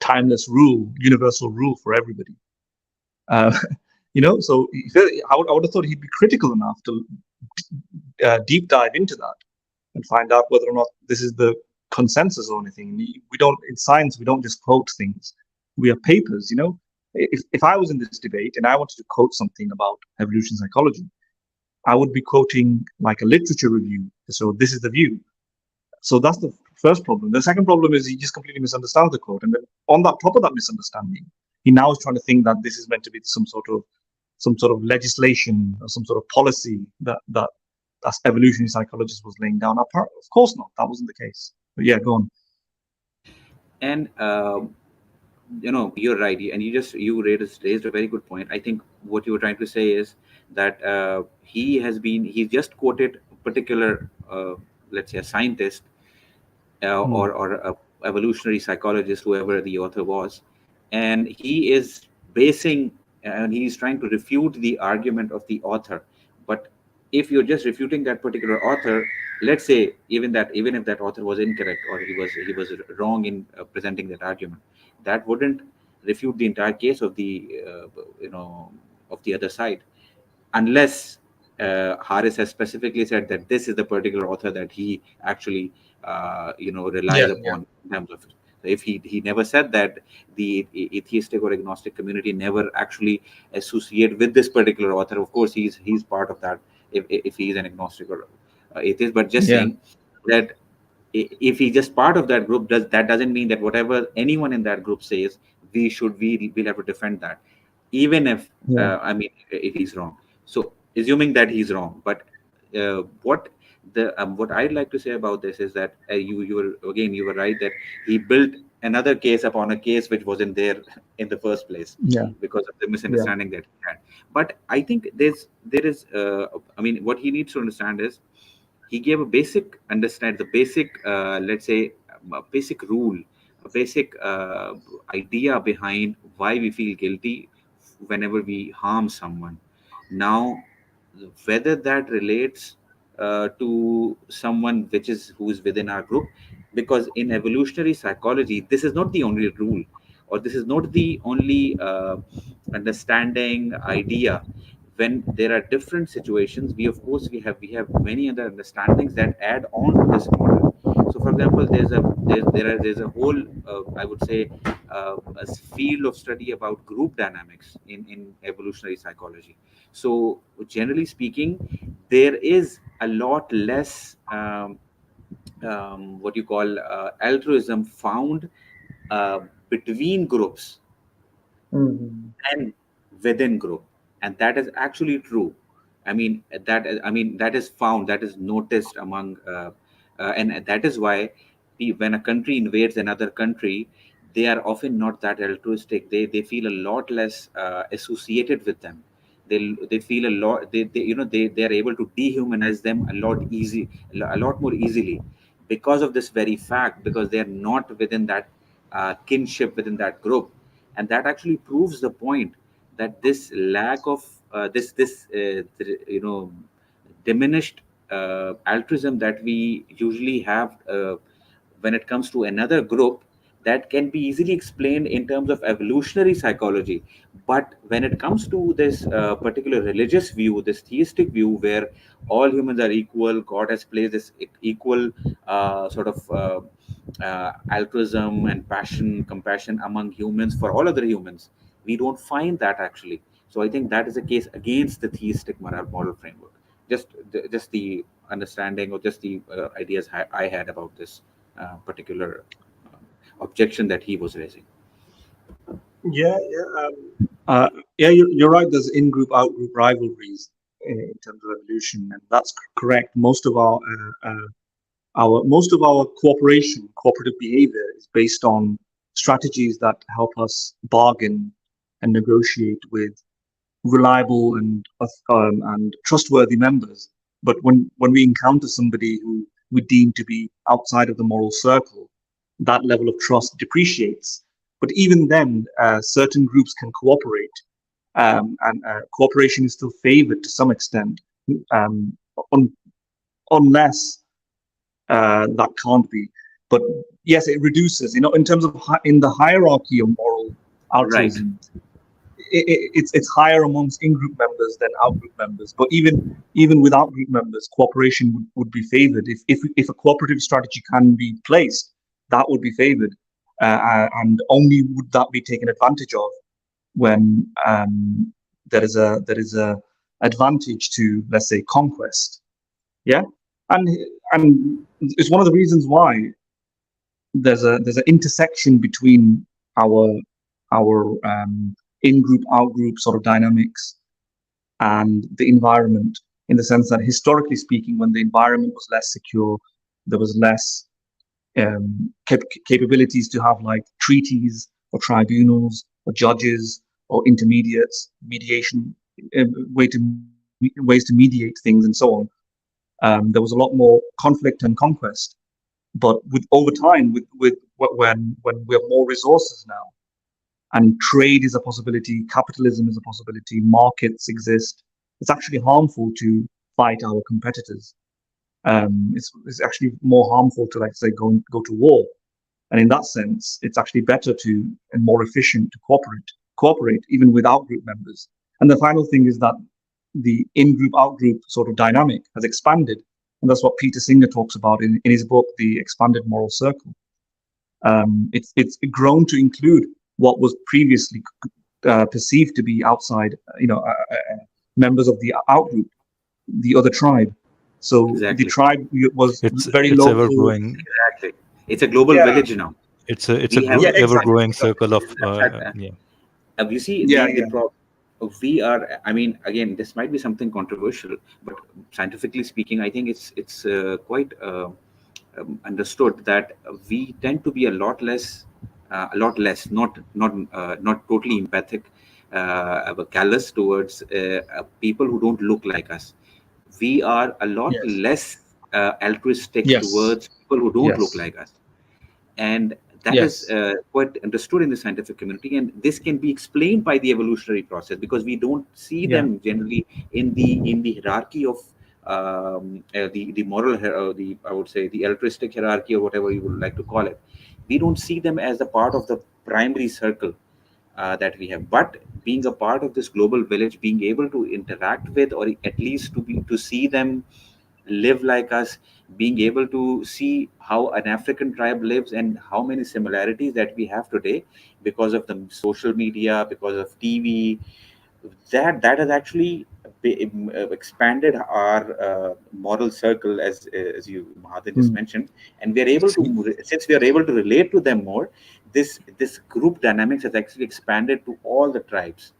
timeless rule, universal rule for everybody. So I would have thought he'd be critical enough to deep dive into that and find out whether or not this is the consensus or anything. We don't, in science, we don't just quote things. We have papers, If I was in this debate and I wanted to quote something about evolution psychology, I would be quoting like a literature review. So this is the view. So that's the first problem. The second problem is he just completely misunderstands the quote. And then on that top of that misunderstanding, he now is trying to think that this is meant to be some sort of legislation or some sort of policy that evolutionary psychologist was laying down. Of course not. That wasn't the case. But yeah, go on. And you're right, and you raised a very good point. I think what you were trying to say is that he's just quoted a particular, let's say, a scientist or a evolutionary psychologist, whoever the author was, and he is basing and he's trying to refute the argument of the author. But if you're just refuting that particular author, let's say even if that author was incorrect or he was wrong in presenting that argument, that wouldn't refute the entire case of the of the other side, unless Harris has specifically said that this is the particular author that he actually relies upon in terms of it. So if he never said that, the atheistic or agnostic community never actually associate with this particular author. Of course, he's part of that if he is an agnostic or atheist, but just saying that if he's just part of that group, that doesn't mean that whatever anyone in that group says, we'll have to defend that, even if if he's wrong. So assuming that he's wrong, but what I'd like to say about this is that you were right that he built another case upon a case which wasn't there in the first place because of the misunderstanding that he had. But I think there is what he needs to understand is he gave a basic understand, the basic let's say a basic rule, a basic idea behind why we feel guilty whenever we harm someone. Now, whether that relates to someone who is within our group, because in evolutionary psychology, this is not the only rule, or this is not the only understanding idea. When there are different situations, we of course we have many other understandings that add on to this model. So for example, there's a whole I would say a field of study about group dynamics in evolutionary psychology. So generally speaking, there is a lot less what you call altruism found uh, between groups Mm. and within group, and that is actually true. That is found, that is noticed among and that is why when a country invades another country, they are often not that altruistic. They feel a lot less associated with them. They feel a lot, they are able to dehumanize them a lot more easily, because of this very fact, because they are not within that kinship within that group. And that actually proves the point that this lack of diminished altruism that we usually have when it comes to another group, that can be easily explained in terms of evolutionary psychology. But when it comes to this particular religious view, this theistic view, where all humans are equal, God has placed this equal sort of altruism and compassion among humans for all other humans, we don't find that actually. So I think that is a case against the theistic moral framework. Just the understanding, or just the ideas I had about this particular objection that he was raising. Yeah, yeah, you're right. There's in-group, out-group rivalries in terms of evolution, and that's correct. Most of our cooperative behavior is based on strategies that help us bargain and negotiate with reliable and trustworthy members. But when we encounter somebody who we deem to be outside of the moral circle, that level of trust depreciates. But even then, certain groups can cooperate, and cooperation is still favored to some extent, unless that can't be. But yes, it reduces. In terms of in the hierarchy of moral altruism, it's higher amongst in-group members than out-group members. But even with out-group members, cooperation would be favored. If a cooperative strategy can be placed, that would be favored, and only would that be taken advantage of when there is a advantage to, let's say, conquest. Yeah, and it's one of the reasons why there's an intersection between our in-group, out-group sort of dynamics and the environment, in the sense that historically speaking, when the environment was less secure, there was less capabilities to have like treaties or tribunals or judges or intermediates, mediation, ways to mediate things and so on. There was a lot more conflict and conquest. But over time, when we have more resources now, and trade is a possibility, capitalism is a possibility, markets exist, it's actually harmful to fight our competitors. It's actually more harmful to, like, say, go to war. And in that sense, it's actually better and more efficient to cooperate even with out-group members. And the final thing is that the in-group, out-group sort of dynamic has expanded. And that's what Peter Singer talks about in his book, The Expanded Moral Circle. It's grown to include what was previously perceived to be outside, members of the out-group, the other tribe. So Exactly. the tribe was very it's local. ever growing. Exactly. It's a global village now. It's a exactly. ever growing circle of You see, we are, again, this might be something controversial, but scientifically speaking, I think it's quite understood that we tend to be a lot less, not totally empathic, callous towards people who don't look like us. We are a lot less altruistic towards people who don't look like us, and that is quite understood in the scientific community. And this can be explained by the evolutionary process, because we don't see them generally in the hierarchy of the moral, the I would say the altruistic hierarchy, or whatever you would like to call it. We don't see them as a part of the primary circle that we have, but being a part of this global village, being able to interact with, or at least to see them live like us, being able to see how an African tribe lives and how many similarities that we have today because of the social media, because of TV, that has actually expanded our moral circle, as you Mahathir just mentioned, and we are able to, since we are able to relate to them more, this group dynamics has actually expanded to all the tribes,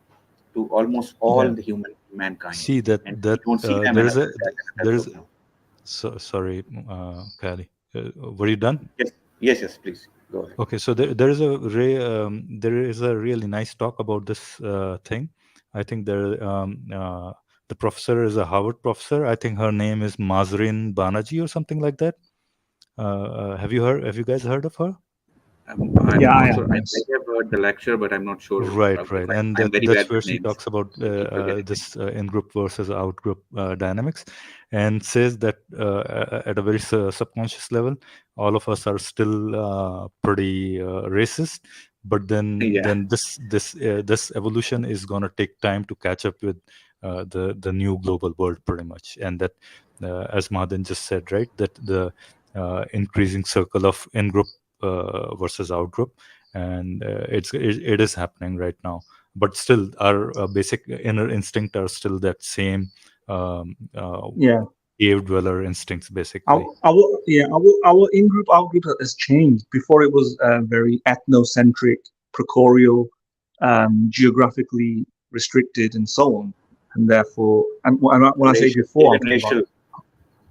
to almost all the mankind. See that And we that don't see them there's as a a there's group now. sorry, Kali, were you done? Yes, please go ahead. Okay, so there is a really nice talk about this thing. I think the professor is a Harvard professor. I think her name is Mazrin Banerjee or something like that. Have you guys heard of her? I'm Yeah, I not am. sure. I Yes. have heard the lecture, but I'm not sure. Right, right, and I'm very that's bad where with she names. talks about I keep forgetting. this in-group versus out-group dynamics, and says that at a very subconscious level, all of us are still pretty racist, but then this evolution is gonna take time to catch up with the new global world, pretty much, and that as Madan just said, right, that the increasing circle of in-group versus out-group, and it is happening right now, but still our basic inner instinct are still that same Yeah. cave dweller instincts, basically. Our in-group out-group has changed. Before it was very ethnocentric, procorial, geographically restricted, and so on. And therefore, and when I say Racial, before, I'm talking about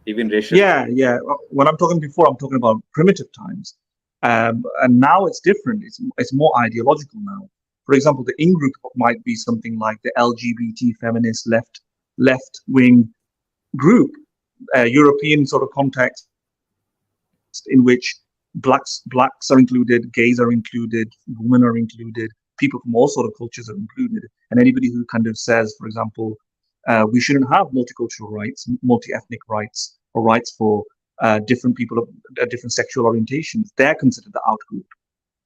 even racial. yeah. When I'm talking before, I'm talking about primitive times, and now it's different. It's more ideological now. For example, the in-group might be something like the LGBT feminist left wing group, European sort of context in which blacks are included, gays are included, women are included, people from all sort of cultures are included, and anybody who kind of says, for example, we shouldn't have multicultural rights, multi-ethnic rights, or rights for different people of different sexual orientations, they're considered the out group.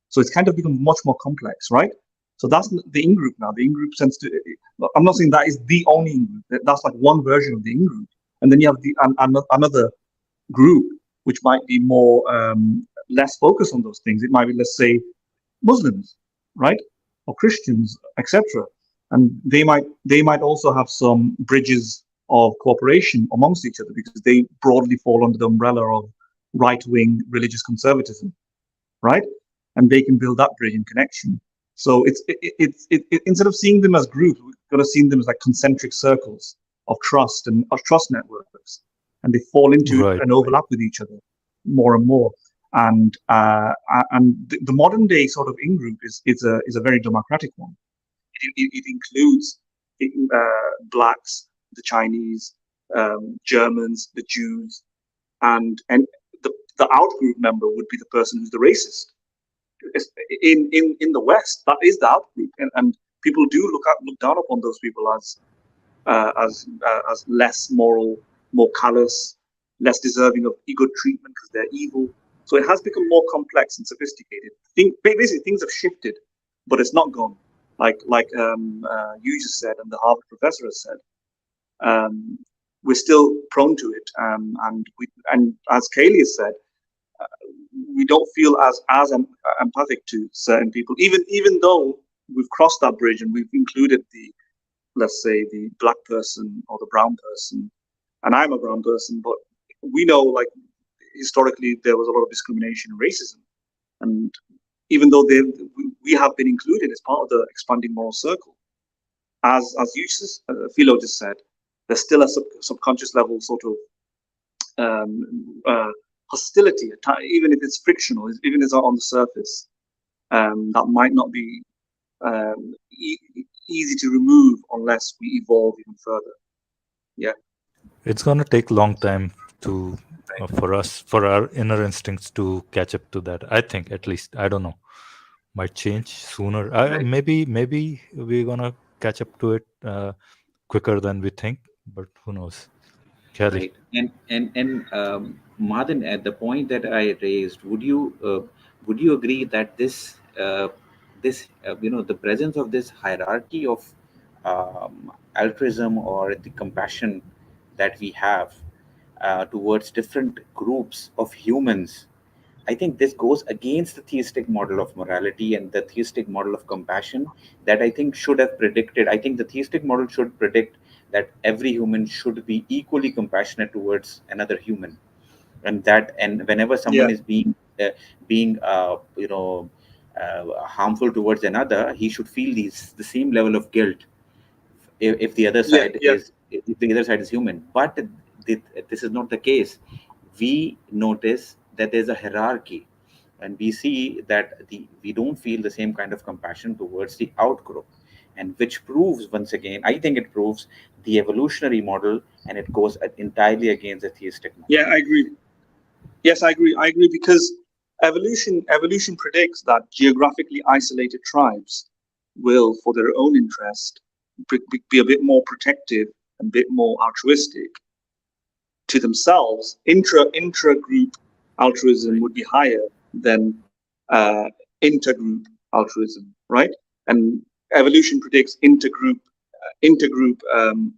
So it's kind of become much more complex, right? So that's the in-group now. The in-group tends to, I'm not saying that is the only in-group. That's like one version of the in-group. And then you have the another group, which might be more less focused on those things. It might be, let's say, Muslims, right? Or Christians, etc. And they might also have some bridges of cooperation amongst each other because they broadly fall under the umbrella of right-wing religious conservatism, right? And they can build that bridge and connection. So it's instead of seeing them as groups, we're going to see them as like concentric circles of trust and of trust networks, and they fall into and overlap with each other more and more. And the modern day sort of in group is a very democratic one. It includes blacks, the Chinese, Germans, the Jews, and the out group member would be the person who's the racist. In the West, that is the out group, and people do look down upon those people as less moral, more callous, less deserving of good treatment because they're evil. So it has become more complex and sophisticated. Basically, things have shifted, but it's not gone. Like you just said, and the Harvard professor has said, we're still prone to it, and as Kaylee has said, we don't feel as empathic to certain people, even though we've crossed that bridge and we've included let's say the black person or the brown person, and I'm a brown person, but we know, like, historically there was a lot of discrimination and racism, and even though we have been included as part of the expanding moral circle, as you Philo just said, there's still a subconscious level sort of hostility, even if it's frictional, even if it's on the surface, that might not be easy to remove unless we evolve even further. Yeah, it's gonna take a long time to for our inner instincts to catch up to that. I think, at least, I don't know, might change sooner. Maybe we're gonna catch up to it quicker than we think, but who knows. Carry. Right. And Madan, at the point that I raised, would you agree that the presence of this hierarchy of altruism or the compassion that we have towards different groups of humans, I think this goes against the theistic model of morality and the theistic model of compassion that I think should have predicted. I think the theistic model should predict that every human should be equally compassionate towards another human, and whenever someone Yeah, is being harmful towards another, he should feel the same level of guilt if the other yeah, side yeah, is human. But this is not the case. We notice that there's a hierarchy, and we see that we don't feel the same kind of compassion towards the outgroup, and which proves, once again, I think it proves the evolutionary model, and it goes entirely against the theistic model. yeah. I agree. Yes, I agree. I agree because evolution predicts that geographically isolated tribes will, for their own interest, be a bit more protective and a bit more altruistic to themselves. Intra-group altruism would be higher than uh, intergroup altruism, right? And evolution predicts intergroup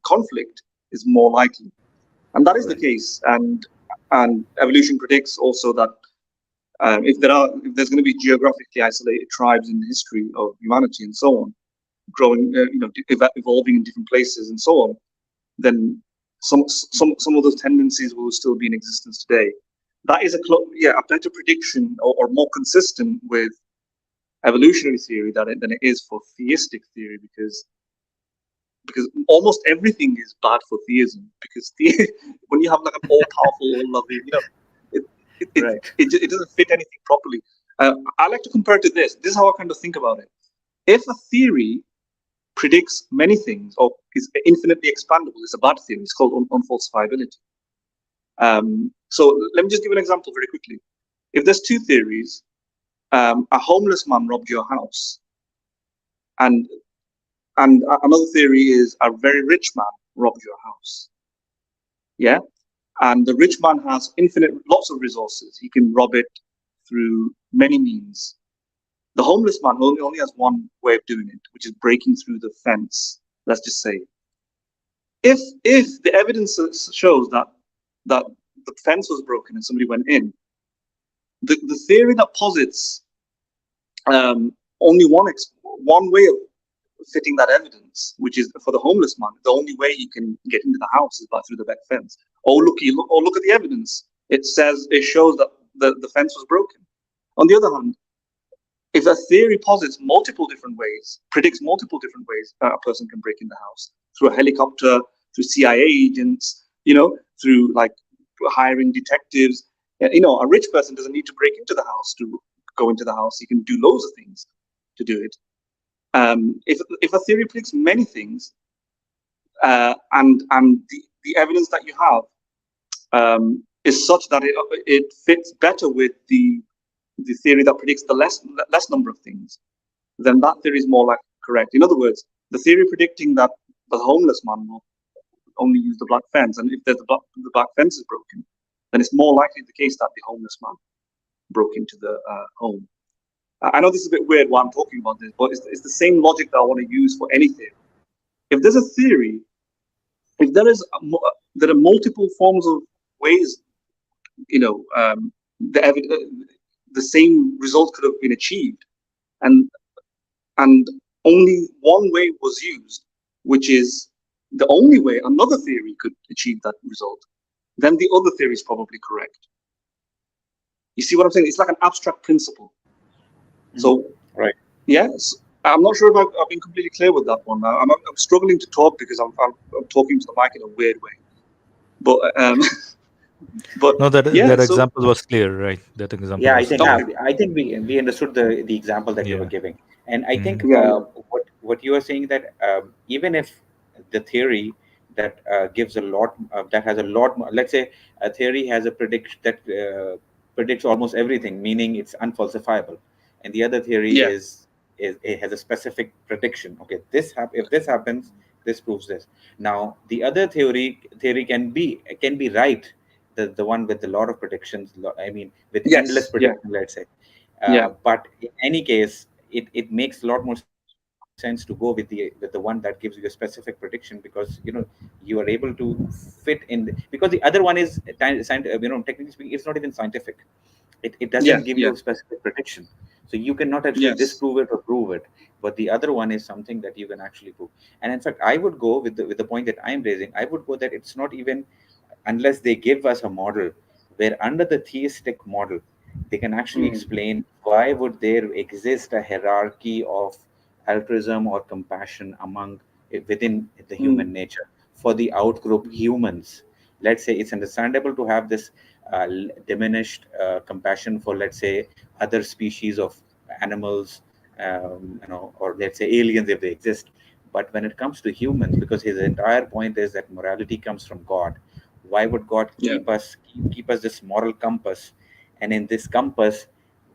conflict is more likely, and that is the case. And evolution predicts also that if there's going to be geographically isolated tribes in the history of humanity and so on, growing, evolving in different places and so on, then some of those tendencies will still be in existence today. That is a better prediction or more consistent with evolutionary theory than it is for theistic theory, because almost everything is bad for theism, because when you have like an all-powerful, all-loving, Right. it doesn't fit anything properly. I like to compare it to this. This is how I kind of think about it. If a theory predicts many things or is infinitely expandable, it's a bad theory. It's called unfalsifiability. So let me just give an example very quickly. If there's two theories, a homeless man robbed your house, and another theory is a very rich man robbed your house. Yeah, and the rich man has lots of resources. He can rob it through many means. The homeless man only has one way of doing it, which is breaking through the fence. Let's just say, if the evidence shows that the fence was broken and somebody went in, the theory that posits only one way of fitting that evidence, which is for the homeless man, the only way he can get into the house is through the back fence. Look at the evidence. It shows that the fence was broken. On the other hand, if a theory posits predicts multiple different ways a person can break in the house, through a helicopter, through CIA agents, through like hiring detectives. A rich person doesn't need to break into the house to go into the house. He can do loads of things to do it. If a theory predicts many things, and the evidence that you have is such that it fits better with the theory that predicts the less number of things, then that theory is more likely correct. In other words, the theory predicting that the homeless man will only use the black fence, and if the black fence is broken, then it's more likely the case that the homeless man broke into the home. I know this is a bit weird why I'm talking about this, but it's the same logic that I want to use for any theory. If there's a theory, if there are multiple forms of ways, the same result could have been achieved, and only one way was used, which is the only way another theory could achieve that result, then the other theory is probably correct. You see what I'm saying? It's like an abstract principle. So, right. Yes, I'm not sure if I've been completely clear with that one. I'm struggling to talk because I'm talking to the mic in a weird way. But No, that yeah, example was clear, right? That example Yeah, was clear. I think we understood the example that you were Yeah. giving, and I think Yeah. what you are saying, that even if the theory that gives a lot that has a lot more, let's say a theory has a prediction that predicts almost everything, meaning it's unfalsifiable, and the other theory Yeah. is it has a specific prediction. Okay, if this happens, this proves this. Now the other theory can be right, the one with a lot of predictions, I mean with endless predictions, let's say. But in any case, it makes a lot more sense to go with the one that gives you a specific prediction, because you are able to fit in because the other one is technically speaking, it's not even scientific. It doesn't give you a specific prediction, so you cannot actually disprove it or prove it. But the other one is something that you can actually prove. And in fact, I would go with the point that I'm raising. I would go that it's not even, unless they give us a model where under the theistic model they can actually explain why would there exist a hierarchy of altruism or compassion within the human nature for the outgroup humans. Let's say it's understandable to have this diminished compassion for, let's say, other species of animals, or let's say aliens if they exist. But when it comes to humans, because his entire point is that morality comes from God, why would God keep us this moral compass? And in this compass,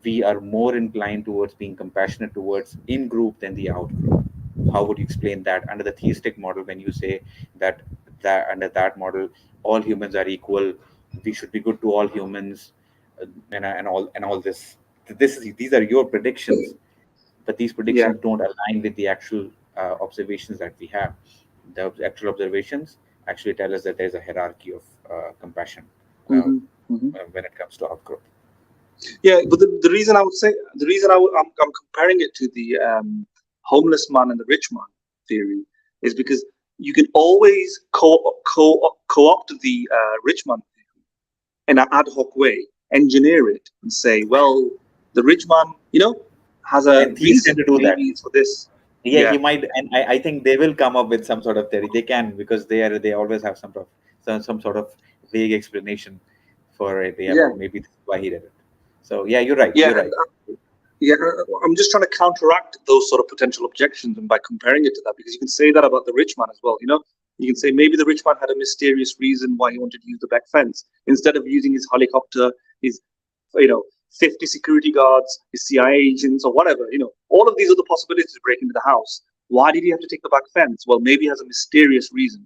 we are more inclined towards being compassionate towards in-group than the out-group. How would you explain that under the theistic model, when you say that under that model all humans are equal, we should be good to all humans, and all this? These are your predictions, but these predictions don't align with the actual observations that we have. The actual observations actually tell us that there's a hierarchy of compassion when it comes to outgroup. Yeah, but the reason I would say, I'm comparing it to the homeless man and the rich man theory is because you can always co-opt the rich man theory in an ad hoc way, engineer it, and say, well, the rich man, has a reason to do that. For this. Yeah, he might, and I think they will come up with some sort of theory. They can, because they always have some sort of vague explanation for it. Maybe that's why he did it. So yeah, you're right. You're right. I'm just trying to counteract those sort of potential objections, and by comparing it to that, because you can say that about the rich man as well. You can say maybe the rich man had a mysterious reason why he wanted to use the back fence instead of using his helicopter, his 50 security guards, his CIA agents, or whatever. All of these are the possibilities to break into the house. Why did he have to take the back fence? Well, maybe he has a mysterious reason.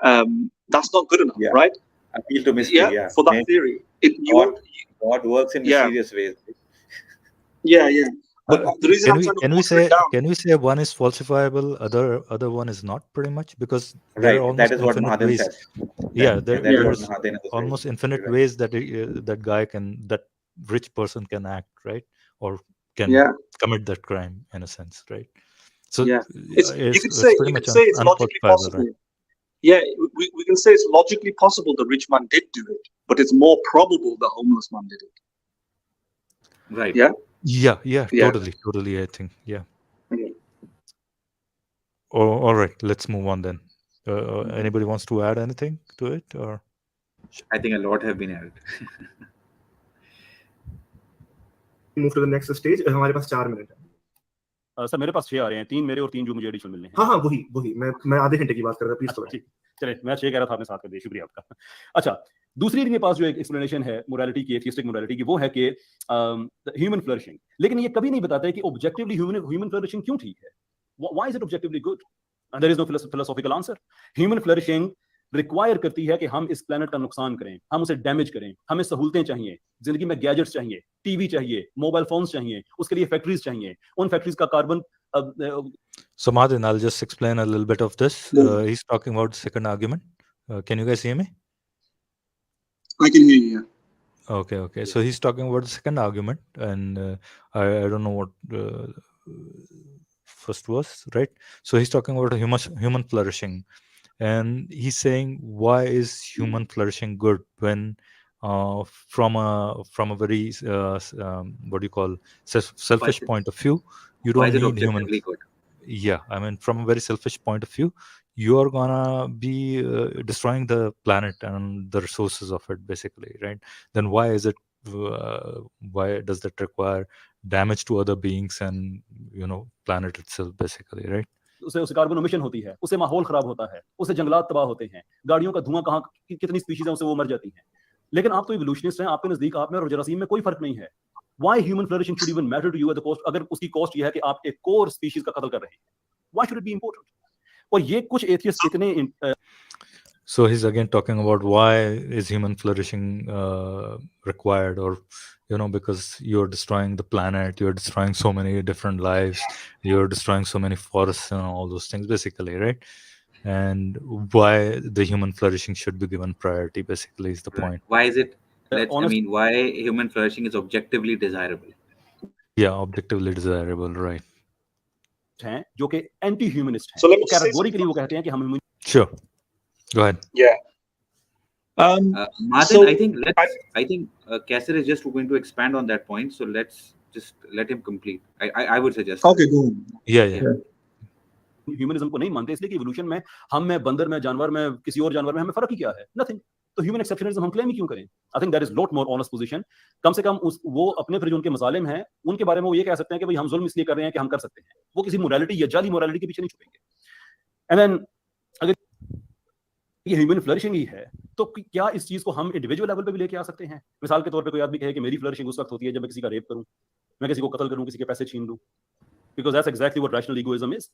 That's not good enough, right? Appeal to mystery, for that theory. God works in mysterious ways. But the reason can we say one is falsifiable, other one is not, pretty much, because there are almost that is what infinite Mahaden ways. said. There's almost infinite ways that that rich person can act, right, or can commit that crime, in a sense, right? So you could say it's logically possible. Right? Yeah, we can say it's logically possible the rich man did do it, but it's more probable the homeless man did it. Right. Yeah. Totally. I think. Yeah. All right. Let's move on then. Anybody wants to add anything to it, or? I think a lot have been added. Move to the next stage. हमारे पास 4 minute है. Sir मेरे पास 6 आ रहे हैं, 3 मेरे और 3 जो मुझे additional मिलने हैं. हाँ वही मैं आधे घंटे की बात कर रहा था. प्लीज थोड़ा. ठीक, चलिए, मैं 6 कह रहा था, आपने 7 कर दिया, शुक्रिया आपका. अच्छा, दूसरी इनके पास जो एक एक्सप्लेनेशन है मोरालिटी की, एथिस्टिक मोरालिटी की, वो है कि ह्यूमन फ्लरिशिंग. लेकिन ये कभी नहीं बताता है कि ऑब्जेक्टिवली ह्यूमन फ्लरिशिंग क्यों ठीक है. Why is it objectively good? There is no philosophical answer. Human flourishing require करती है कि हम इस प्लेनेट का नुकसान करें, हम उसे डैमेज करें, हमें सहूलतें चाहिए, जिंदगी में गैजेट्स चाहिए, टीवी चाहिए, मोबाइल फोन्स चाहिए, उसके लिए फैक्ट्रीज चाहिए, उन फैक्ट्रीज का carbon. So Mahaden, I'll just explain a little bit of this. He's talking about the second argument. Can you guys hear me? I can hear you. Okay. So he's talking about the second argument, and I don't know what first was, right? So he's talking about human flourishing, and he's saying, why is human flourishing good when from a very what do you call selfish point of view, you don't need human. Good? Yeah, I mean, from a very selfish point of view, you are gonna be destroying the planet and the resources of it, basically, right? Then why does that require damage to other beings and planet itself, basically, right? उसे carbon emission होती है, उससे माहौल खराब होता है, उससे जंगलात तबाह होते हैं, गाड़ियों का धुआं कहाँ कितनी स्पीशीज हैं उससे वो मर जाती हैं. लेकिन आप तो इवोल्यूशनिस्ट हैं, आपके नजदीक आप में और जरासीम में कोई फर्क नहीं है. Why human flourishing should even matter to you at the cost? अगर उसकी कॉस्ट ये है कि आप एक कोर स्पीशीज का कत्ल कर रहे हैं, why should it be important? और ये कुछ एथियस्ट इतने So he's again talking about why is human flourishing required, or because you're destroying the planet, you're destroying so many different lives, you're destroying so many forests and all those things, basically, right? And why the human flourishing should be given priority, basically, is the point. Why is it? honest Why human flourishing is objectively desirable? Yeah, objectively desirable, right? हैं जो कि anti humanist हैं, So let me वो just say categorically वो कहते हैं कि हम Sure, go ahead. Yeah. Martin, So, I think Qaiser is just going to expand on that point. So let's just let him complete. I would suggest. Okay, go on. Yeah. Humanism को नहीं मानते, इसलिए कि evolution में हम में, बंदर में, जानवर में, किसी और जानवर में हमें फर्क ही क्या है? नथिंग। तो ह्यूमन एक्सेप्शनलिज्म हम क्लेम ही क्यों करें? I think that is lot more honest position. कम से कम वो अपने फिर जो उनके मसालिम हैं उनके बारे में वो ये कह सकते हैं कि भाई हम जुल्म इसलिए कर रहे हैं कि हम कर सकते हैं, वो किसी मोरालिटी या जाली मोरालिटी के पीछे नहीं छुपेंगे। एंड देन अगर ये ह्यूमन फ्लरिशिंग ही है तो क्या इस चीज को हम इंडिविजुअल लेवल पे भी लेके आ सकते हैं? मिसाल के तौर पे कोई आदमी कहे कि मेरी फ्लरिशिंग उस वक्त होती है जब मैं किसी का रेप करूं, मैं किसी को कत्ल करूं, किसी के पैसे छीन लूं, because that's exactly what rational egoism is,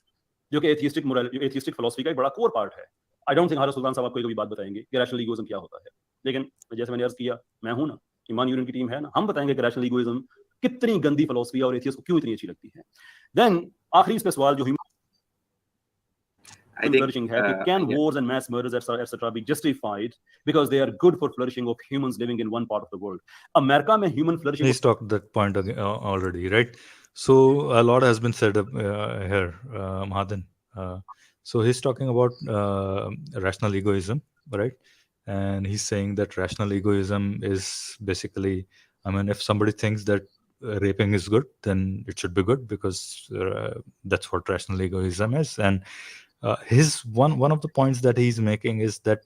जो कि एथियस्टिक मोरालिटी, एथियस्टिक फिलॉसफी का एक बड़ा कोर पार्ट है। आई डोंट थिंक हारिस सुल्तान साहब आपको कभी बात बताएंगे कि रैशनल ईगोइज्म क्या होता है, लेकिन जैसे मैंने अर्ज किया, मैं हूं ना, ईमान यूनियन की टीम है ना, हम बताएंगे कि रैशनल ईगोइज्म कितनी गंदी फिलॉसफी है और एथियस्ट को क्यों इतनी अच्छी लगती है। देन आखिरी इस पे सवाल जो flourishing है कि can wars and mass murders etc be justified because they are good for flourishing of humans living in one part of the world? America में human flourishing, He's talked that point already, right? So a lot has been said here, Mahadan. So he's talking about rational egoism, right? And he's saying that rational egoism is basically, I mean, if somebody thinks that raping is good, then it should be good because that's what rational egoism is. And his one of the points that he's making is that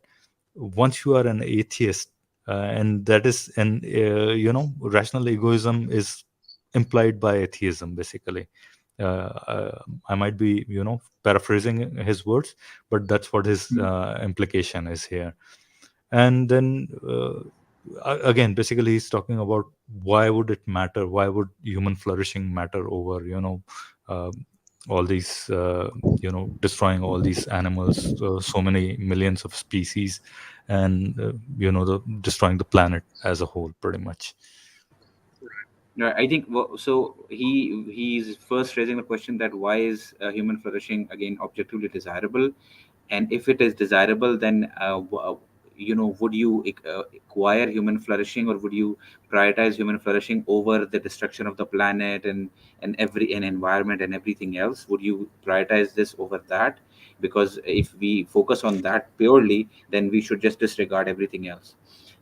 once you are an atheist, and that is, and rational egoism is implied by atheism, basically. I might be paraphrasing his words, but that's what his implication is here. And then again, basically he's talking about why would it matter, why would human flourishing matter over all these destroying all these animals, so many millions of species, and destroying the planet as a whole, pretty much. I think so. He's first raising the question that why is human flourishing again objectively desirable, and if it is desirable, then would you acquire human flourishing, or would you prioritize human flourishing over the destruction of the planet and an environment and everything else? Would you prioritize this over that? Because if we focus on that purely, then we should just disregard everything else.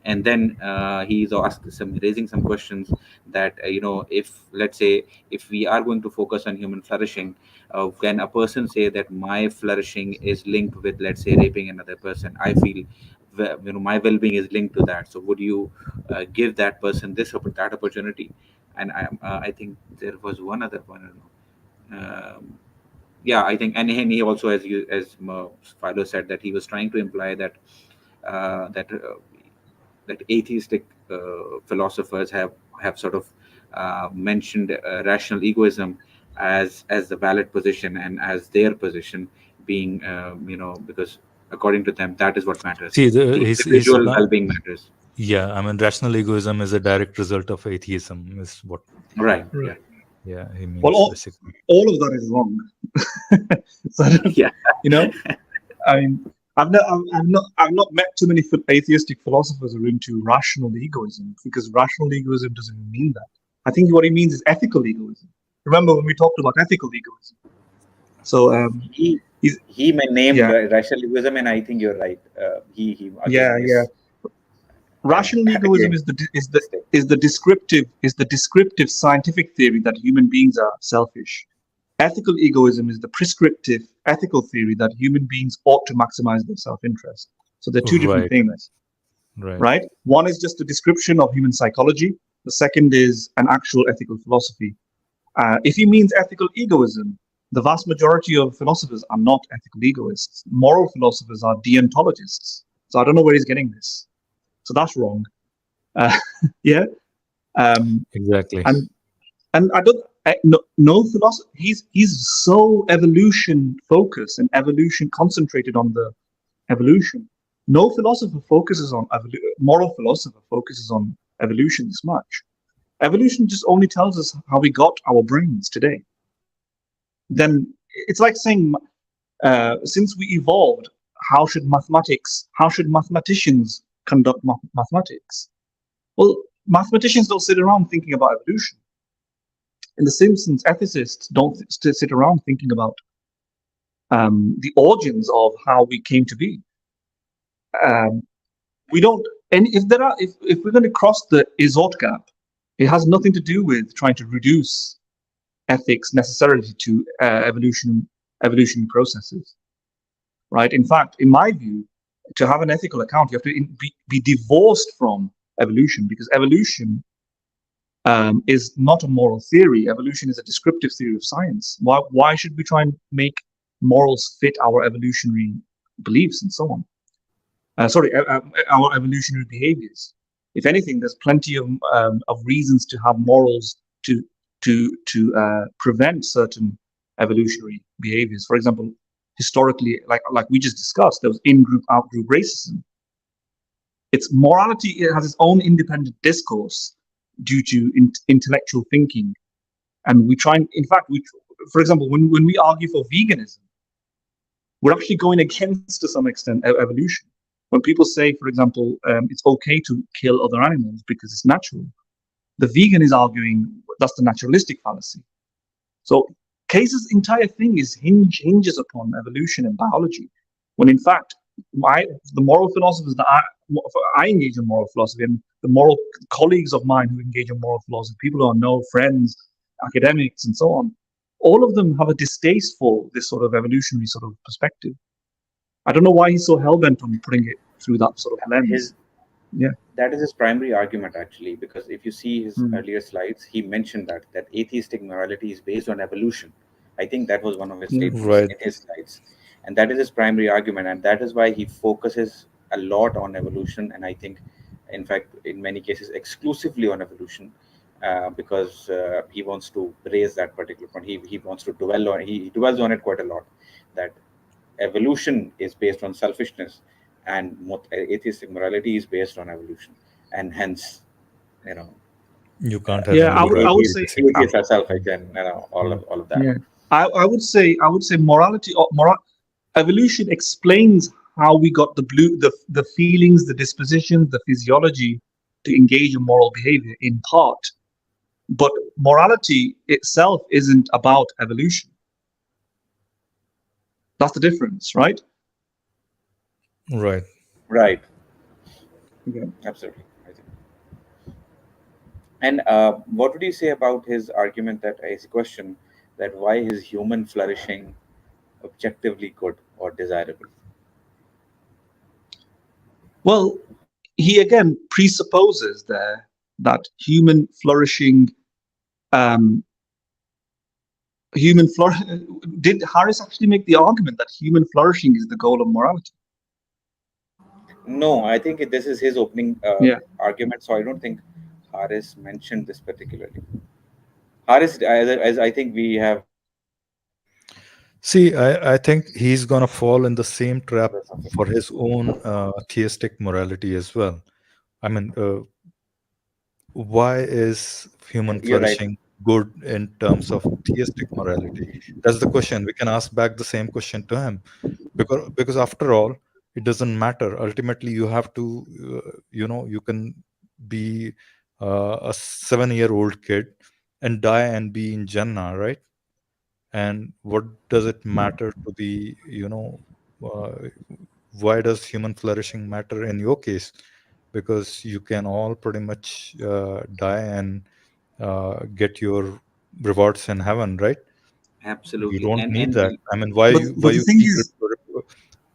And then he's raising some questions that if, let's say, if we are going to focus on human flourishing, can a person say that my flourishing is linked with, let's say, raping another person? I feel my well-being is linked to that. So would you give that person that opportunity? And I think there was one other one. I don't know. Yeah, I think, and he also, as Philo said, that he was trying to imply that that atheistic philosophers have sort of mentioned rational egoism as the valid position and as their position being because according to them that is what matters. See, individual well-being matters. Yeah, I mean, rational egoism is a direct result of atheism, is what. Right. Yeah, he means. Well, basically all of that is wrong. So, yeah, I mean, I've not met too many atheistic philosophers who are into rational egoism, because rational egoism doesn't mean that. I think what he means is ethical egoism. Remember when we talked about ethical egoism? So he may name rational egoism, and I think you're right. Rational egoism is the descriptive scientific theory that human beings are selfish. Ethical egoism is the prescriptive ethical theory that human beings ought to maximize their self-interest. So they're two different things. Right? One is just a description of human psychology. The second is an actual ethical philosophy. If he means ethical egoism, the vast majority of philosophers are not ethical egoists. Moral philosophers are deontologists. So I don't know where he's getting this. So that's wrong. Exactly. And no philosopher. He's so evolution focused and evolution concentrated on the evolution. No philosopher focuses on moral philosopher focuses on evolution this much. Evolution just only tells us how we got our brains today. Then it's like saying, since we evolved, how should mathematicians conduct mathematics? Well, mathematicians don't sit around thinking about evolution. In The Simpsons, ethicists don't sit around thinking about the origins of how we came to be. We don't. And if we're going to cross the Izot gap, it has nothing to do with trying to reduce ethics necessarily to evolutionary processes, right? In fact, in my view, to have an ethical account, you have to be divorced from evolution, because evolution is not a moral theory. Evolution is a descriptive theory of science. Why should we try and make morals fit our evolutionary beliefs and so on? Our evolutionary behaviors. If anything, there's plenty of reasons to have morals to prevent certain evolutionary behaviors. For example, historically, like we just discussed, there was in-group, out-group racism. Its morality, it has its own independent discourse due to intellectual thinking, and we try and, in fact, for example, when we argue for veganism, we're actually going against, to some extent, evolution. When people say, for example, it's okay to kill other animals because it's natural, the vegan is arguing that's the naturalistic fallacy. So Kaiser's entire thing hinges upon evolution and biology, when in fact, the moral philosophers that I engage in moral philosophy, and the moral colleagues of mine who engage in moral philosophy, people who I know, friends, academics, and so on, all of them have a distaste for this sort of evolutionary sort of perspective. I don't know why he's so hell-bent on putting it through that sort of lens. That is his primary argument, actually, because if you see his earlier slides, he mentioned that atheistic morality is based on evolution. I think that was one of his statements in his slides. And that is his primary argument, and that is why he focuses a lot on evolution, and I think, in fact, in many cases, exclusively on evolution, because he wants to raise that particular point. He wants to dwell on, he dwells on it quite a lot, that evolution is based on selfishness, and atheistic morality is based on evolution, and hence, you can't have I would say atheists are selfish, and all of that. Yeah, I would say morality or evolution explains how we got the feelings, the dispositions, the physiology to engage in moral behavior in part, but morality itself isn't about evolution. That's the difference, right? Right. Okay. Absolutely, I think. And what would you say about his argument, that his question, that why is human flourishing objectively good or desirable? Well, he again presupposes there that human flourishing. Did Harris actually make the argument that human flourishing is the goal of morality? No, I think this is his opening argument, so I don't think Harris mentioned this particularly. Harris, as I think we have. See, I think he's going to fall in the same trap for his own theistic morality as well. I mean, why is human flourishing good in terms of theistic morality? That's the question. We can ask back the same question to him, because after all, it doesn't matter. Ultimately, you have to, you can be a 7-year-old kid and die and be in Jannah, right? And what does it matter to the, why does human flourishing matter in your case? Because you can all pretty much die and get your rewards in heaven, right? Absolutely. You don't need that. I mean, why but you the thing keep is, but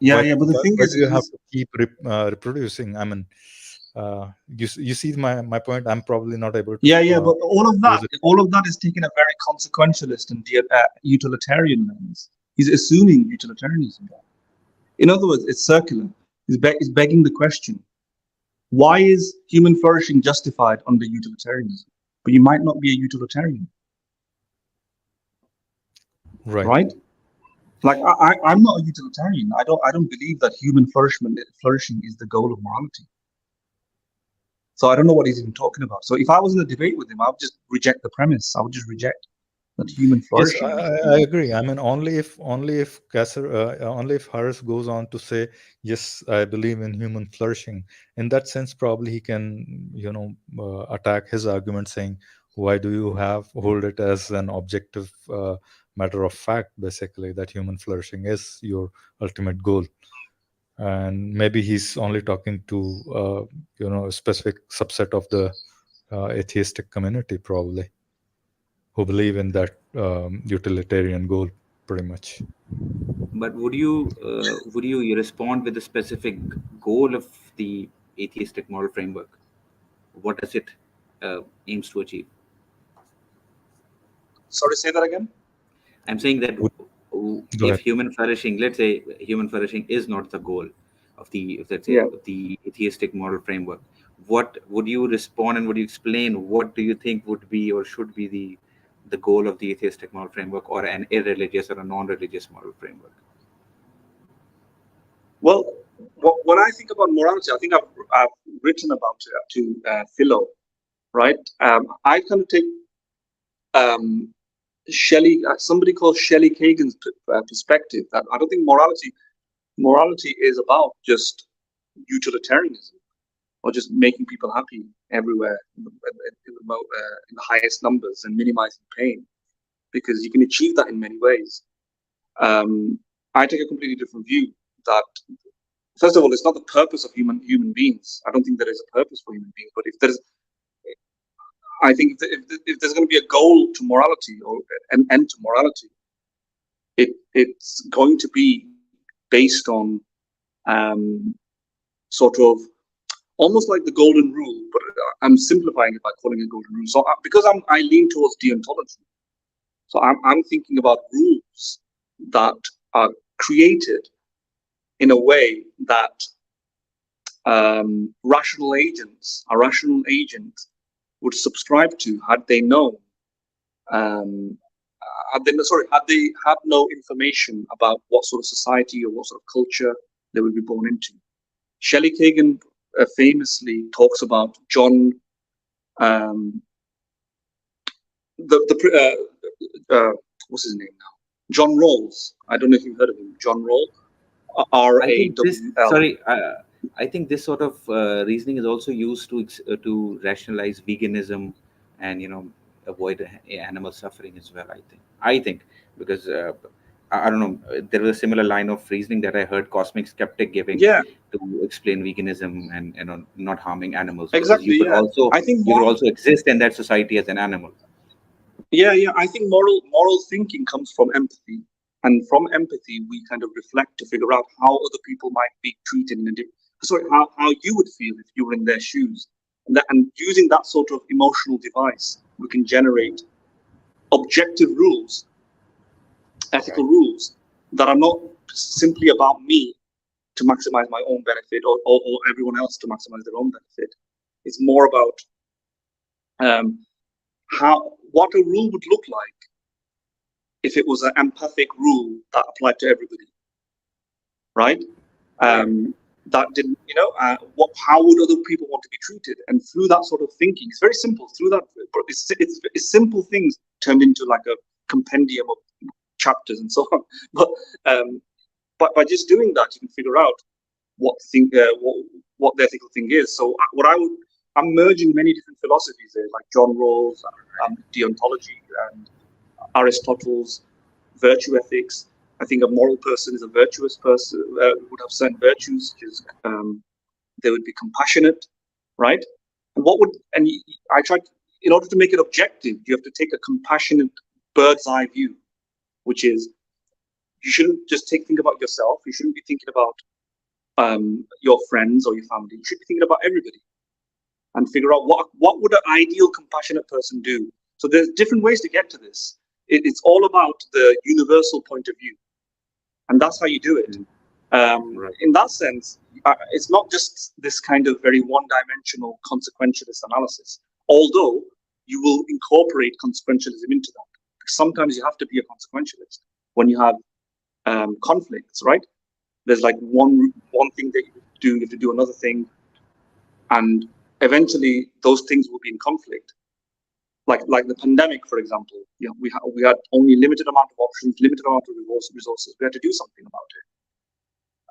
the thing why is, do you have to keep reproducing? I mean, you see my point. I'm probably not able to. But all of that is taking a very consequentialist and utilitarian lens. He's assuming utilitarianism. In other words, it's circular. He's begging the question: why is human flourishing justified under utilitarianism? But you might not be a utilitarian. right? Like I'm not a utilitarian. I don't believe that human flourishing is the goal of morality. So I don't know what he's even talking about. So if I was in a debate with him, I would just reject the premise. I would just reject that human Yes, flourishing. I agree. I mean, only if Harris goes on to say, yes, I believe in human flourishing. In that sense, probably he can, attack his argument, saying, why do you hold it as an objective matter of fact, basically, that human flourishing is your ultimate goal? And maybe he's only talking to a specific subset of the atheistic community, probably, who believe in that utilitarian goal, pretty much. But would you respond with a specific goal of the atheistic moral framework? What does it aims to achieve? Sorry, say that again. I'm saying that Go if ahead. human flourishing, let's say human flourishing is not the goal of the, let's say, Yeah. the atheistic moral framework, what would you respond and would you explain what do you think would be or should be the goal of the atheistic moral framework, or an irreligious or a non-religious moral framework? Well, when I think about morality, I think I've written about it to Philo, right? I kind of take somebody called Shelley Kagan's perspective, that I don't think morality is about just utilitarianism or just making people happy everywhere in the highest numbers and minimizing pain, because you can achieve that in many ways. I take a completely different view that, first of all, it's not the purpose of human beings. I don't think there is a purpose for human beings, but I think if there's going to be a goal to morality or an end to morality, it's going to be based on sort of almost like the golden rule, but I'm simplifying it by calling it golden rule. So because I lean towards deontology, so I'm thinking about rules that are created in a way that a rational agent would subscribe to had they known, had they had no information about what sort of society or what sort of culture they would be born into. Shelley Kagan famously talks about John, what's his name now? John Rawls. I don't know if you've heard of him. John Rawls. R-A-W-L. I think this sort of reasoning is also used to rationalize veganism and avoid animal suffering as well. I think because I don't know, there was a similar line of reasoning that I heard Cosmic Skeptic giving to explain veganism and not harming animals. Exactly. You could also I think you could also exist in that society as an animal. Yeah. I think moral thinking comes from empathy. And from empathy, we kind of reflect to figure out how other people might be treated how you would feel if you were in their shoes. And using that sort of emotional device, we can generate objective rules, ethical rules that are not simply about me to maximize my own benefit or everyone else to maximize their own benefit. It's more about what a rule would look like if it was an empathic rule that applied to everybody, right? That didn't, how would other people want to be treated? And through that sort of thinking, it's very simple. Through that, it's simple things turned into like a compendium of chapters and so on. But by just doing that, you can figure out what the ethical thing is. So I'm merging many different philosophies there, like John Rawls, deontology, and Aristotle's virtue ethics. I think a moral person is a virtuous person, would have certain virtues, which is they would be compassionate, right? And I tried, in order to make it objective, you have to take a compassionate bird's eye view, which is you shouldn't just think about yourself. You shouldn't be thinking about your friends or your family. You should be thinking about everybody and figure out what would an ideal compassionate person do. So there's different ways to get to this. It's all about the universal point of view. And that's how you do it. Right. In that sense, it's not just this kind of very one-dimensional consequentialist analysis, although you will incorporate consequentialism into that. Sometimes you have to be a consequentialist. when you have conflicts, right? There's like one thing that you have to do another thing, and eventually those things will be in conflict. Like the pandemic, for example, we had only limited amount of options, limited amount of resources. We had to do something about it,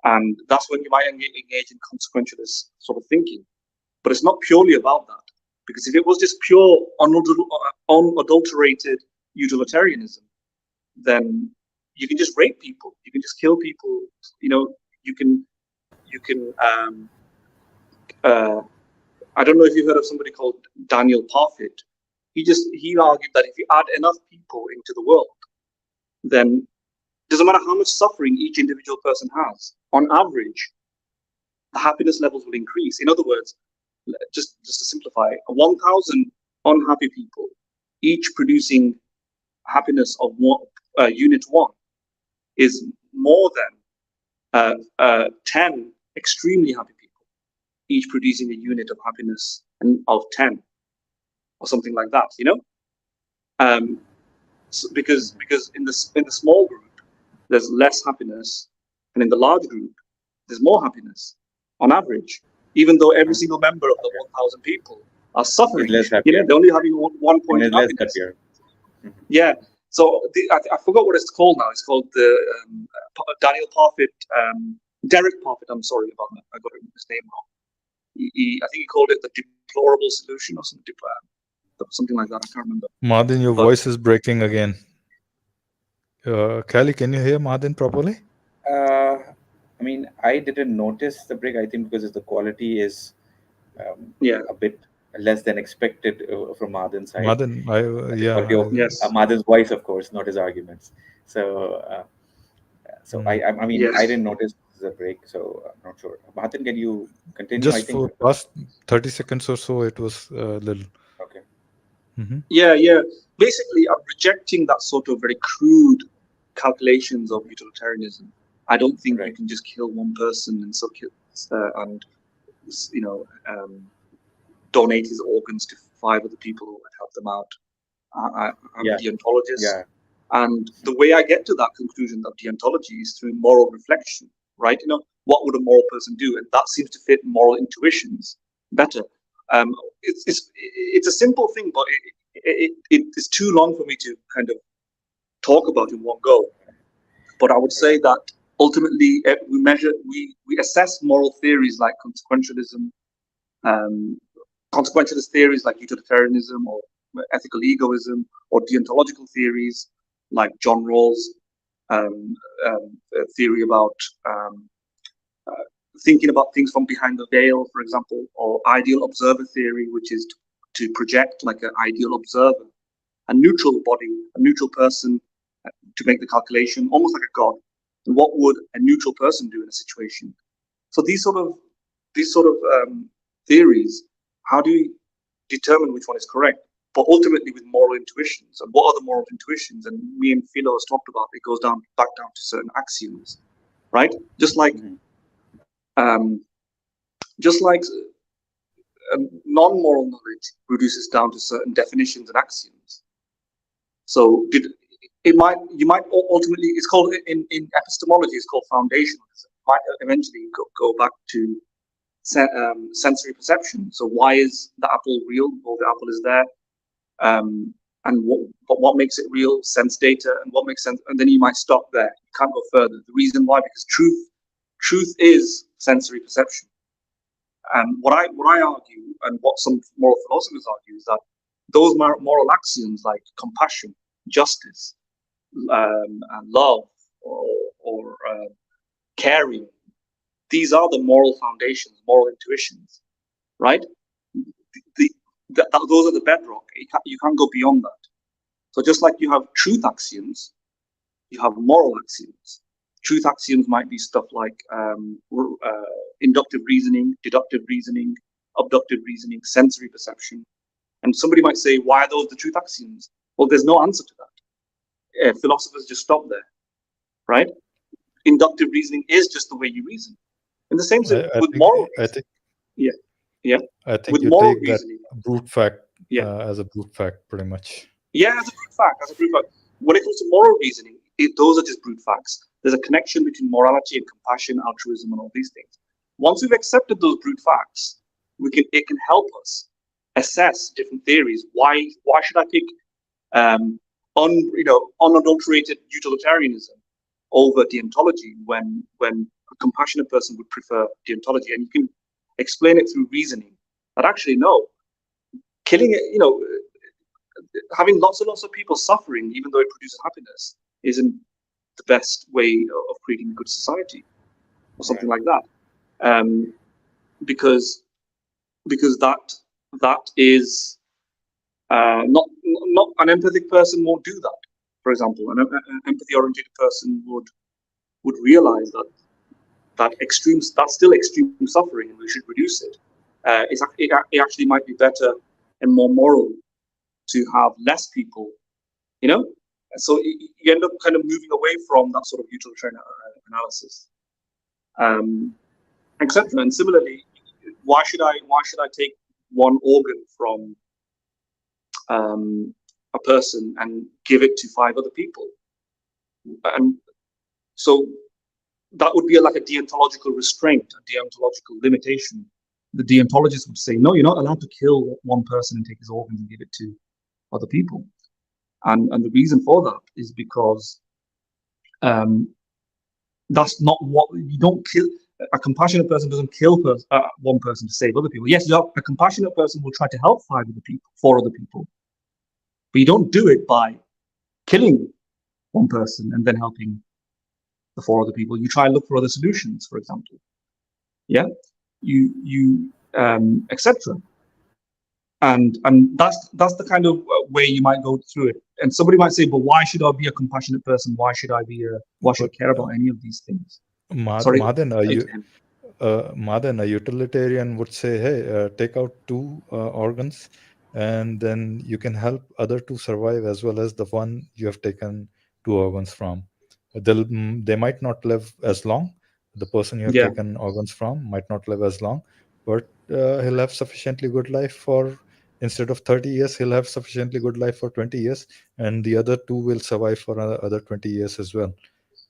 and that's when you might engage in consequentialist sort of thinking. But it's not purely about that, because if it was just pure unadulterated utilitarianism, then you can just rape people, you can just kill people, you can I don't know if you heard of somebody called Daniel Parfit. He argued that if you add enough people into the world, then it doesn't matter how much suffering each individual person has, on average, the happiness levels will increase. In other words, just to simplify, 1,000 unhappy people, each producing happiness of unit 1, is more than 10 extremely happy people, each producing a unit of happiness of 10, or something like that. Because in the small group there's less happiness, and in the large group there's more happiness on average, even though every single member of the 1,000 people are suffering. They're only having 1 point of happiness. Yeah. So I forgot what it's called now. It's called the Daniel Parfit, Derek Parfit. I'm sorry about that. I got his name wrong. I think he called it the deplorable solution or something like that. I can't remember. Madin, your voice is breaking again. Kelly, can you hear Madin properly? I mean, I didn't notice the break. I think because the quality is a bit less than expected from Madin's side. Madin, yes. Madin's voice, of course, not his arguments. So, I mean, yes. I didn't notice the break, so I'm not sure. Madin, can you continue? Just for past 30 seconds or so, it was a little. Okay. Mm-hmm. Yeah. Basically, I'm rejecting that sort of very crude calculations of utilitarianism. I don't think you can just kill one person and donate his organs to 5 other people and help them out. I'm a deontologist, and the way I get to that conclusion of deontology is through moral reflection, right? What would a moral person do? And that seems to fit moral intuitions better. It's a simple thing, but it's too long for me to kind of talk about in one go. But I would say that ultimately we assess moral theories like consequentialism, consequentialist theories like utilitarianism or ethical egoism, or deontological theories like John Rawls' theory about thinking about things from behind the veil, for example, or ideal observer theory, which is to project like an ideal observer, a neutral body, a neutral person to make the calculation, almost like a god. And what would a neutral person do in a situation? So these sort of theories, how do you determine which one is correct? But ultimately with moral intuitions. And what are the moral intuitions? And me and Philo has talked about, it goes back down to certain axioms, right? Just like non-moral knowledge reduces down to certain definitions and axioms. So you might ultimately, it's called in epistemology, it's called foundationalism. It might eventually go back to sensory perception. So why is the apple real? Well, the apple is there. And what makes it real? Sense data. And what makes sense? And then you might stop there. You can't go further. The reason why, because truth is sensory perception. And what I argue, and what some moral philosophers argue, is that those moral axioms like compassion, justice, and love, or caring, these are the moral foundations, moral intuitions, right? Those are the bedrock. You can't go beyond that. So just like you have truth axioms, you have moral axioms. Truth axioms might be stuff like inductive reasoning, deductive reasoning, abductive reasoning, sensory perception. And somebody might say, why are those the truth axioms? Well, there's no answer to that. Philosophers just stop there, right? Inductive reasoning is just the way you reason. In the same sense, with moral reasoning. I think with you moral take reasoning, that brute fact as a brute fact, pretty much. Yeah, as a brute fact. When it comes to moral reasoning, those are just brute facts. There's a connection between morality and compassion, altruism, and all these things. Once we've accepted those brute facts, it can help us assess different theories. Why should I pick unadulterated utilitarianism over deontology when a compassionate person would prefer deontology? And you can explain it through reasoning. That actually no, killing it, having lots and lots of people suffering, even though it produces happiness, isn't the best way of creating a good society, or something like that. Because that is not an empathic person won't do that. For example, an empathy-oriented person would realize that's still extreme suffering, and we should reduce it. It actually might be better and more moral to have less people, So you end up kind of moving away from that sort of utilitarian analysis, etc. And similarly, why should I take one organ from a person and give it to 5 other people? And so that would be like a deontological restraint, a deontological limitation. The deontologist would say, no, you're not allowed to kill one person and take his organs and give it to other people. And the reason for that is because that's not what you don't kill. A compassionate person doesn't kill one person to save other people. Yes, a compassionate person will try to help 4 other people, but you don't do it by killing one person and then helping the 4 other people. You try and look for other solutions, for example. Yeah, you etc. And that's the kind of way you might go through it. And somebody might say, but why should I be a compassionate person? Why should I care about any of these things? Madhan, a utilitarian would say, hey, take out 2 organs, and then you can help other 2 survive as well as the one you have taken 2 organs from. They might not live as long. The person you have taken organs from might not live as long, but he'll have sufficiently good life for, instead of 30 years, he'll have sufficiently good life for 20 years, and the other 2 will survive for another 20 years as well.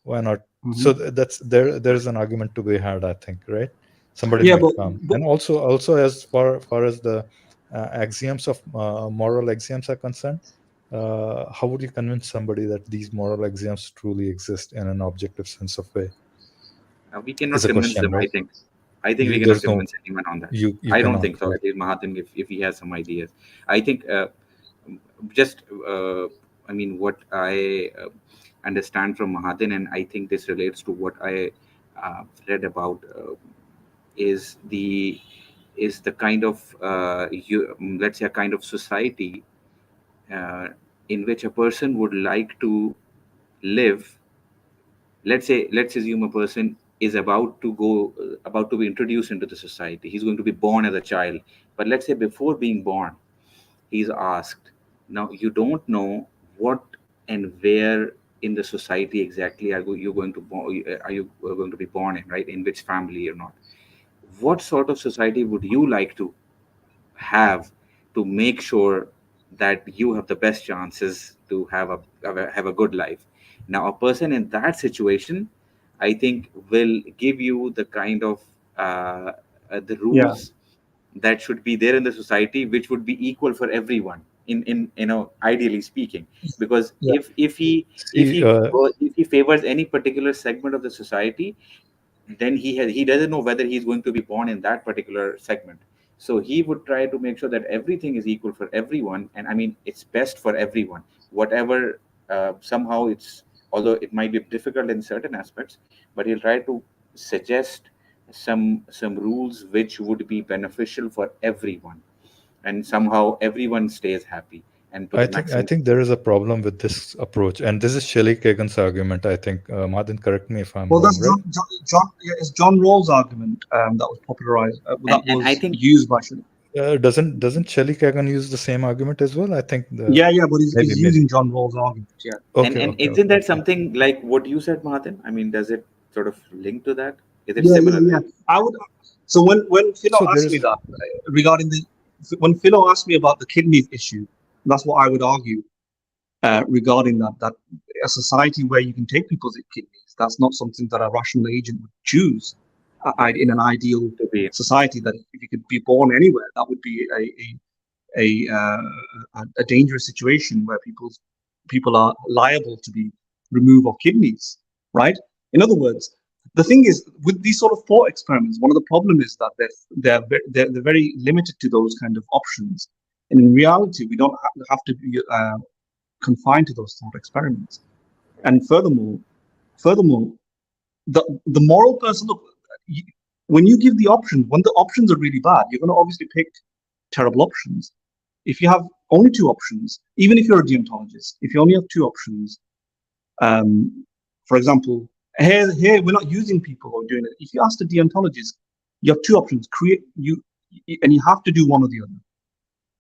Why not? Mm-hmm. So there's an argument to be had, I think, right? Somebody might come. And also as far as the axioms of moral axioms are concerned, how would you convince somebody that these moral axioms truly exist in an objective sense of way? We cannot convince them, right? I think we cannot convince anyone on that. I don't think so. At least Mahathir, if he has some ideas. I think what I understand from Mahathir, and I think this relates to what I read about, is the kind of let's say a kind of society in which a person would like to live. Let's assume a person is about to be introduced into the society. He's going to be born as a child, but let's say before being born, he's asked, now you don't know what and where in the society exactly are you going to be born in, right? In which family or not? What sort of society would you like to have to make sure that you have the best chances to have a good life? Now, a person in that situation, I think, will give you the kind of the rules that should be there in the society, which would be equal for everyone. In ideally speaking, because if he favors any particular segment of the society, then he doesn't know whether he's going to be born in that particular segment. So he would try to make sure that everything is equal for everyone, and I mean it's best for everyone. Whatever somehow although it might be difficult in certain aspects, but he'll try to suggest some rules which would be beneficial for everyone, and somehow everyone stays happy. And I think there is a problem with this approach, and this is Shelley Kagan's argument. I think Mahathir, correct me if I'm wrong. That's right? It's John Rawls' argument that was popularized. I think used by Shelley. Doesn't Shelley Kagan use the same argument as well? I think. But he's using John Rawls' argument. Yeah. Okay, isn't that something like what you said, Mahathir? I mean, does it sort of link to that? Is it similar? Yeah. I would. So when Philo asked me that regarding when Philo asked me about the kidney issue, that's what I would argue regarding that a society where you can take people's kidneys. That's not something that a rational agent would choose. In an ideal society, that if you could be born anywhere, that would be a dangerous situation where people are liable to be removed of kidneys, right? In other words, the thing is, with these sort of thought experiments, one of the problems is that they're very limited to those kind of options. And in reality, we don't have to be confined to those thought experiments. And furthermore, the moral person, look, when you give the option, when the options are really bad, you're going to obviously pick terrible options. If you have only two options, even if you're a deontologist, if you only have two options, for example, here we're not using people who are doing it. If you ask the deontologist, you have two options: and you have to do one or the other.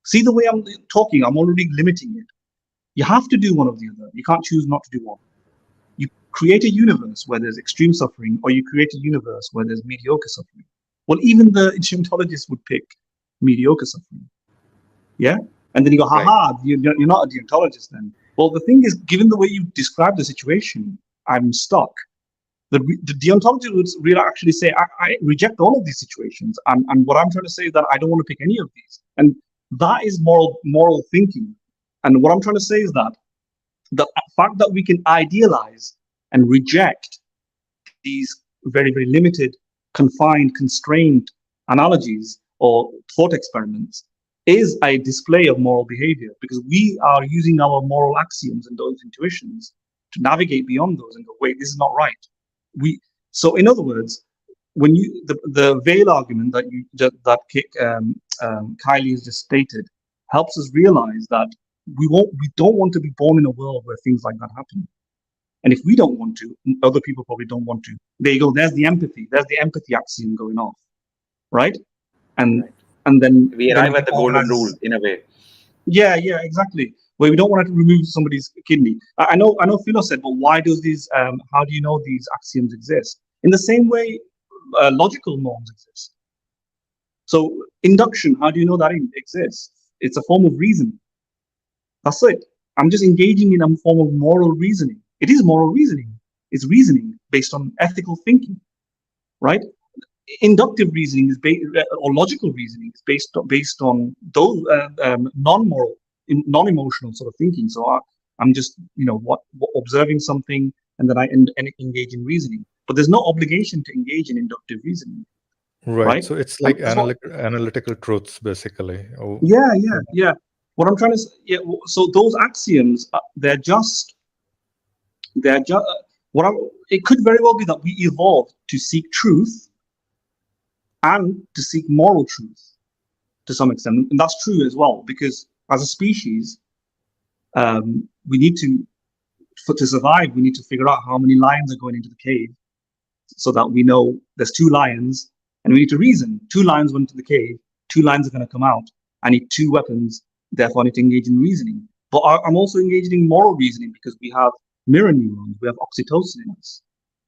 See the way I'm talking, I'm already limiting it. You have to do one or the other. You can't choose not to do one. You create a universe where there's extreme suffering, or you create a universe where there's mediocre suffering. Well, even the deontologist would pick mediocre suffering. Yeah? And then you go, haha, you're not a deontologist then. Well, the thing is, given the way you describe the situation, I'm stuck. The deontologist would really actually say, I reject all of these situations. And what I'm trying to say is that I don't want to pick any of these. And that is moral thinking. And what I'm trying to say is that the fact that we can idealize and reject these very, very limited, confined, constrained analogies or thought experiments is a display of moral behavior, because we are using our moral axioms and those intuitions to navigate beyond those and go, wait, this is not right. So in other words, when you the veil argument that Kylie has just stated helps us realize that we don't want to be born in a world where things like that happen. And if we don't want to, other people probably don't want to. There you go. There's the empathy axiom going off, right? And then we arrive at the golden rule in a way. Yeah, exactly. Where we don't want to remove somebody's kidney. I know Philo said, but why does these? How do you know these axioms exist? In the same way, logical norms exist. So induction, how do you know that it exists? It's a form of reason. That's it. I'm just engaging in a form of moral reasoning. It is moral reasoning. It's reasoning based on ethical thinking, right? Inductive reasoning is or logical reasoning is based on those non-moral, non-emotional sort of thinking. So I'm just observing something, and then I engage in reasoning. But there's no obligation to engage in inductive reasoning. Right? So it's like analytical truths, basically. Oh. Yeah. What I'm trying to say, so those axioms, they're just. It could very well be that we evolved to seek truth and to seek moral truth to some extent, and that's true as well, because as a species, we need to survive. We need to figure out how many lions are going into the cave, so that we know there's 2 lions, and we need to reason. 2 lions went into the cave. 2 lions are going to come out. I need 2 weapons. Therefore, I need to engage in reasoning. But I'm also engaging in moral reasoning, because we have mirror neurons, we have oxytocin in us,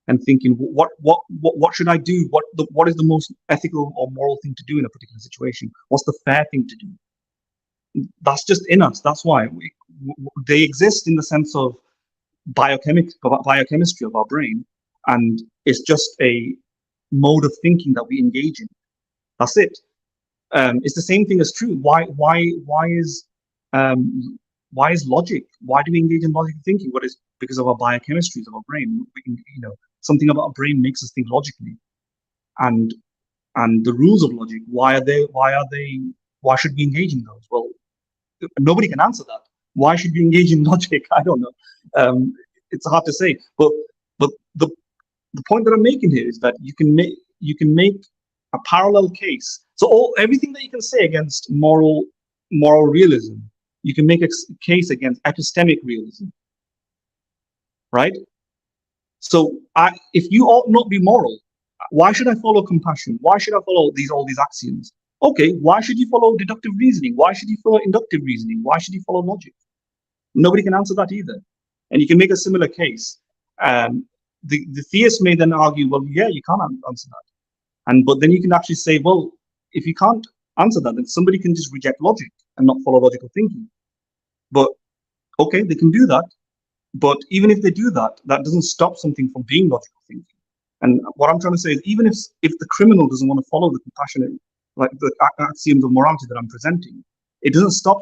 and thinking, what should I do? What is the most ethical or moral thing to do in a particular situation? What's the fair thing to do? That's just in us. That's why they exist in the sense of biochemistry of our brain, and it's just a mode of thinking that we engage in. That's it. It's the same thing as truth. Why is logic? Why do we engage in logical thinking? Because of our biochemistries of our brain. Something about our brain makes us think logically, and the rules of logic. Why should we engage in those? Well, nobody can answer that. Why should we engage in logic? I don't know. It's hard to say. But the point that I'm making here is that you can make a parallel case. So everything that you can say against moral realism, you can make a case against epistemic realism, right? So if you ought not be moral, why should I follow compassion? Why should I follow all these axioms? Okay, why should you follow deductive reasoning? Why should you follow inductive reasoning? Why should you follow logic? Nobody can answer that either. And you can make a similar case. The theist may then argue, well, yeah, you can't answer that. But then you can actually say, well, if you can't answer that, then somebody can just reject logic and not follow logical thinking. But okay, they can do that. But even if they do that, that doesn't stop something from being logical thinking. And what I'm trying to say is, even if the criminal doesn't want to follow the compassionate, like the axioms of morality that I'm presenting, it doesn't stop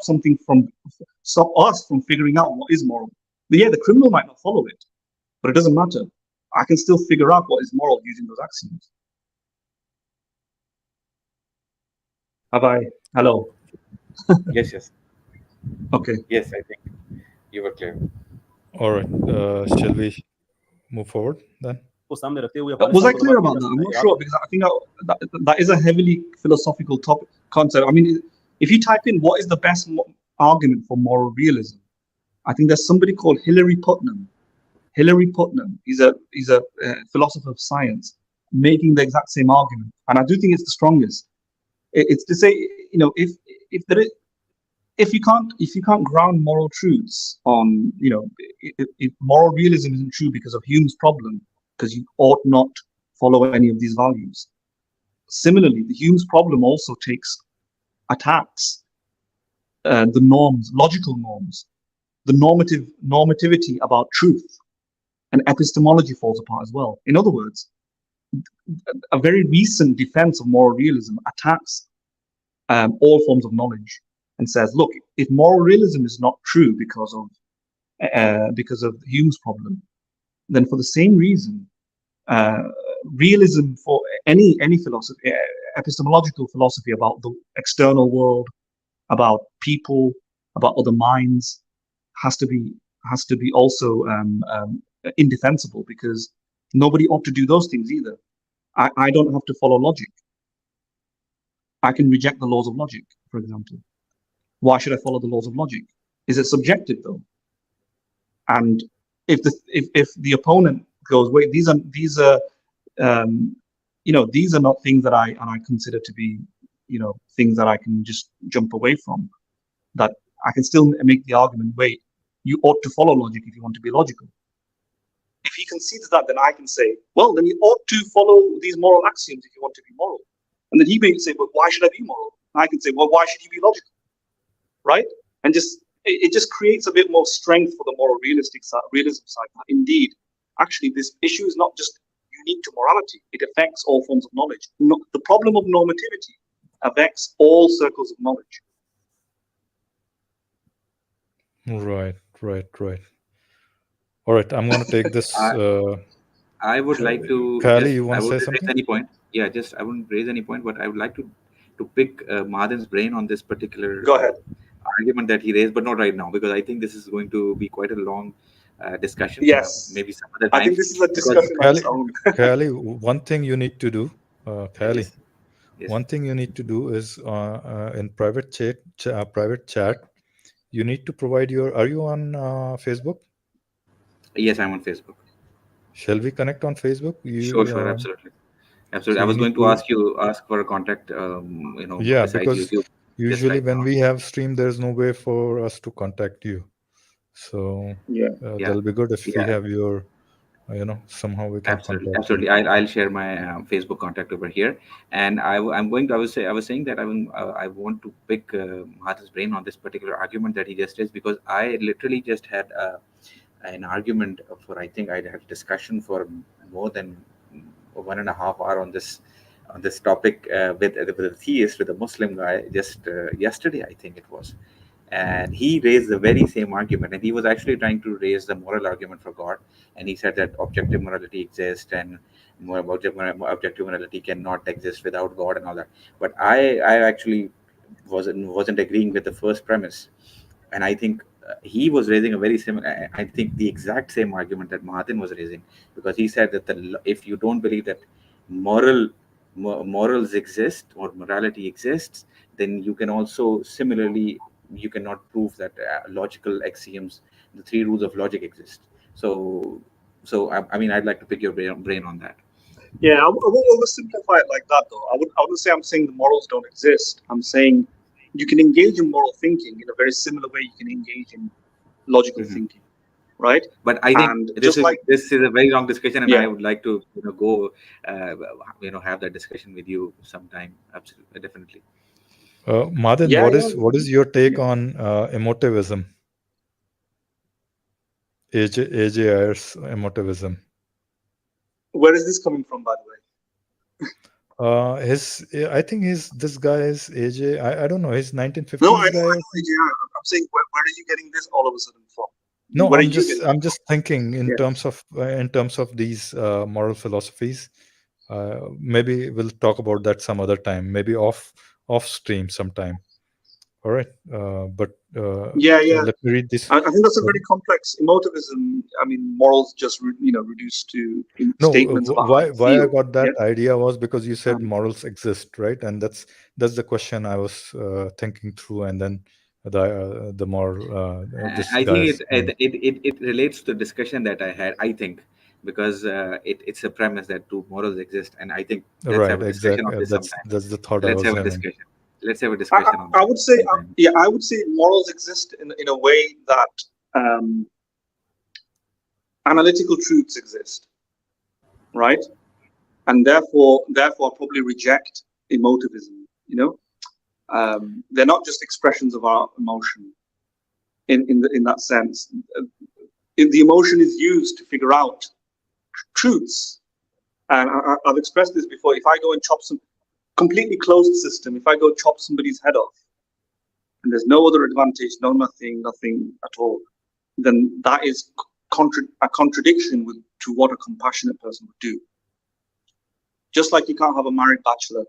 us from figuring out what is moral. But yeah, the criminal might not follow it, but it doesn't matter. I can still figure out what is moral using those axioms. Hello? Yes. Okay. Yes, I think you were clear. All right. Shall we move forward then? Was I clear about that? I'm not sure, because I think that is a heavily philosophical concept. I mean, if you type in what is the best argument for moral realism, I think there's somebody called Hilary Putnam. Hilary Putnam, he's a philosopher of science, making the exact same argument, and I do think it's the strongest. It's to say, if you can't ground moral truths on, if moral realism isn't true because of Hume's problem, because you ought not follow any of these values. Similarly, the Hume's problem also attacks the norms, logical norms, the normativity about truth, and epistemology falls apart as well. In other words, a very recent defense of moral realism attacks all forms of knowledge and says, look, if moral realism is not true because of Hume's problem, then for the same reason, realism for any philosophy, epistemological philosophy about the external world, about people, about other minds, has to be also indefensible, because nobody ought to do those things either. I don't have to follow logic. I can reject the laws of logic, for example. Why should I follow the laws of logic? Is it subjective though? And if the opponent goes, wait, these are not things that I consider to be, things that I can just jump away from, that I can still make the argument, wait, you ought to follow logic if you want to be logical. If he concedes that, then I can say, well, then you ought to follow these moral axioms if you want to be moral. And then he may say, but why should I be moral? And I can say, well, why should you be logical? Right? And it just creates a bit more strength for the moral realism side. Indeed, actually, this issue is not just unique to morality. It affects all forms of knowledge. The problem of normativity affects all circles of knowledge. Right. All right, I'm going to take this. I would like to. Kali, you want to say something? Raise any point? Yeah, I wouldn't raise any point, but I would like to pick Mahadan's brain on this particular argument that he raised, but not right now, because I think this is going to be quite a long discussion. Yes. Maybe some other time. I think this is a discussion on its own. Kali, one thing you need to do, Kali, Yes. one thing you need to do is in private chat, you need to provide are you on Facebook? Yes, I'm on Facebook. Shall we connect on Facebook? Sure, absolutely. So I was going to ask for a contact, yeah, besides because YouTube. usually when we have stream, there's no way for us to contact you. So that'll be good if we have your, somehow we can contact absolutely. you. I'll share my Facebook contact over here, and I was saying that I want to pick Mahadan's brain on this particular argument that he just raised, because I literally just had an argument for, I think I had a discussion for more than 1.5 hours on this topic with a theist, with a Muslim guy, just yesterday, I think it was. And he raised the very same argument, and he was actually trying to raise the moral argument for God. And he said that objective morality exists, and objective morality cannot exist without God and all that. But I actually wasn't agreeing with the first premise, and I think he was raising a very similar, I think the exact same argument that Mahadan was raising, because he said that if you don't believe that morals exist or morality exists, then you can also similarly, you cannot prove that logical axioms, the 3 rules of logic exist. So I mean, I'd like to pick your brain on that. Yeah, I won't oversimplify it like that, though. I wouldn't say I'm saying the morals don't exist. I'm saying you can engage in moral thinking in a very similar way you can engage in logical thinking, right? But I think this is a very long discussion, and I would like to go have that discussion with you sometime. Absolutely, definitely. Mahadan, what is your take on emotivism? AJ Ayer's emotivism. Where is this coming from, by the way? I think this guy is AJ. I don't know. He's 1950s No, I know, guy. AJR. I'm saying, where are you getting this all of a sudden from? No, Where are I'm you getting I'm just thinking in Yeah. terms of these moral philosophies. Maybe we'll talk about that some other time. Maybe off stream sometime. All right. But Yeah. let me read this. I think that's a very complex emotivism. I mean, morals just reduced to No, statements about how why you feel. I got that Yeah. idea was because you said Um, morals exist, right? And that's the question I was thinking through, and then the more this I guy's. think it relates to the discussion that I had. I think because it's a premise that two morals exist, and I think let's Right, have a discussion on exactly. this sometime. That's the thought I Let's was have a having. discussion. Let's have a discussion on I that would say, sometime. I would say morals exist in a way that analytical truths exist, right? And therefore probably reject emotivism. They're not just expressions of our emotion in that sense. The emotion is used to figure out truths. And I've expressed this before. If I go and chop some completely closed system, if I go chop somebody's head off, and there's no other advantage, nothing at all, then that is a contradiction to what a compassionate person would do. Just like you can't have a married bachelor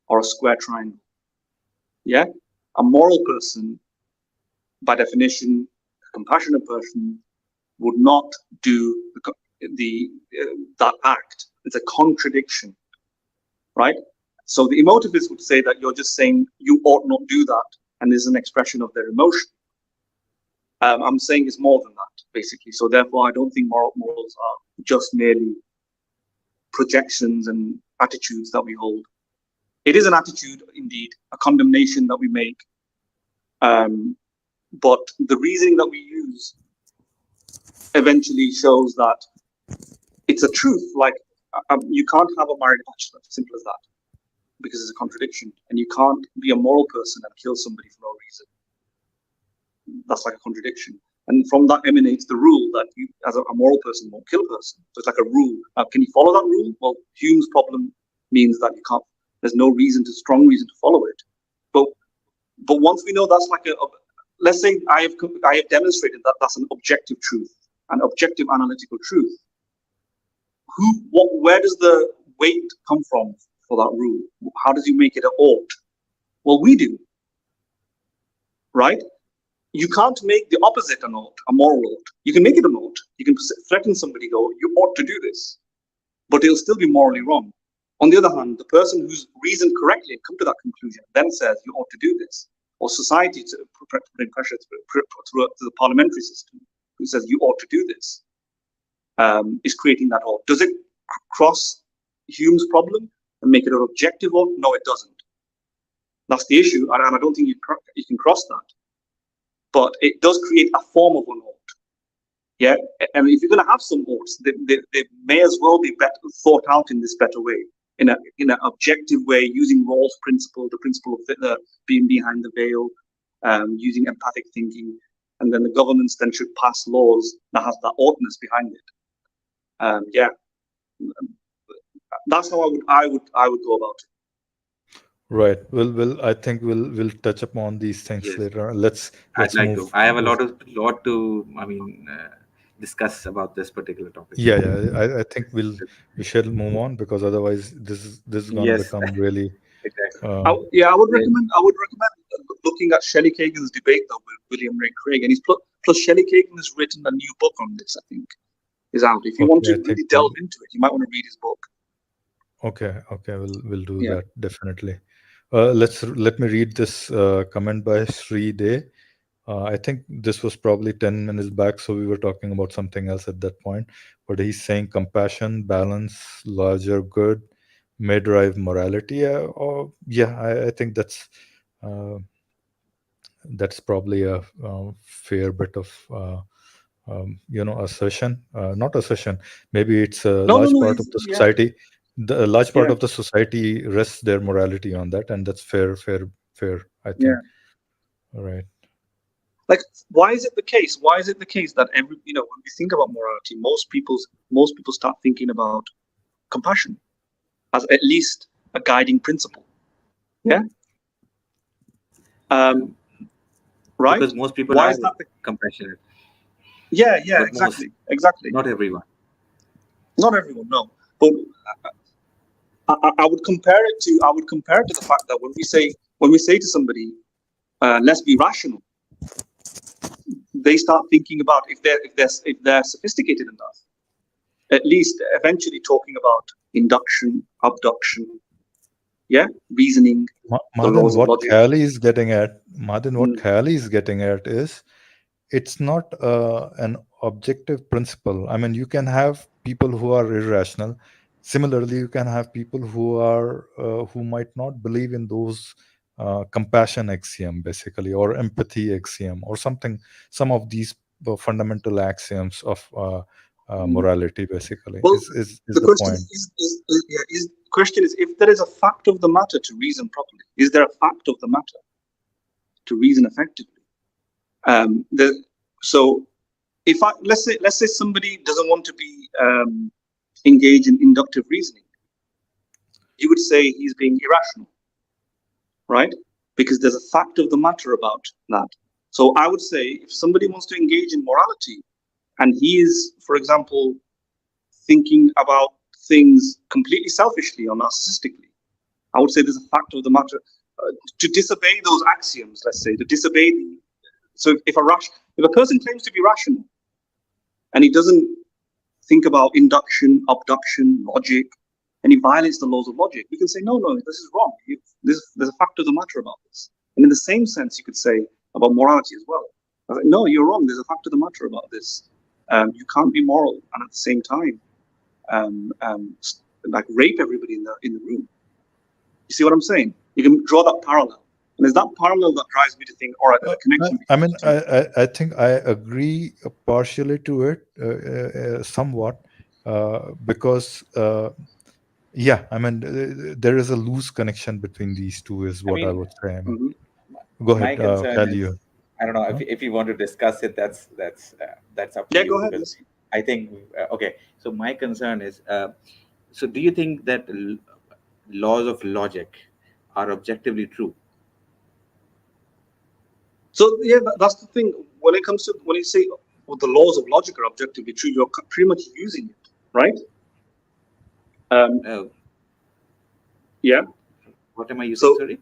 or a square triangle. Yeah? A moral person, by definition, a compassionate person, would not do that act. It's a contradiction, right? So the emotivist would say that you're just saying you ought not do that, and there's an expression of their emotion. I'm saying it's more than that, basically. So therefore, I don't think morals are just merely projections and attitudes that we hold. It is an attitude, indeed, a condemnation that we make. But the reasoning that we use eventually shows that it's a truth. Like, you can't have a married bachelor, simple as that, because it's a contradiction. And you can't be a moral person and kill somebody for no reason. That's like a contradiction. And from that emanates the rule that you, as a moral person, won't kill a person. So it's like a rule. Can you follow that rule? Well, Hume's problem means that you can't. There's no strong reason to follow it. But once we know that's like let's say I have demonstrated that that's an objective truth, an objective analytical truth. Where does the weight come from for that rule? How does you make it an ought? Well, we do, right? You can't make the opposite an ought, a moral ought. You can make it an ought. You can threaten somebody, go, you ought to do this, but it'll still be morally wrong. On the other hand, the person who's reasoned correctly and come to that conclusion then says you ought to do this, or society to put pressure through the parliamentary system who says you ought to do this, is creating that ought. Does it cross Hume's problem and make it an objective ought? No, it doesn't. That's the issue, and I don't think you can cross that. But it does create a form of an ought. Yeah, and if you're going to have some oughts, they may as well be better thought out in this better way, in an objective way, using Rawls' principle, the principle of being behind the veil, using empathic thinking, and then the governments then should pass laws that has that oughtness behind it. Yeah, that's how I would go about it. Right. I think we'll touch upon these things Yes. later. Let's I'd like move. to. I have a lot to. Discuss about this particular topic. Yeah. I think we shall move on, because otherwise this is going to become really. Exactly. I would recommend looking at Shelley Kagan's debate though with William Ray Craig, and plus Shelley Kagan has written a new book on this. I think is out. If you want to really delve into it, you might want to read his book. Okay, we'll do that definitely. Let me read this comment by Sri Day. I think this was probably 10 minutes back, so we were talking about something else at that point. But he's saying compassion, balance, larger good may drive morality. I think that's probably a fair bit of assertion. Not assertion. Maybe it's a large part of the society. The large part of the society rests their morality on that, and that's fair. I think. Yeah. All right. Like, why is it the case? Why is it the case that when we think about morality, most people start thinking about compassion as at least a guiding principle. Yeah. Right. Because most people Why are is that compassionate. Yeah. But Exactly. Not everyone. Not everyone. No. But I would compare it to the fact that when we say to somebody, let's be rational, they start thinking about if they're sophisticated enough, at least eventually talking about induction, abduction, reasoning, the Madan, laws of what logic. Khayali is getting at, is it's not an objective principle. I mean, you can have people who are irrational. Similarly, you can have people who might not believe in those compassion axiom, basically, or empathy axiom, or some of these fundamental axioms of morality, basically. Well, is the the question point. is question is, if there is a fact of the matter to reason properly, is there a fact of the matter to reason effectively? So if let's say somebody doesn't want to be engaged in inductive reasoning, you would say he's being irrational, right? Because there's a fact of the matter about that. So I would say if somebody wants to engage in morality and he is, for example, thinking about things completely selfishly or narcissistically, I would say there's a fact of the matter to disobey those axioms. Let's say to disobey. So if a person claims to be rational and he doesn't think about induction, abduction, logic, and he violates the laws of logic, we can say, no, this is wrong. There's a fact of the matter about this. And in the same sense, you could say about morality as well. I was like, no, you're wrong. There's a fact of the matter about this. You can't be moral and at the same time like rape everybody in the room. You see what I'm saying? You can draw that parallel. And it's that parallel that drives me to think, all right, there's a connection. I mean, I think I agree partially to it, somewhat, because I mean, there is a loose connection between these two, is what I would say. I mean, go My ahead, concern you. is, I don't know if you want to discuss it. That's up to Yeah, you. go ahead. Because I think okay. So my concern is, so do you think that laws of logic are objectively true? So that's the thing. When you say the laws of logic are objectively true, you're pretty much using it, right? Yeah. What am I using? Sorry.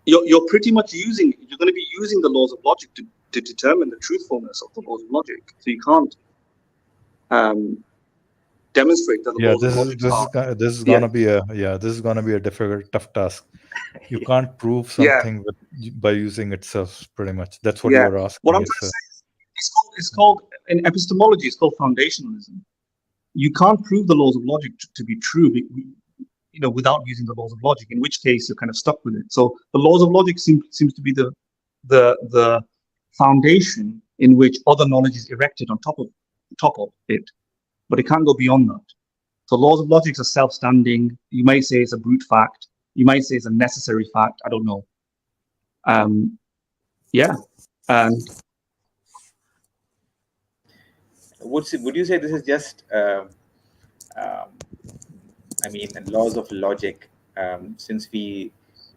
You're pretty much using. You're going to be using the laws of logic to determine the truthfulness of the laws of logic. So you can't demonstrate that the laws of logic are. This is gonna be a difficult, tough task. You can't prove something by using itself, pretty much. That's what you are asking. What I'm trying to say is, it's called in epistemology. It's called foundationalism. You can't prove the laws of logic to be true, without using the laws of logic. In which case, you're kind of stuck with it. So the laws of logic seems to be the foundation in which other knowledge is erected on top of it, but it can't go beyond that. So laws of logic are self-standing. You may say it's a brute fact. You might say it's a necessary fact. I don't know. And would you say this is just I mean, laws of logic, since we,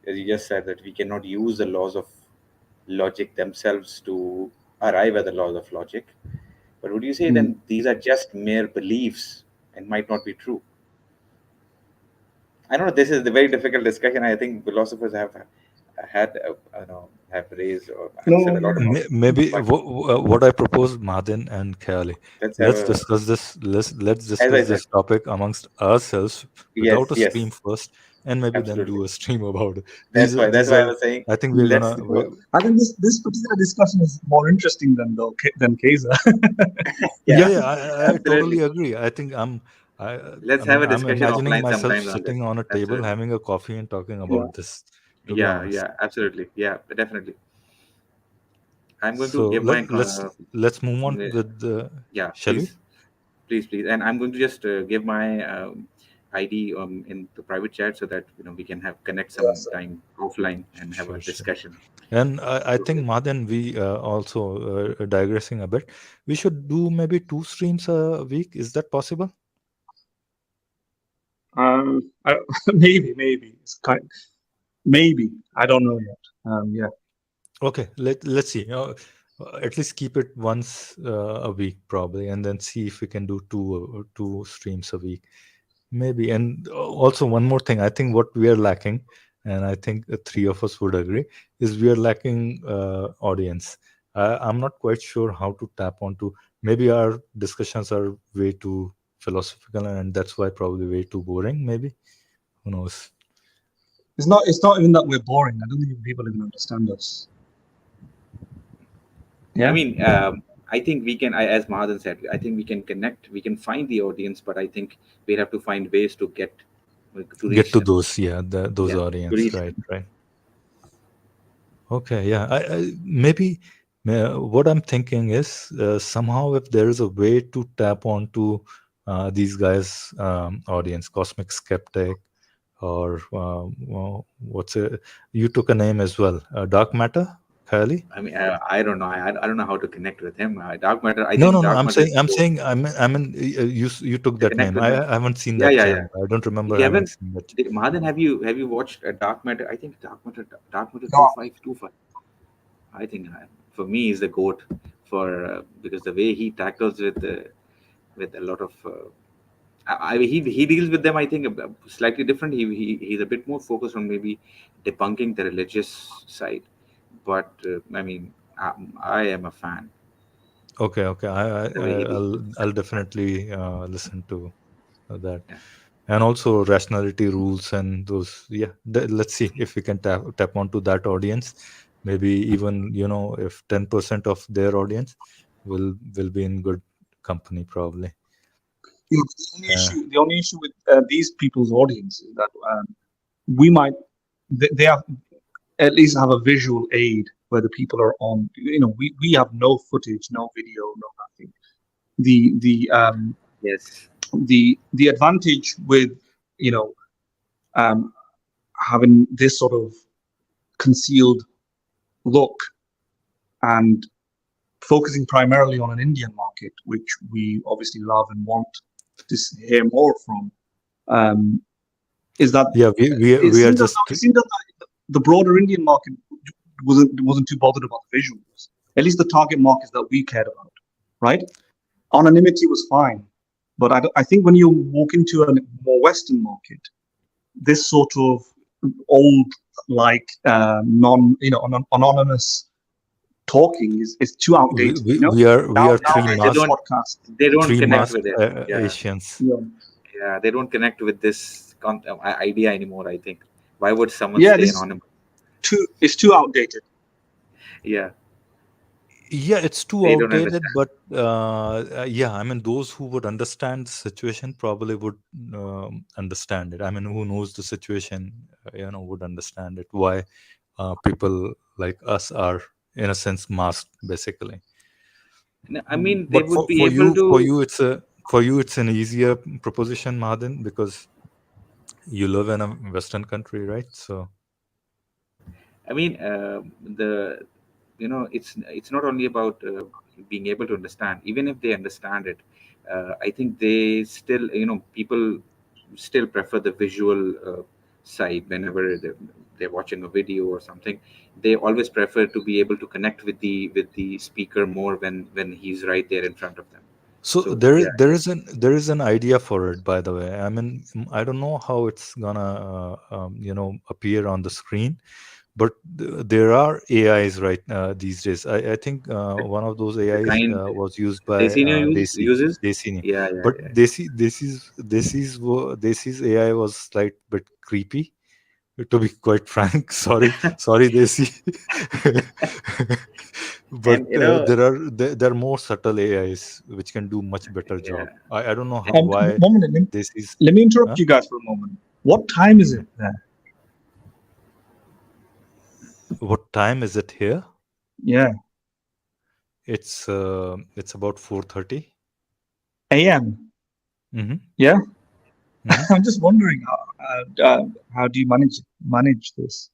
as you just said, that we cannot use the laws of logic themselves to arrive at the laws of logic, but would you say then these are just mere beliefs and might not be true? I don't know. This is the very difficult discussion. I think philosophers have raised or answered a lot of. Maybe what I propose, Madan and Khayali, let's discuss this topic amongst ourselves without a stream first, and maybe then do a stream about it. That's why I was saying. I think we're I think this particular discussion is more interesting than Qaiser. I totally agree. I think let's have a discussion. I'm imagining offline myself sometime sitting on a table having a coffee and talking about this. Absolutely, definitely. I'm going to give let's move on with the. Shall we? Please, and I'm going to just give my ID in the private chat so that we can connect some time offline and have a discussion. And I think Madan, we also digressing a bit. We should do maybe 2 streams a week. Is that possible? Maybe it's maybe I don't know yet. Yeah. Okay, let's see. At least keep it once a week probably, and then see if we can do two streams a week, maybe. And also one more thing, I think what we are lacking, and I think the 3 of us would agree, is we are lacking audience. I'm not quite sure how to tap onto. Maybe our discussions are way too philosophical, and that's why probably way too boring. Maybe, who knows? It's not even that we're boring. I don't think people even understand us. Yeah. I mean, I think we can, as Mahadan said, I think we can connect, we can find the audience, but I think we have to find ways to get to reach them. Those, those audience, right. Okay, yeah. I maybe what I'm thinking is somehow if there is a way to tap onto these guys' audience, Cosmic Skeptic, or what's it? You took a name as well, Dark Matter, Kylie. I mean, I don't know. I don't know how to connect with him. Dark Matter. I No. think Dark I'm Matter saying. You took that name. I haven't seen that channel. I don't remember having seen that. Mahadan, have you watched Dark Matter? I think Dark Matter 2525. I think for me is the GOAT for because the way he tackles with a lot of. He deals with them, I think, slightly different. He's a bit more focused on maybe debunking the religious side. But I mean, I am a fan. Okay. I'll definitely listen to that. Yeah. And also Rationality rules and those. Yeah, let's see if we can tap onto that audience. Maybe even if 10% of their audience will be in good company probably. The only issue with these people's audience is that we might they have at least have a visual aid where the people are on. We have no footage, no video, no nothing. Yes. The advantage with having this sort of concealed look and focusing primarily on an Indian market, which we obviously love and want to hear more from, is that we are just the broader Indian market wasn't too bothered about the visuals. At least the target markets that we cared about, right? Anonymity was fine, but I think when you walk into a more Western market, this sort of old anonymous talking is too outdated. We are three connect with it. Asians. Yeah, they don't connect with this idea anymore. I think. Why would someone stay anonymous? It's too outdated. Yeah. Yeah, it's too outdated, but I mean, those who would understand the situation probably would understand it. I mean, who knows the situation, would understand it. Why people like us are, in a sense, masked, basically. I mean, they would be able to. For you, it's an easier proposition, Mahadan, because you live in a Western country, right? So, I mean, it's not only about being able to understand. Even if they understand it, I think they still, people still prefer the visual side whenever they're watching a video or something. They always prefer to be able to connect with the speaker more when he's right there in front of them. So there is an idea for it, by the way. I mean, I don't know how it's gonna appear on the screen, but there are AIs right these days. I think one of those AIs was used by Desi. Yeah. But Desi's AI was slight bit creepy, to be quite frank. Sorry, Desi. But there are more subtle AIs which can do much better job. I don't know why. Let me interrupt you guys for a moment. What time is it there? What time is it here? Yeah, it's about 4:30 a.m. Mm-hmm. Yeah. I'm just wondering how do you manage this?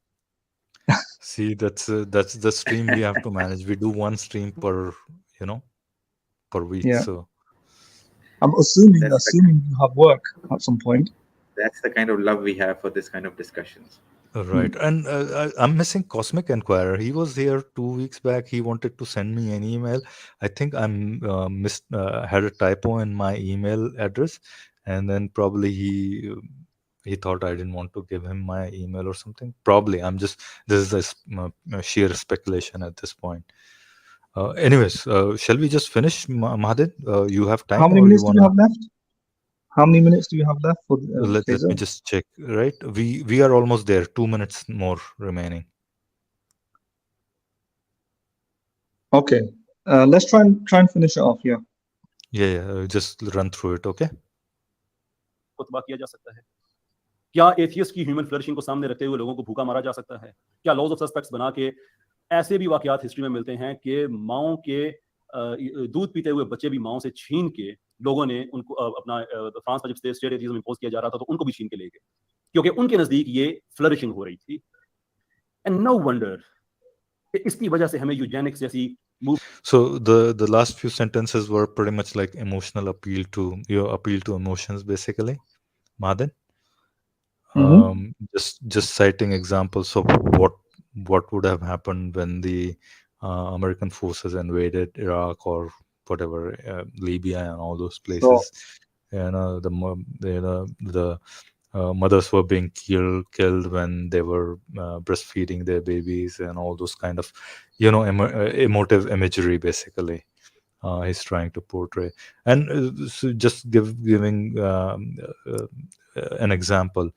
See, that's the stream we have to manage. We do one stream per per week. Yeah. So I'm assuming That's you have work at some point. That's the kind of love we have for this kind of discussions. right, and I'm missing Cosmic Enquirer. He was here 2 weeks back. He wanted to send me an email. I think I'm had a typo in my email address, and then probably he thought I didn't want to give him my email or something. Probably this is a sheer speculation at this point. Anyways, shall we just finish, Mahathir? You have time, How many or minutes you do you wanna? have left? How many minutes do you have left for Let me Qaiser? just check. Right, we are almost there. 2 minutes more remaining. Okay. Let's try and finish it off. Yeah. Yeah, just run through it, okay? खुतबा किया जा सकता है? क्या atheist की human flourishing को सामने रखते हुए लोगों को भूखा मारा जा सकता है? क्या लॉज ऑफ सस्पेक्ट्स बना के ऐसे भी वाकयात हिस्ट्री में मिलते हैं कि माओं के दूध पीते हुए बच्चे भी माओं से छीन के लोगों ने उनको अपना फ्रांस में जब स्टेट एथियज्म इंपोज किया जा रहा था तो उनको भी छीन के ले गए क्योंकि उनके नजदीक ये फ्लरिशिंग हो रही थी एंड नो वंडर इसकी वजह से हमें यूजेनिक्स जैसी So the last few sentences were pretty much like emotional appeal to emotions, basically, Madan. Just citing examples of what would have happened when the American forces invaded Iraq or whatever, Libya and all those places. The mothers were being killed when they were breastfeeding their babies and all those kind of emotive imagery, basically. He's trying to portray, and so just giving an example.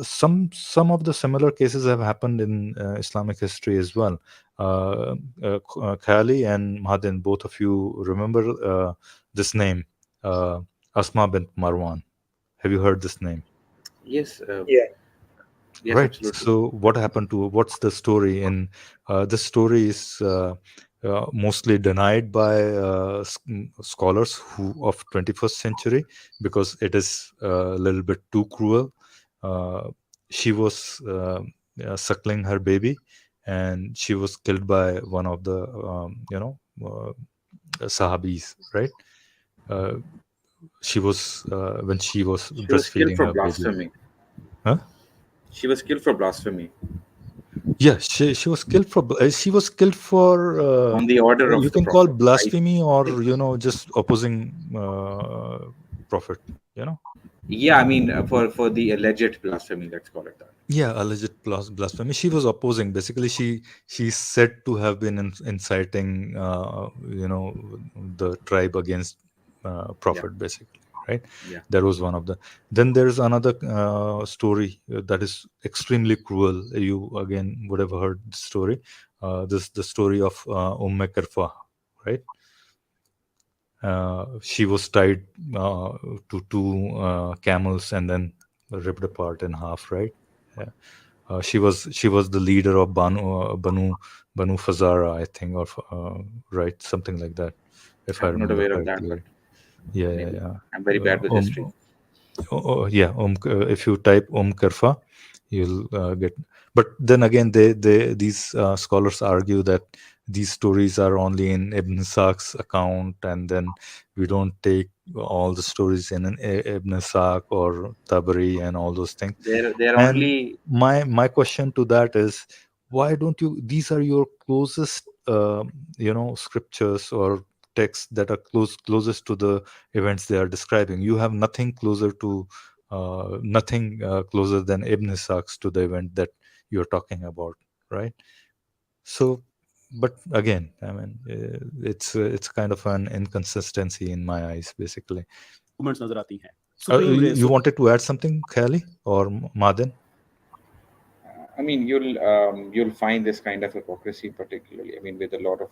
Some of the similar cases have happened in Islamic history as well. Khali and Mahadin, both of you remember this name, Asma bint Marwan. Have you heard this name? Yes. Yeah. Yes, Right. absolutely. So what happened to what's the story? And the story is mostly denied by scholars of 21st century because it is a little bit too cruel. She was suckling her baby, and she was killed by one of the Sahabis. Right. She was when she was She was killed breastfeeding for her baby. blasphemy. Huh? She was killed for blasphemy. Yeah, she was killed for On the order of you the can call Prophet. blasphemy or just opposing prophet. Yeah, I mean, for the alleged blasphemy, let's call it that. Yeah, alleged blasphemy. She was opposing. Basically, she's said to have been inciting the tribe against prophet, basically, right? Yeah. That was one of the. Then there's another story that is extremely cruel. You again would have heard the story. The story of Karfa, right? She was tied to two camels and then ripped apart in half, right? Yeah. She was the leader of Banu Fazara, I think, or right, something like that, if I I'm not remember aware of that, correctly. but Yeah, maybe. yeah. I'm very bad with history. Yeah. If you type Karfa, you'll get. But then again, these scholars argue that these stories are only in Ibn Sa'd's account, and then we don't take all the stories in an Ibn Sa'd or Tabari and all those things. They're And only. my question to that is, why don't you? These are your closest, scriptures or texts that are closest to the events they are describing. You have nothing closer to closer than Ibn Sa'd to the event that you're talking about, right? So, but again, I mean, it's kind of an inconsistency in my eyes, basically. नजर आती हैं You wanted to add something, Khali or Madan? I mean, you'll find this kind of hypocrisy, particularly. I mean, with a lot of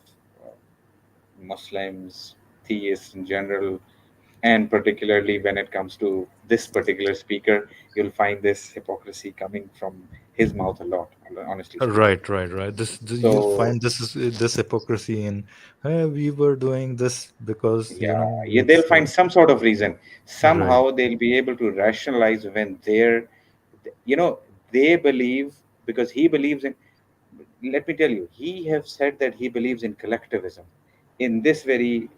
Muslims, theists in general, And particularly when it comes to this particular speaker, you'll find this hypocrisy coming from his mouth a lot, honestly speaking. Right. You'll So find this hypocrisy in, hey, we were doing this because yeah, they'll find some sort of reason. right. Somehow they'll be able to rationalize when they're, you know, they believe, because he believes in, let me tell you, he have said that he believes in collectivism in this very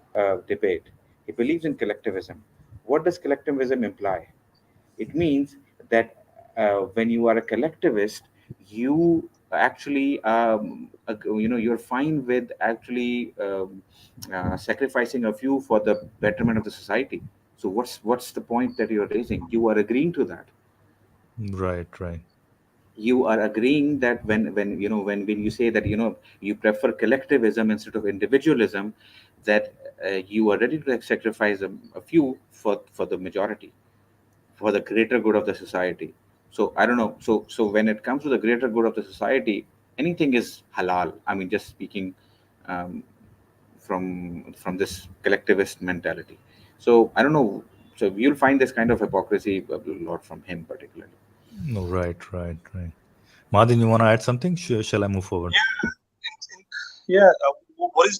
debate. He believes in collectivism. What does collectivism imply? It means that when you are a collectivist, you actually, you're fine with actually sacrificing a few for the betterment of the society. So what's the point that you're raising? You are agreeing to that. Right. You are agreeing that when you say that you prefer collectivism instead of individualism, that you are ready to sacrifice a few for the majority, for the greater good of the society. So I don't know. So when it comes to the greater good of the society, anything is halal. I mean, just speaking um, from this collectivist mentality. So I don't know. So you'll find this kind of hypocrisy a lot from him particularly. No, right. Madin, you want to add something? Shall I move forward? Yeah, what he is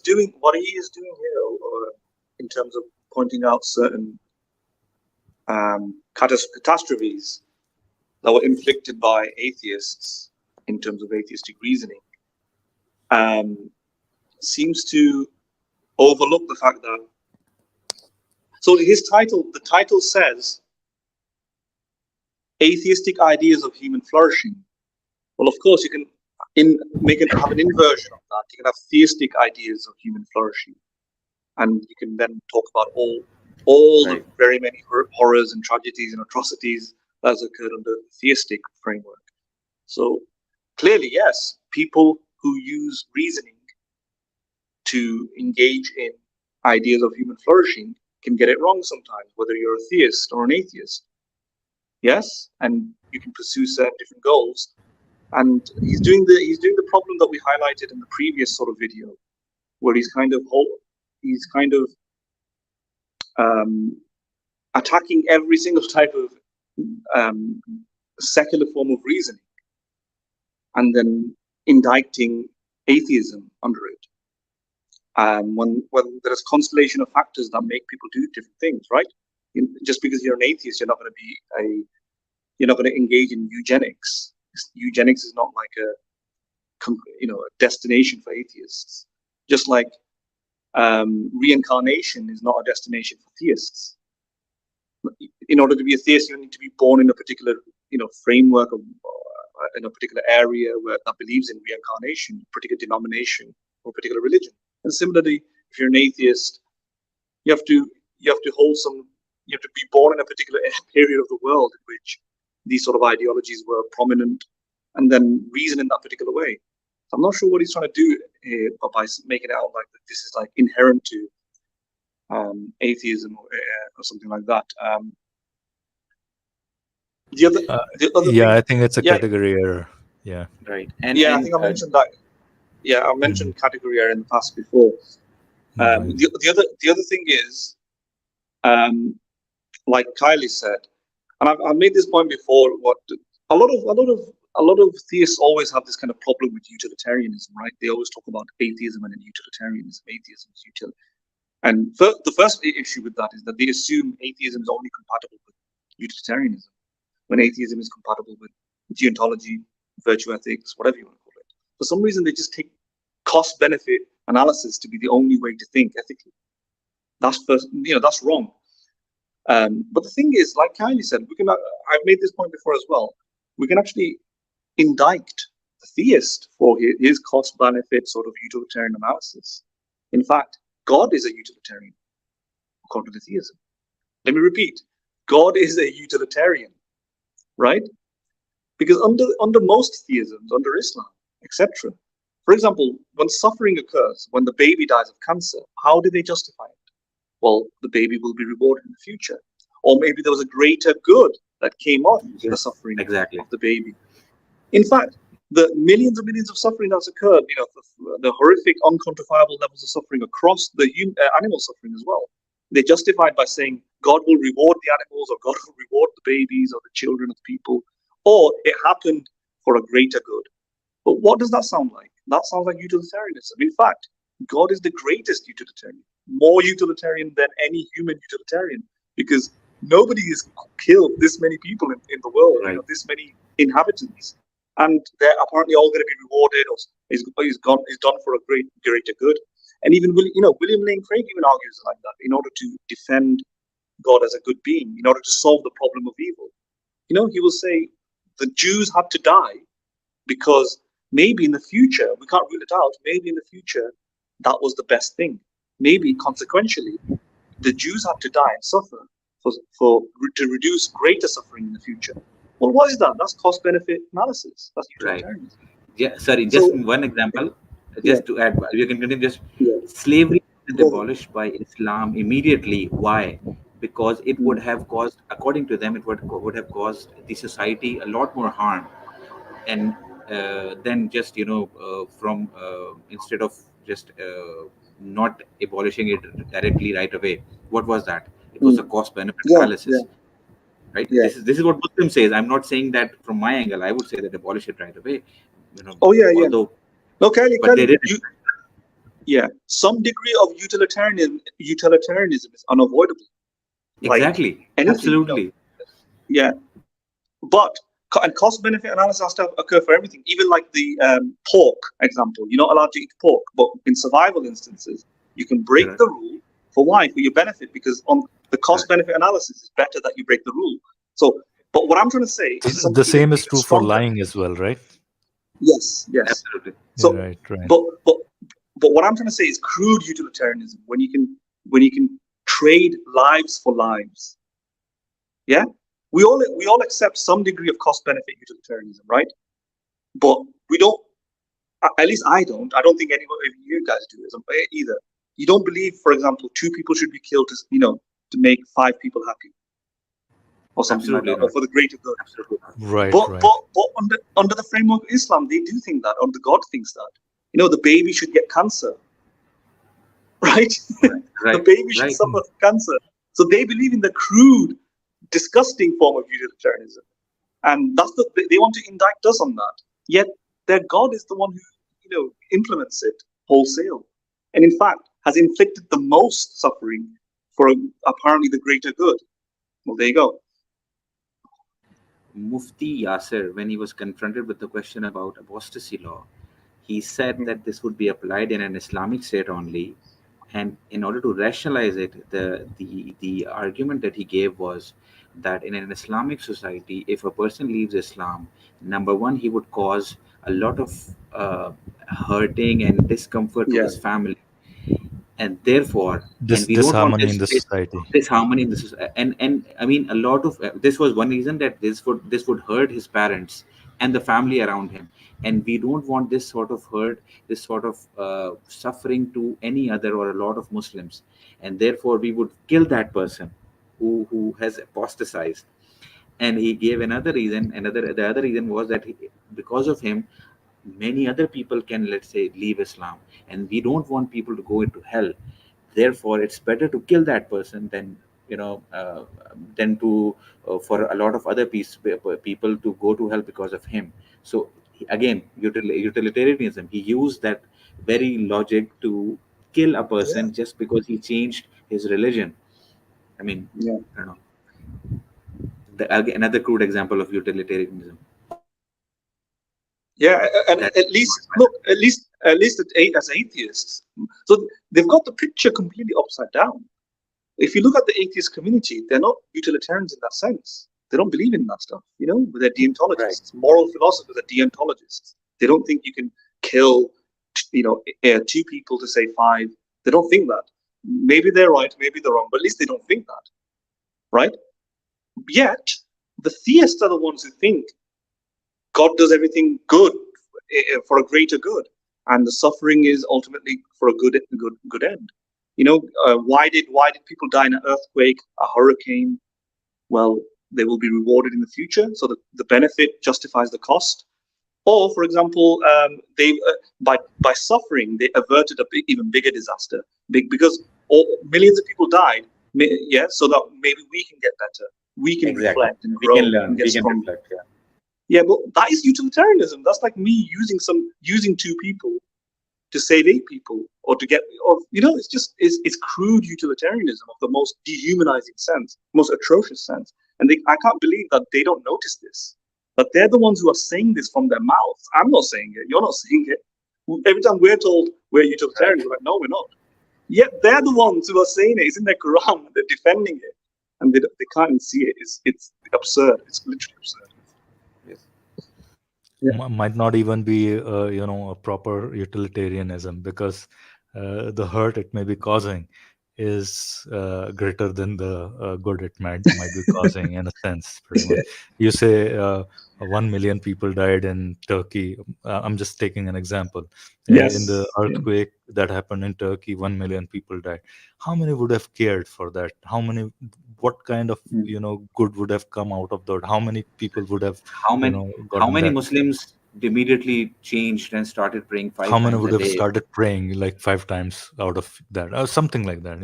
doing here, in terms of pointing out certain catastrophes that were inflicted by atheists in terms of atheistic reasoning, seems to overlook the fact that, so the title says atheistic ideas of human flourishing. Well, of course, you can have an inversion of that. You can have theistic ideas of human flourishing, and you can then talk about all Right. the very many horrors and tragedies and atrocities that has occurred under the theistic framework. So clearly, yes, people who use reasoning to engage in ideas of human flourishing can get it wrong sometimes, whether you're a theist or an atheist. Yes, and you can pursue certain different goals. And he's doing the problem that we highlighted in the previous sort of video, where he's kind of attacking every single type of secular form of reasoning, and then indicting atheism under it. When there is constellation of factors that make people do different things, right? Just because you're an atheist, you're not going to engage in eugenics. Eugenics is not like a destination for atheists. Just like reincarnation is not a destination for theists. In order to be a theist, you need to be born in a particular framework of in a particular area that believes in reincarnation, a particular denomination or a particular religion. And similarly, if you're an atheist, you have to be born in a particular period of the world in which these sort of ideologies were prominent, and then reason in that particular way. So I'm not sure what he's trying to do here by making it out like that this is like inherent to atheism or something like that. The other Yeah, thing, I think it's a category error. Yeah. Right. I think I mentioned that. Yeah, I mentioned category error in the past before. Right. The other thing is, like Kylie said, and I've made this point before. What a lot of theists always have this kind of problem with utilitarianism, right? They always talk about atheism and utilitarianism. Atheism is utilitarian. And the first issue with that is that they assume atheism is only compatible with utilitarianism, when atheism is compatible with deontology, virtue ethics, whatever you want to call it. For some reason, they just take cost-benefit analysis to be the only way to think ethically. That's wrong. But the thing is, like Kylie said, I've made this point before as well. We can actually indict the theist for his cost-benefit sort of utilitarian analysis. In fact, God is a utilitarian, according to theism. Let me repeat: God is a utilitarian, right? Because under most theisms, under Islam, etc., for example, when suffering occurs, when the baby dies of cancer, how do they justify it? Well, the baby will be rewarded in the future, or maybe there was a greater good that came off the suffering of the baby. In fact, the millions and millions of suffering that's occurred, the horrific, unquantifiable levels of suffering across the animal suffering as well. they justified by saying God will reward the animals, or God will reward the babies or the children of the people, or it happened for a greater good. But what does that sound like? That sounds like utilitarianism. In fact, God is the greatest utilitarian, more utilitarian than any human utilitarian, because nobody has killed this many people in the world, Right. this many inhabitants, and they're apparently all going to be rewarded, or is done for a greater good. And even William Lane Craig even argues like that, in order to defend God as a good being, in order to solve the problem of evil. He will say the Jews had to die because maybe in the future, we can't rule it out, maybe in the future that was the best thing. Maybe consequentially, the Jews had to die and suffer to reduce greater suffering in the future. Well, what is that? That's cost-benefit analysis. That's utilitarianism. Yeah, sorry, just one example, just to add, you can continue. Just slavery is abolished by Islam immediately. Why? Because it would have caused, according to them, it would have caused the society a lot more harm, and then just from instead of just not abolishing it directly right away. What was that? It was a cost-benefit analysis. Right. Yeah. This is what Muslim says. I'm not saying that from my angle. I would say that abolish it right away. Although, no, Kelly, they did. Some degree of utilitarianism is unavoidable. Exactly. Absolutely. But and cost-benefit analysis has to occur for everything. Even like the pork example. You're not allowed to eat pork, but in survival instances, you can break the rule. For why? For your benefit, because on the cost-benefit analysis is better that you break the rule. So, but what I'm trying to say is the same is true for lying as well, right? Yes. Absolutely. So, right. But what I'm trying to say is crude utilitarianism, when you can trade lives for lives. Yeah, we all accept some degree of cost-benefit utilitarianism, right? But we don't. At least I don't. I don't think anyone of you guys do either. You don't believe, for example, 2 people should be killed to make 5 people happy, or something like that, or for the greater good. Absolutely. Right. But under the framework of Islam, they do think that, or the God thinks that. The baby should get cancer, right? The baby should suffer cancer. So they believe in the crude, disgusting form of utilitarianism, and they want to indict us on that. Yet their God is the one who implements it wholesale, and in fact has inflicted the most suffering for apparently the greater good. Well, there you go. Mufti Yasser, when he was confronted with the question about apostasy law, he said that this would be applied in an Islamic state only, and in order to rationalize it, the argument that he gave was that in an Islamic society, if a person leaves Islam, number one, he would cause a lot of hurting and discomfort to his family, and therefore disharmony in the society. Disharmony in the society, and I mean, a lot of this was one reason that this would hurt his parents and the family around him, and we don't want this sort of hurt, this sort of suffering to any other or a lot of Muslims, and therefore we would kill that person who has apostatized. And he gave another reason. The other reason was that because of him, many other people can, let's say, leave Islam, and we don't want people to go into hell. Therefore, it's better to kill that person than to for a lot of other people to go to hell because of him. So again, utilitarianism. He used that very logic to kill a person just because he changed his religion. I mean, I don't know. Another crude example of utilitarianism. Yeah, and at least as atheists, so they've got the picture completely upside down. If you look at the atheist community, they're not utilitarians in that sense. They don't believe in that stuff. They're deontologists. Moral philosophers are deontologists. They don't think you can kill, 2 people to save 5. They don't think that. Maybe they're right, maybe they're wrong, but at least they don't think that, right? Yet the theists are the ones who think God does everything good for a greater good, and the suffering is ultimately for a good end. Why did people die in an earthquake, a hurricane? Well, they will be rewarded in the future, so that the benefit justifies the cost. Or, for example, they by suffering they averted even bigger disaster, because millions of people died, Yeah, so that maybe we can get better. We can Exactly. reflect and We grow can learn. and get We can stronger. reflect. Yeah. Yeah, but that is utilitarianism. That's like me using two people to save 8 people, or to get, or it's crude utilitarianism of the most dehumanizing sense, most atrocious sense. And I can't believe that they don't notice this. But they're the ones who are saying this from their mouths. I'm not saying it. You're not saying it. Every time we're told we're utilitarian, Right. we're like, no, we're not. Yet they're the ones who are saying it. It's in their Quran. They're defending it, and they can't even see it. It's absurd. It's literally absurd. Yes. Yeah. Might not even be a proper utilitarianism, because the hurt it may be causing is greater than the good it might be causing, in a sense, pretty much. You say 1 million people died in Turkey. I'm just taking an example. Yes. In the earthquake that happened in Turkey, 1 million people died. How many would have cared for that? What kind of good would have come out of that? How many people would have How many gotten that? Muslims immediately changed and started praying 5 How many times would a have day? started praying like 5 times out of that, or something like that?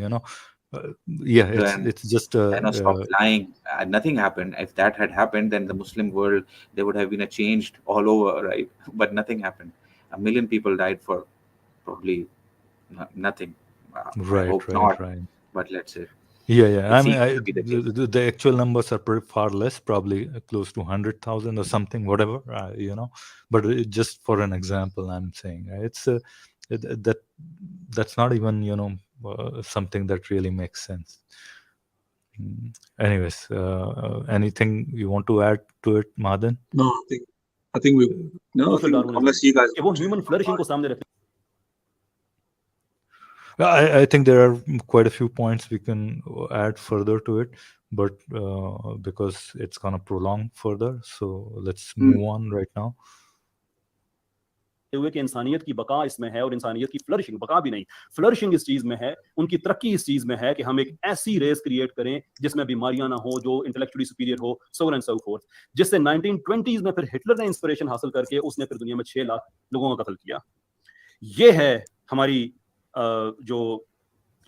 Yeah, it's just Stop lying. Nothing happened. If that had happened, then the Muslim world, there would have been a changed all over, right? But nothing happened. 1 million people died for probably nothing. I right, hope not, right. but let's say Yeah. it I mean, seems to be the case. the actual numbers are pretty far less, probably close to 100,000 or something, whatever. But just for an example, I'm saying it's that's not even something that really makes sense. Anyways, anything you want to add to it, Madan? No, I think we. No, I Social think Darwinism unless you guys कि वो human flourishing को सामने रखते I think there are quite a few points we can add further to it, but because it's gonna prolong further, so let's move on right now. हुए कि इंसानियत की बका इसमें है और इंसानियत की फ्लरिशिंग, बका भी नहीं, फ्लरिशिंग इस चीज में है, उनकी तरक्की इस चीज में है कि हम एक ऐसी रेस क्रिएट करें जिसमें बीमारियां ना हो, जो इंटेलेक्चुअली सुपीरियर हो, सो एंड सो फोर्थ, जिससे 1920s में फिर हिटलर ने इंस्पिरेशन हासिल करके उसने फिर दुनिया में 6 लाख लोगों का कत्ल किया। ये है हमारी जो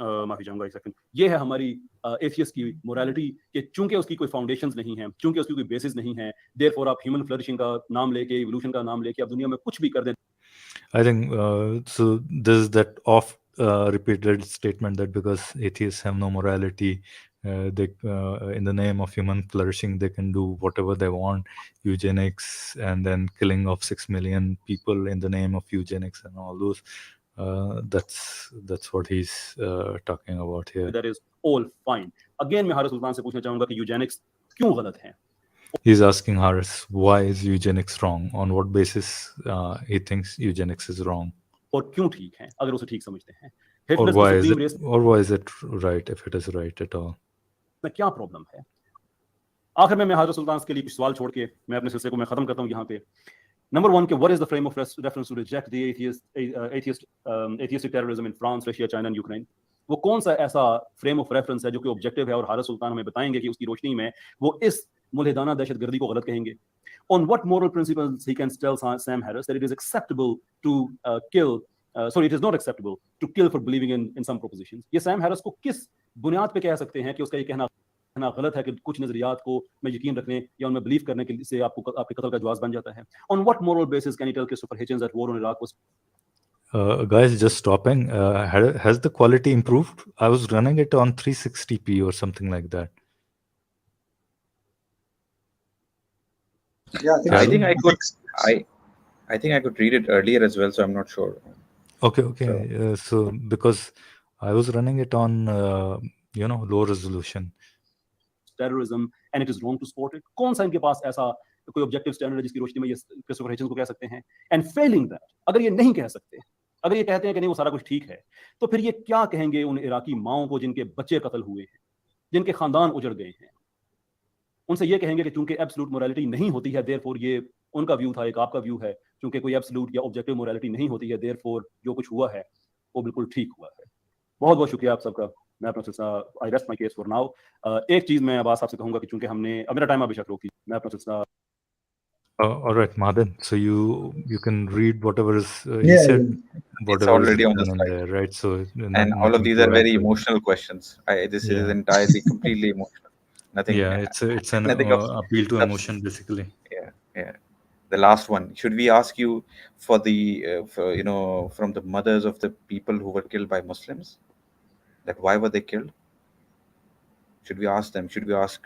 माफी चाहूंगा एक सेकंड, ये है हमारी एथियस्ट की मोरालिटी कि चूंकि उसकी कोई फाउंडेशंस नहीं है, चूंकि उसकी कोई बेसिस नहीं है, देयरफॉर आप ह्यूमन फ्लरिशिंग का नाम लेके, इवोल्यूशन का नाम लेके आप दुनिया में कुछ भी कर दें। I think so. There's that oft repeated statement that because atheists have no morality, they in the name of human flourishing they can do whatever they want, eugenics, and then killing of 6 million people in the name of eugenics and all those. That's what he's talking about here. That is all fine. Again, मैं हारिस सुल्तान से पूछना चाहूंगा कि यूजेनिक्स क्यों गलत है? He's asking Harris, why is eugenics wrong? On what basis he thinks eugenics is wrong? और क्यों ठीक है, अगर उसे ठीक समझते हैं? Or why is it right if it is right at all? में क्या प्रॉब्लम है? आखिर में मैं हारिस सुल्तान के लिए कुछ सवाल छोड़ के मैं अपने सिलसिले को मैं खत्म करता हूं यहाँ पे। नंबर 1 के what is the frame of reference to reject the atheistic terrorism in France, Russia, China and Ukraine? वो कौन सा ऐसा फ्रेम ऑफ रेफरेंस है जो कि ऑब्जेक्टिव है और हारिस सुल्तान हमें बताएंगे कि उसकी रोशनी में वो इस मुल्हिदाना दहशतगर्दी को गलत कहेंगे? On what moral principles he can tell Sam Harris that it is acceptable to it is not acceptable to kill for believing in some propositions? ये सैम हैरिस को किस बुनियाद पे कह सकते हैं कि उसका ये कहना गलत है कि कुछ नजरियात को में यकीन रखने या उनमें बिलीव करने के से आपको आपके कत्ल का जवाब बन जाता है? On what moral basis can he tell Christopher Hitchens that war on Iraq was guys, just stopping. Has the quality improved? I was running it on 360p or something like that. Yeah, I think I could read it earlier as well, so I'm not sure. Okay. So because I was running it on low resolution. Terrorism and it is wrong to support it. कौन सा इनके पास ऐसा कोई objective standard है जिसकी रोशनी में ये Christopher हिचन्स को कह सकते हैं? एंड फेलिंग दैट, अगर ये नहीं कह सकते, अगर ये कहते हैं कि नहीं वो सारा कुछ ठीक है, तो फिर ये क्या कहेंगे उन इराकी माओं को जिनके बच्चे कत्ल हुए हैं, जिनके खानदान उजड़ गए हैं? उनसे ये कहेंगे कि चूंकि एब्सोल्यूट मोरालिटी नहीं होती है, देयरफॉर ये उनका व्यू था, एक आपका व्यू है, चूंकि कोई एब्सोल्यूट या ऑब्जेक्टिव मोरालिटी नहीं होती है, देयरफॉर जो कुछ हुआ है वो बिल्कुल ठीक हुआ है। बहुत बहुत शुक्रिया आप सबका। मैं अपना सिलसिला आई rest my case for now. एक चीज मैं अब्बास साहब से कहूंगा कि चूंकि हमने अब मेरा टाइम अभी शक रोकी, मैं अपना सिलसिला All right, Madan. So you can read whatever is he Yeah, said, It's whatever is already on the written in slide. there, right? So And all of nothing these to are add very to it. emotional questions. This is Yeah, entirely, completely emotional. Nothing, yeah. It's an nothing of appeal to emotion, substance. basically. Yeah, yeah. The last one. Should we ask you for for, from the mothers of the people who were killed by Muslims, that why were they killed? Should we ask them? Should we ask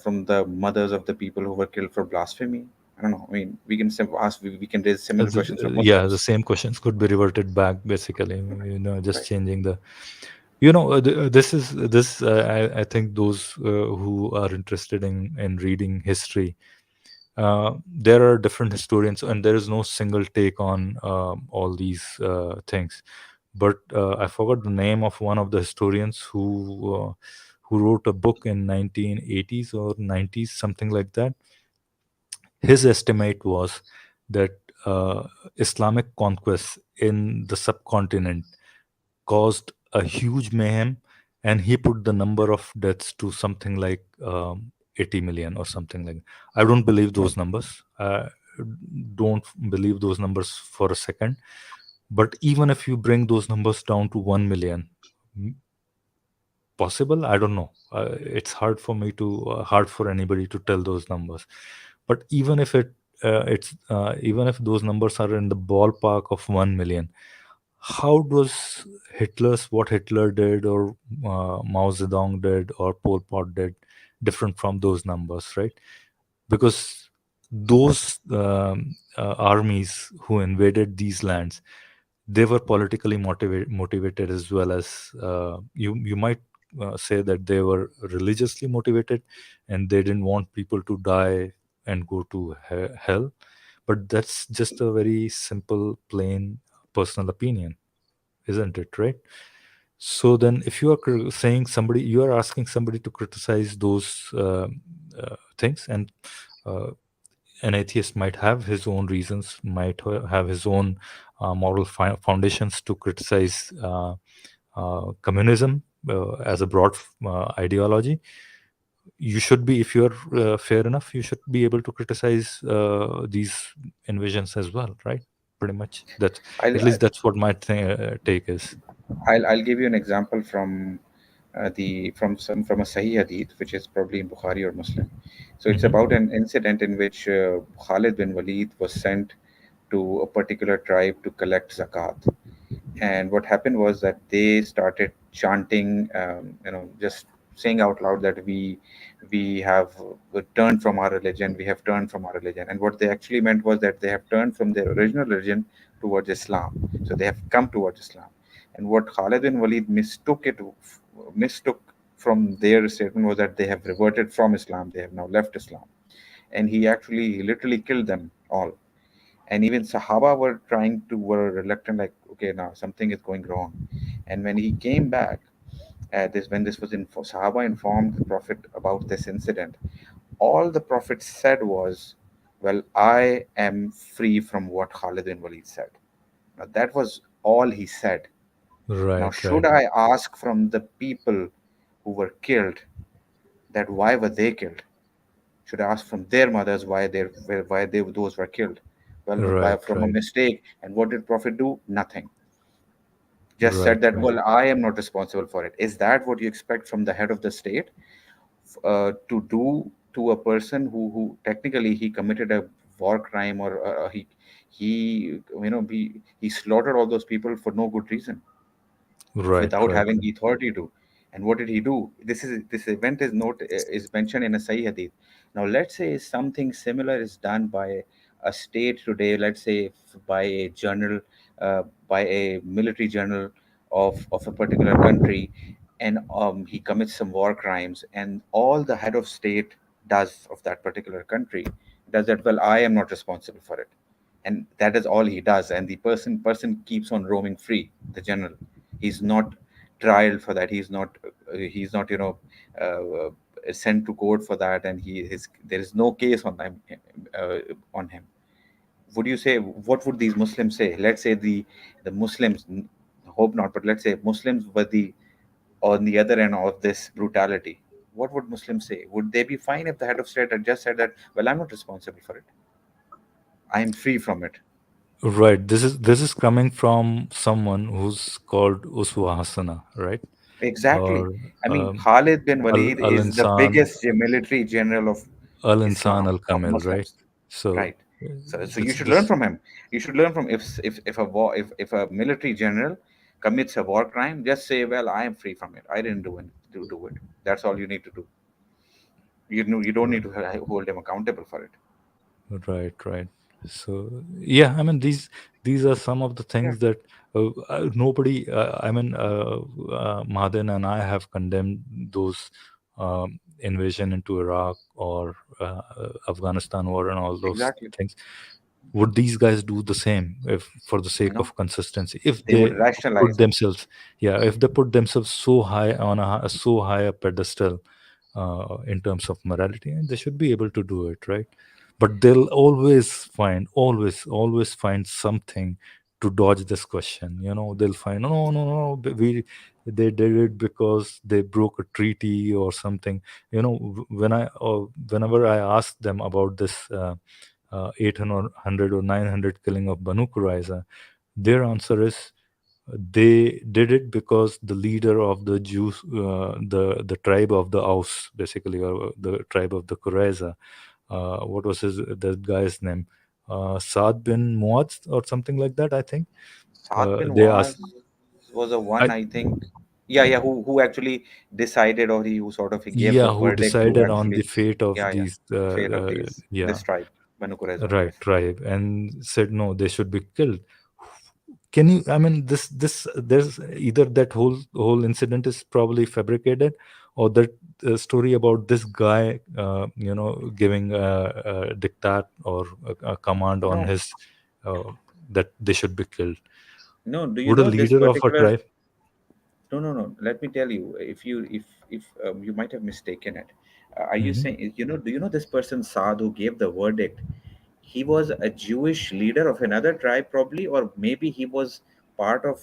from the mothers of the people who were killed for blasphemy? I don't know. I mean, we can ask. We can raise similar questions from Yeah, the Muslims, same questions could be reverted back, basically. Just right? changing the. This. I think those who are interested in reading history, there are different historians, and there is no single take on all these things. But I forgot the name of one of the historians who wrote a book in 1980s or 90s, something like that. His estimate was that Islamic conquests in the subcontinent caused a huge mayhem, and he put the number of deaths to something like 80 million or something like. I don't believe those numbers. Don't believe those numbers for a second. But even if you bring those numbers down to 1 million, possible, I don't know. It's hard for anybody to tell those numbers. But even if even if those numbers are in the ballpark of 1 million, how does what Hitler did, or Mao Zedong did, or Pol Pot did, different from those numbers, right? Because those armies who invaded these lands, they were politically motivated, as well as you might say that they were religiously motivated, and they didn't want people to die and go to hell. But that's just a very simple, plain personal opinion, isn't it, right? So then, if you are saying somebody, you are asking somebody to criticize those things, and uh, an atheist might have his own reasons, might have his own moral foundations to criticize communism as a broad ideology. You should be, if you're fair enough, you should be able to criticize these invasions as well, right? Pretty much. That's I'll at least that's what my take is. I'll give you an example from the from a Sahih Hadith, which is probably in Bukhari or Muslim. So it's Hmm. about an incident in which Khalid bin Walid was sent to a particular tribe to collect zakat. And what happened was that they started chanting, just saying out loud that we have turned from our religion, we have turned from our religion. And what they actually meant was that they have turned from their original religion towards Islam. So they have come towards Islam. And what Khalid bin Walid mistook from their statement was that they have reverted from Islam, they have now left Islam. And he actually literally killed them all. And even Sahaba were reluctant, like, okay, now something is going wrong. And when he came back, when this was Sahaba informed the Prophet about this incident, all the Prophet said was, well, I am free from what Khalid bin Walid said. Now that was all he said. Now Right, should right, I ask from the people who were killed that why were they killed? Should ask from their mothers why they those were killed. Well, right, from a right, mistake. And what did Prophet do? Nothing. Just right, said that, right, well, I am not responsible for it. Is that what you expect from the head of the state to do to a person who technically he committed a war crime, or he he slaughtered all those people for no good reason, right, without right, having the authority to? And what did he do? This event is mentioned in a Sahih Hadith. Now let's say something similar is done by a state today. Let's say by a general, by a military general of a particular country, and he commits some war crimes, and all the head of state does of that particular country does that. Well, I am not responsible for it, and that is all he does. And the person keeps on roaming free. The general, he's not trialed for that. He's not sent to court for that, and there is no case uh, on him. Would you say, what would these Muslims say? Let's say the Muslims, hope not, but let's say Muslims were the on the other end of this brutality. What would Muslims say? Would they be fine if the head of state had just said that, well, I'm not responsible for it? I'm free from it. Right. This is coming from someone who's called Uswa Hasana, right? Exactly. Or I mean, Khalid bin Walid Al is the Insan biggest military general of Al Insan Islam, Al of Kamil, right? Muslims. So Right. So you this should learn this from him. You should learn from if a war if a military general commits a war crime, just say, well, I am free from it. I didn't do it. That's all you need to do. You don't need to hold him accountable for it. right. So yeah, I mean these are some of the Yeah. things that nobody. I mean, Mahaden and I have condemned those invasion into Iraq or Afghanistan war and all those Exactly. things. Would these guys do the same if for the sake No, of consistency, if they would they put rationalize it. themselves, yeah, if they put themselves so high on so high a pedestal in terms of morality, and they should be able to do it, right? But they'll always find something to dodge this question. They'll find, no, we they did it because they broke a treaty or something. Whenever I ask them about this 800 or 900 killing of Banu Qurayza, their answer is they did it because the leader of the Jews, the tribe of the Aus, basically, or the tribe of the Qurayza, what was that guy's name? Saad bin Muaz or something like that, I think. Saad bin They Waz asked, was the one, I, I think. Yeah, yeah. Who actually decided, or he who sort of he gave the yeah, who verdict to decided on the actually, fate of yeah, yeah, these, fate of these yeah, this tribe, Banu Qurayza. right, Yes. tribe, and said no, they should be killed. Can you? I mean, this there's either that whole incident is probably fabricated, or that story about this guy, giving a diktat or a command on No, his uh, that they should be killed. no. Do you Would a know this leader of a particular? tribe? No, no, no. Let me tell you. If you might have mistaken it. Are you Hmm. saying, do you know this person Saad who gave the verdict? He was a Jewish leader of another tribe, probably, or maybe he was part of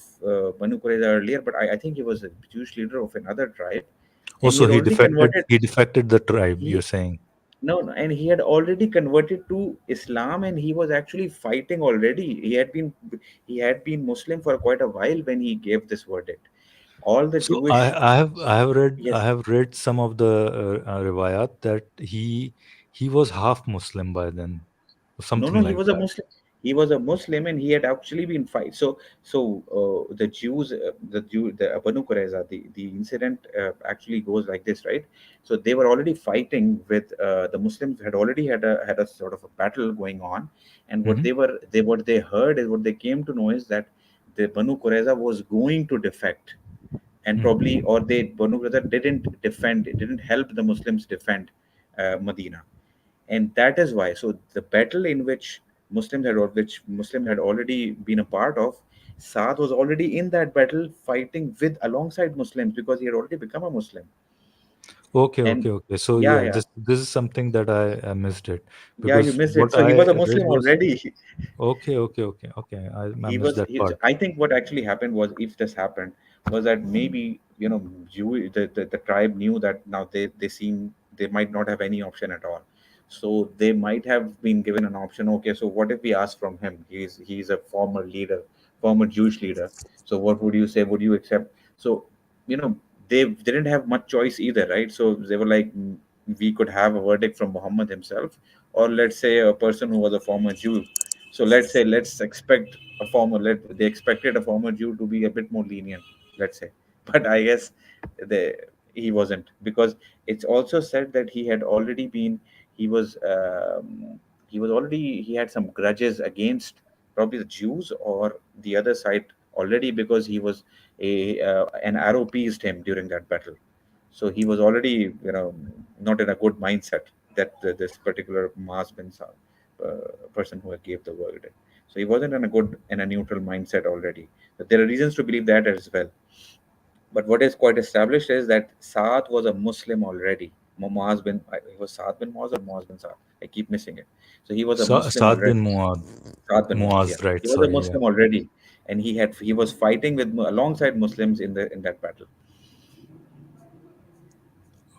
Banu Qurayza earlier. But I think he was a Jewish leader of another tribe, and he Also, had he already defected. converted. He defected the tribe. You're He saying? No, no, and he had already converted to Islam, and he was actually fighting already. He had been Muslim for quite a while when he gave this verdict. All the So I, Jewish, I yes, have read some of the riwayat that he was half Muslim by then, or no, something no, he like was a that. Muslim. He was a Muslim, and he had actually been fight. So the Jews, the Banu Qurayza, the incident actually goes like this, right? So they were already fighting with the Muslims. Had already had a sort of a battle going on, and Hmm. what they heard is what they came to know is that the Banu Qurayza was going to defect, and Hmm. probably, or they Banu Qurayza didn't help the Muslims defend Medina, and that is why. So the battle in which Muslim had already been a part of, Saad was already in that battle fighting with alongside Muslims because he had already become a Muslim. Okay, And okay. So yeah, yeah, yeah, this is something that I missed it, yeah, you because missed it. what So he I was a read Muslim was already. okay. I missed that part. I think what actually happened was, if this happened, was that maybe, the tribe knew that now they might not have any option at all. So they might have been given an option. Okay, so what if we ask from him? He's a former leader, former Jewish leader. So what would you say? Would you accept? So, you know they didn't have much choice either, right? So they were like, we could have a verdict from Muhammad himself, or let's say a person who was a former Jew. So let's expect they expected a former Jew to be a bit more lenient, let's say. But I guess they he wasn't, because it's also said that he was he had some grudges against probably the Jews or the other side already, because he was an arrow pierced him during that battle. So he was already, not in a good mindset, that this particular Mas bin Saad person who gave the verdict. So he wasn't in a neutral mindset already. But there are reasons to believe that as well. But what is quite established is that Saad was a Muslim already. He was Saad bin Muaz or Muaz bin Saad. I keep missing it. So he was a Muslim Saad bin already. Muad, Saad bin Muaz, yeah. Muaz, right? He was a Sorry, yeah. Muslim already, and he was fighting alongside Muslims in that battle.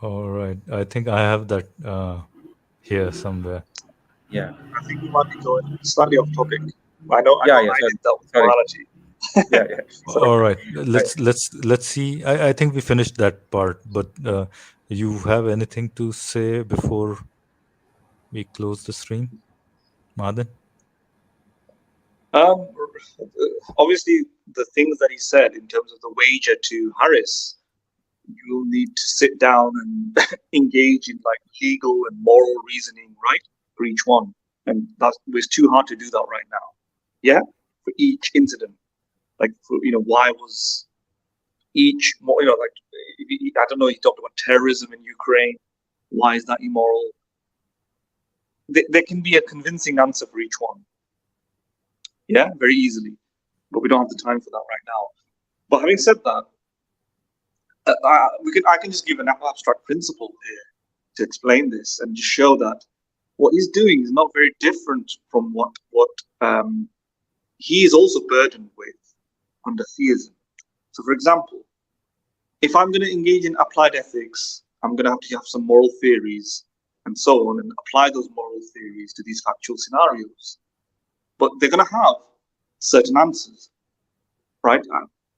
All right. I think I have that here somewhere. Yeah. I think we might be going slightly off topic. I know I Sorry. did that with Sorry. morality. Yeah. All right, let's see. I think we finished that part, but you have anything to say before we close the stream, Madan? Obviously, the things that he said in terms of the wager to Harris, you'll need to sit down and engage in like legal and moral reasoning, right, for each one, and that was too hard to do that right now. Yeah, for each incident, like for, why was each like I don't know. He talked about terrorism in Ukraine. Why is that immoral? There can be a convincing answer for each one. Yeah, very easily, but we don't have the time for that right now. But having said that, I can just give an abstract principle here to explain this and just show that what he's doing is not very different from what he is also burdened with under theism. So, for example, if I'm going to engage in applied ethics, I'm going to have some moral theories and so on, and apply those moral theories to these factual scenarios. But they're going to have certain answers, right?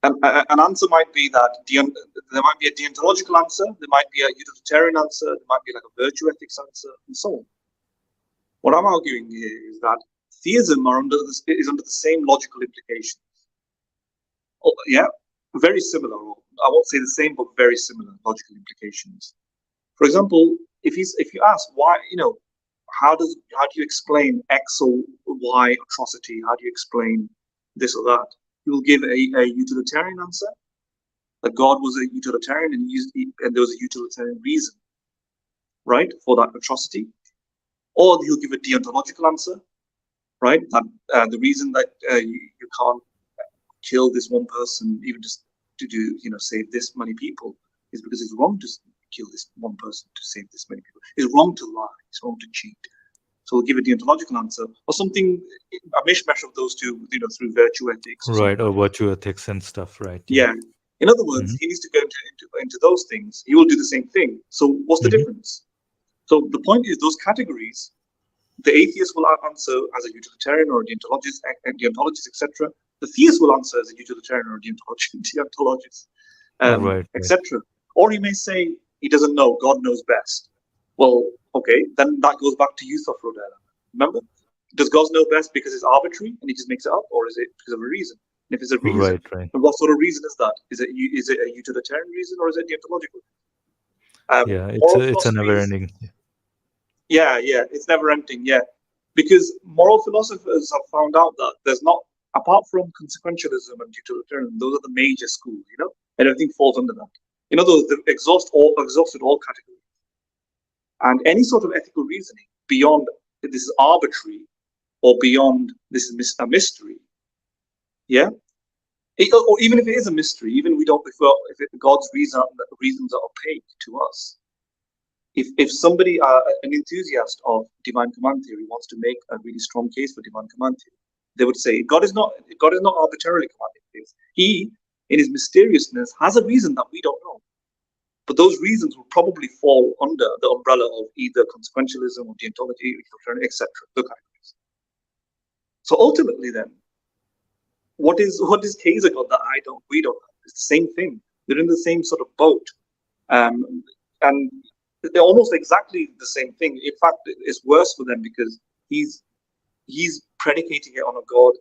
And an answer might be that there might be a deontological answer, there might be a utilitarian answer, there might be like a virtue ethics answer, and so on. What I'm arguing here is that theism is under the same logical implications. Oh, yeah, very similar. I won't say the same, but very similar logical implications. For example, if you ask why, how do you explain X or Y atrocity? How do you explain this or that? You will give a utilitarian answer, that God was a utilitarian and there was a utilitarian reason, right, for that atrocity. Or you'll give a deontological answer, right, that the reason that you can't kill this one person, even just to do, save this many people, is because it's wrong to kill this one person to save this many people. It's wrong to lie. It's wrong to cheat. So we'll give a deontological answer or something, a mishmash of those two, through virtue ethics. Right, or virtue ethics and stuff, right? Yeah. In other words, he needs to go into those things. He will do the same thing. So what's the difference? So the point is, those categories, the atheist will answer as a utilitarian or a deontologist, etc. The theist will answer as a utilitarian or a deontologist, etc. Or he may say he doesn't know, God knows best. Well, okay, then that goes back to use of Rodella. Remember? Does God know best because it's arbitrary and he just makes it up, or is it because of a reason? And if it's a reason, then what sort of reason is that? Is it a utilitarian reason or is it deontological? It's a never-ending. Yeah, it's never-ending. Yeah, because moral philosophers have found out that there's not, apart from consequentialism and utilitarianism, those are the major schools, and everything falls under that. They've exhausted all categories. And any sort of ethical reasoning beyond this is arbitrary or beyond this is a mystery, yeah? Or even if it is a mystery, even if God's reasons are opaque to us. If somebody, an enthusiast of divine command theory, wants to make a really strong case for divine command theory, they would say God is not arbitrarily commanding things. He, in his mysteriousness, has a reason that we don't know. But those reasons will probably fall under the umbrella of either consequentialism or deontology, etc. So ultimately, then, what is Qaiser God that we don't have? It's the same thing. They're in the same sort of boat, and they're almost exactly the same thing. In fact, it's worse for them because he's predicating it on a God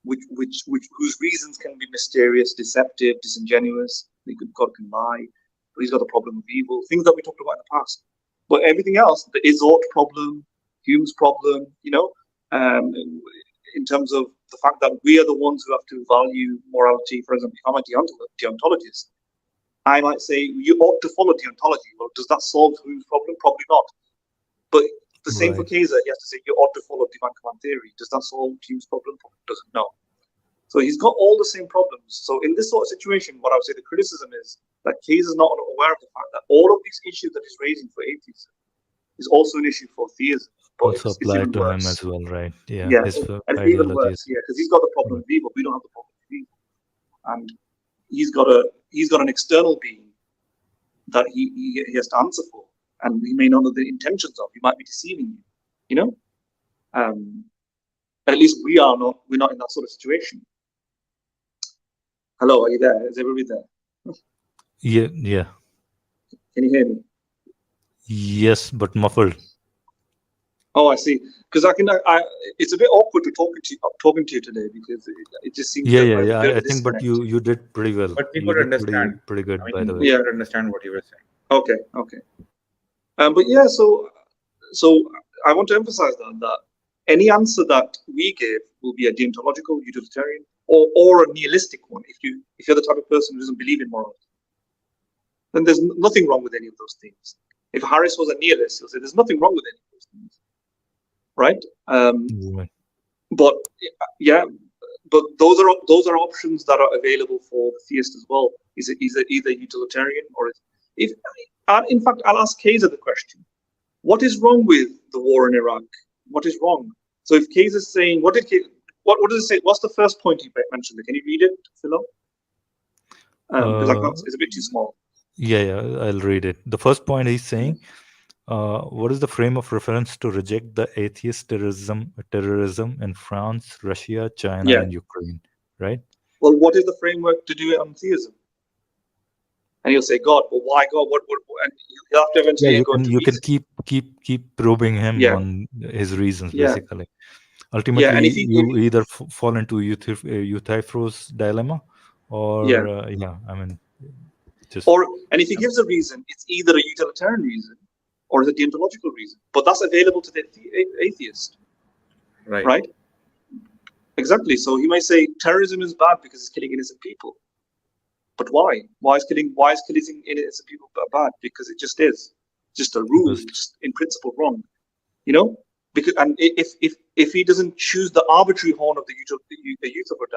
whose reasons can be mysterious, deceptive, disingenuous. God can lie. He's got a problem with evil, things that we talked about in the past. But everything else, the Izzot problem, Hume's problem, in terms of the fact that we are the ones who have to value morality. For example, if I'm a deontologist, I might say you ought to follow deontology. Well, does that solve Hume's problem? Probably not. But the same for Qaiser. He has to say you ought to follow divine command theory. Does that solve Hume's problem? Probably doesn't. No. So he's got all the same problems. So in this sort of situation, what I would say the criticism is that Qaiser is not aware of the fact that all of these issues that he's raising for atheism is also an issue for theism. But also applied to him as well, right? Yeah, and it's even worse. Yeah, because he's got the problem with evil. We don't have the problem with evil, and he's got an external being that he has to answer for, and he may not know the intentions of. He might be deceiving you. At least we're not in that sort of situation. Hello, are you there? Is everybody there? Yeah. Can you hear me? Yes, but muffled. Oh, I see. Because it's a bit awkward to talking to you today, because it just seems Yeah. a I think, but you did pretty well. But we You could did understand. pretty good, I by the mean, way. we could understand what you were saying. Okay. But yeah, so I want to emphasize that any answer that we give will be a deontological, utilitarian, or a nihilistic one. If you're the type of person who doesn't believe in morals, then there's nothing wrong with any of those things. If Harris was a nihilist, he'll say there's nothing wrong with any of those things, right? Right. But yeah, but those are options that are available for the theist as well. Is it either utilitarian or in fact, I'll ask Qaiser the question: what is wrong with the war in Iraq? What is wrong? So if Qaiser's saying, what does it say? What's the first point he mentioned? Can you read it, Philo? Because it's a bit too small. Yeah, I'll read it. The first point he's saying, what is the frame of reference to reject the atheist terrorism in France, Russia, China, and Ukraine, right? Well, what is the framework to do it on theism? And he'll say God. Well, why God? What? And he'll have to eventually go into you can keep probing him on his reasons, basically. Ultimately, and if you either fall into Euthyphro's dilemma, or I mean, just and if he gives a reason, it's either a utilitarian reason or it's a deontological reason. But that's available to the atheist, right? Exactly. So he might say terrorism is bad because it's killing innocent people. But why? Why is killing innocent people bad? Because it just is. Just a rule. It's just in principle wrong. Because if he doesn't choose the arbitrary horn of the Euthyphro,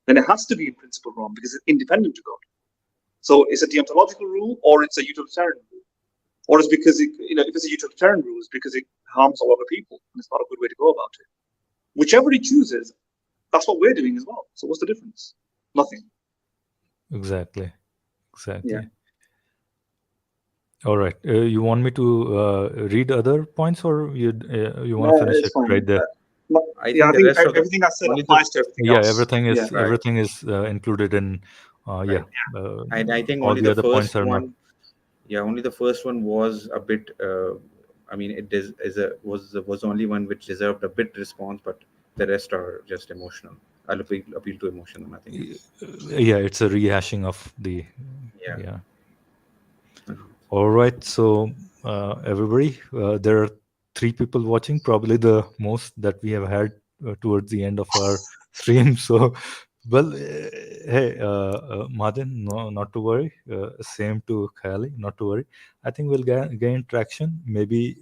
then it has to be in principle wrong because it's independent to God. So it's a deontological rule or it's a utilitarian rule. Or it's because if it's a utilitarian rule, it's because it harms a lot of people and it's not a good way to go about it. Whichever he chooses, that's what we're doing as well. So what's the difference? Nothing. Exactly. Yeah. All right. You want me to read other points, or you want to finish it right there? I think everything I said applies to everything else. Everything is included in. I think all only the the other points first are one. not. Yeah, only the first one was a bit. I mean, was the only one which deserved a bit response, but the rest are just emotional. I'll appeal to emotion. Nothing. Yeah, it's a rehashing of the. Yeah. All right. So everybody, there are 3 people watching, probably the most that we have had towards the end of our stream. So, well, hey, Madin, no, not to worry. Same to Khali, not to worry. I think we'll gain traction. Maybe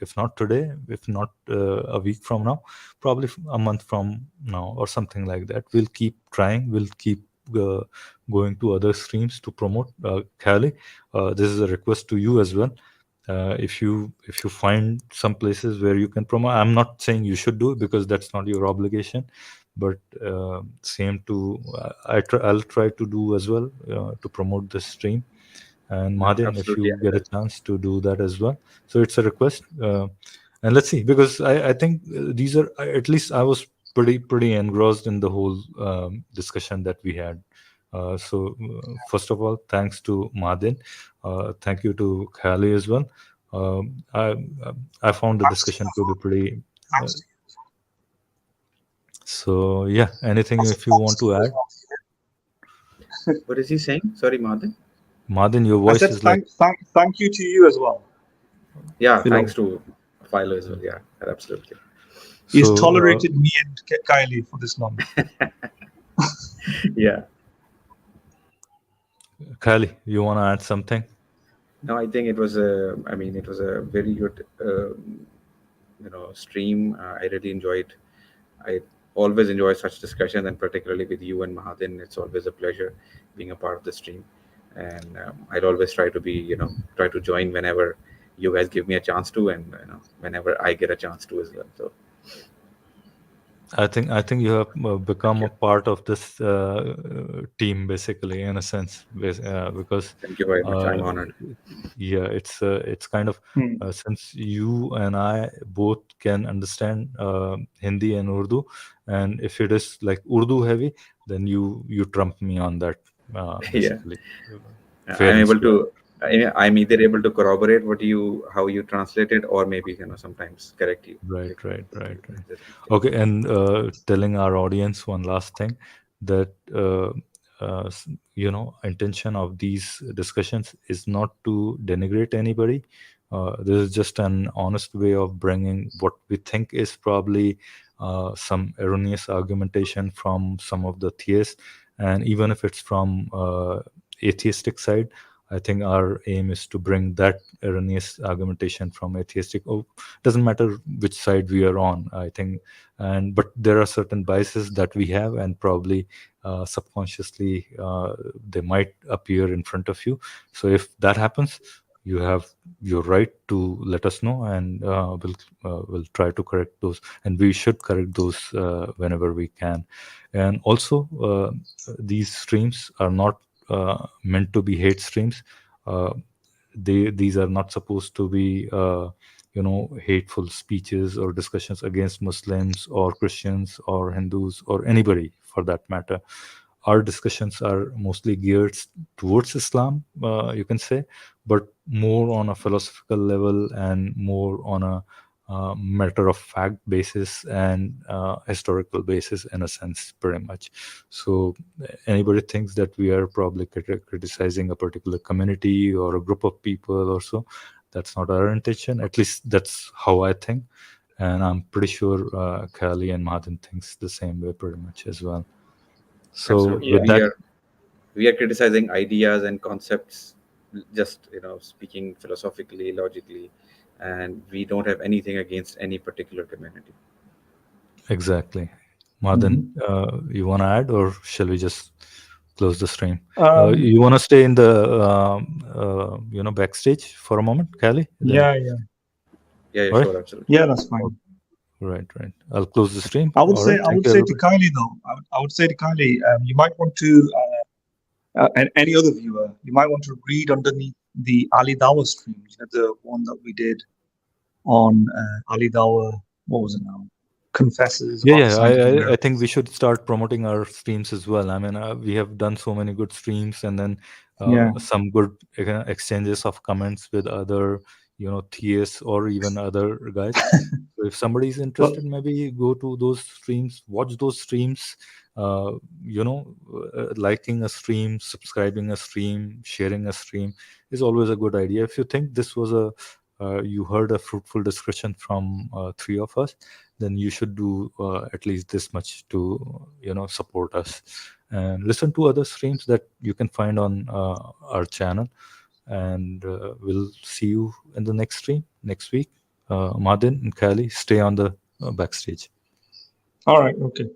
if not today, if not a week from now, probably a month from now or something like that. We'll keep trying. We'll keep going to other streams to promote. Khali, this is a request to you as well. If you find some places where you can promote, I'm not saying you should do it because that's not your obligation, but same to I'll try to do as well to promote this stream. And Mahadin, if you get a chance to do that as well, so it's a request. And let's see, because I think these are, at least I was pretty engrossed in the whole discussion that we had. So first of all, thanks to Mahadin. Thank you to Khali as well. I found the discussion to be pretty. So yeah, anything if you want to add? What is he saying? Sorry, Mahadin. Mahadin, your voice is like. Thank you to you as well. Yeah, thanks to Philo as well. Yeah, absolutely. He's tolerated me and Kylie for this long. Yeah. Kylie, you want to add something? No, I think it was a very good, stream. I really enjoyed. I always enjoy such discussion, and particularly with you and Mahadin, it's always a pleasure being a part of the stream. And I'd always try to join whenever you guys give me a chance to, and whenever I get a chance to as well. So I think you have become you. a part of this team, basically, in a sense, because Thank you very much. I'm uh, honored. yeah, it's kind of Hmm. since you and I both can understand Hindi and Urdu, and if it is like Urdu heavy, then you trump me on that, Yeah, basically. Fair I'm and able square. to. I'm either able to corroborate how you translate it, or maybe sometimes correct you. Right, If right, right, if right. there's a mistake. Okay, and telling our audience one last thing, that intention of these discussions is not to denigrate anybody. This is just an honest way of bringing what we think is probably some erroneous argumentation from some of the theists, and even if it's from atheistic side, I think our aim is to bring that erroneous argumentation from atheistic. Oh, doesn't matter which side we are on, I think. And but there are certain biases that we have, and probably subconsciously they might appear in front of you. So if that happens, you have your right to let us know, and we'll try to correct those, and we should correct those whenever we can. And also, these streams are not meant to be hate streams. uh, these are not supposed to be hateful speeches or discussions against Muslims or Christians or Hindus or anybody for that matter. Our discussions are mostly geared towards Islam, you can say, but more on a philosophical level and more on a matter of fact basis and historical basis, in a sense, pretty much. So anybody thinks that we are probably criticizing a particular community or a group of people or so, that's not our intention. At least that's how I think, and I'm pretty sure Kali and Madan thinks the same way pretty much as well. So Absolutely. Yeah. with that, We are criticizing ideas and concepts, just speaking philosophically, logically, and we don't have anything against any particular community. exactly, Madan, Mhm. you want to add, or shall we just close the stream? Um, You want to stay in the backstage for a moment, Kali? Then, yeah, yeah, Yeah, all right, sure, absolutely. yeah. That's fine. right, right. I'll close the stream. I would All say, right, I thank would you, say to everybody. Kylie though, I would say to Kylie, you might want to, and any other viewer, you might want to read underneath the Ali Dawah streams, the one that we did on Ali Dawah. What was it now? Confesses Yeah, about the yeah. scientific I think we miracles. should start promoting our streams as well. I mean, we have done so many good streams, and then Yeah. some good exchanges of comments with other, theists or even other guys. So if somebody is Well, interested, maybe go to those streams, watch those streams. Liking a stream, subscribing a stream, sharing a stream is always a good idea. If you think this was you heard a fruitful discussion from three of us, then you should do at least this much to support us, and listen to other streams that you can find on our channel. And we'll see you in the next stream next week. Madin and Kali, stay on the backstage. all right. Okay.